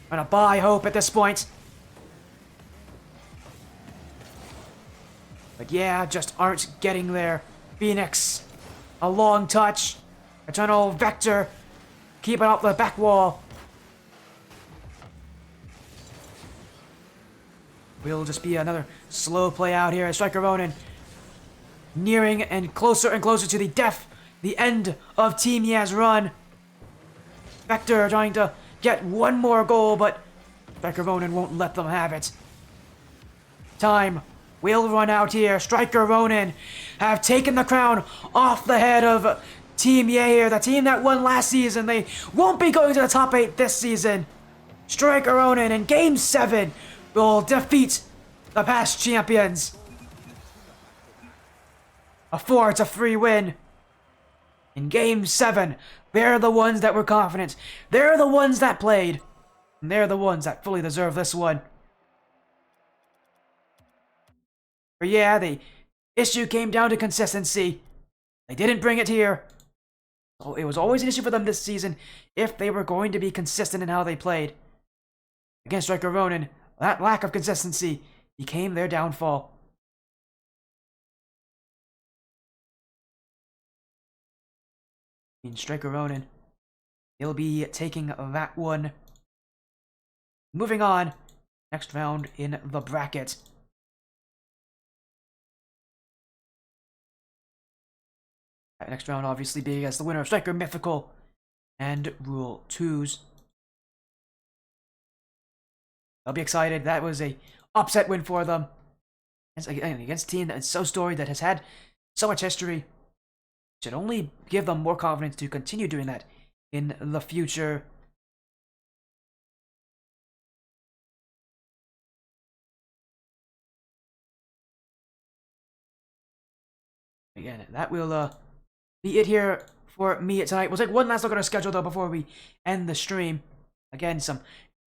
S1: trying to buy hope at this point. But yeah, just aren't getting there. Phoenix, a long touch. Eternal Vector, keep it off the back wall. Will just be another slow play out here as Stryker Ronin nearing and closer to the end of Team Yeah's run. Vector trying to get one more goal, but Stryker Ronin won't let them have it. Time will run out here. Stryker Ronin have taken the crown off the head of Team Yeah here, the team that won last season. They won't be going to the top 8 this season. Stryker Ronin in Game 7 will defeat the past champions. A 4-3 win. In Game 7, they're the ones that were confident. They're the ones that played. And they're the ones that fully deserve this one. But yeah, the issue came down to consistency. They didn't bring it here. So it was always an issue for them this season if they were going to be consistent in how they played. Against Stryker Ronin, that lack of consistency became their downfall. In Stryker Ronin, he'll be taking that one. Moving on, next round in the bracket. That next round obviously being as the winner of Stryker Mythical and Rule 2s. They'll be excited. That was a upset win for them. Against a team that is so storied, that has had so much history. Should only give them more confidence to continue doing that in the future. Again, that will be it here for me tonight. We'll take one last look at our schedule, though, before we end the stream. Again, some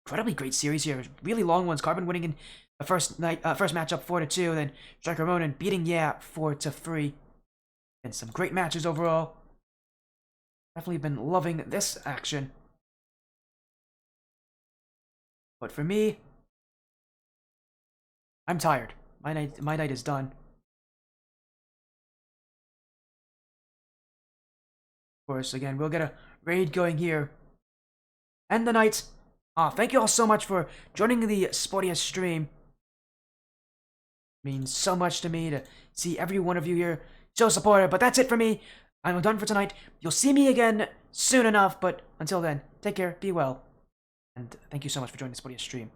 S1: incredibly great series here. Really long ones. Carbon winning in the first matchup 4-2, then Stryker Ronin beating 4-3. And some great matches overall. Definitely been loving this action. But for me, I'm tired. My night is done. Of course, again, we'll get a raid going here. End the night. Thank you all so much for joining the Sportiest stream. It means so much to me to see every one of you here so supportive. But that's it for me. I'm done for tonight. You'll see me again soon enough. But until then, take care, be well. And thank you so much for joining the Sportiest stream.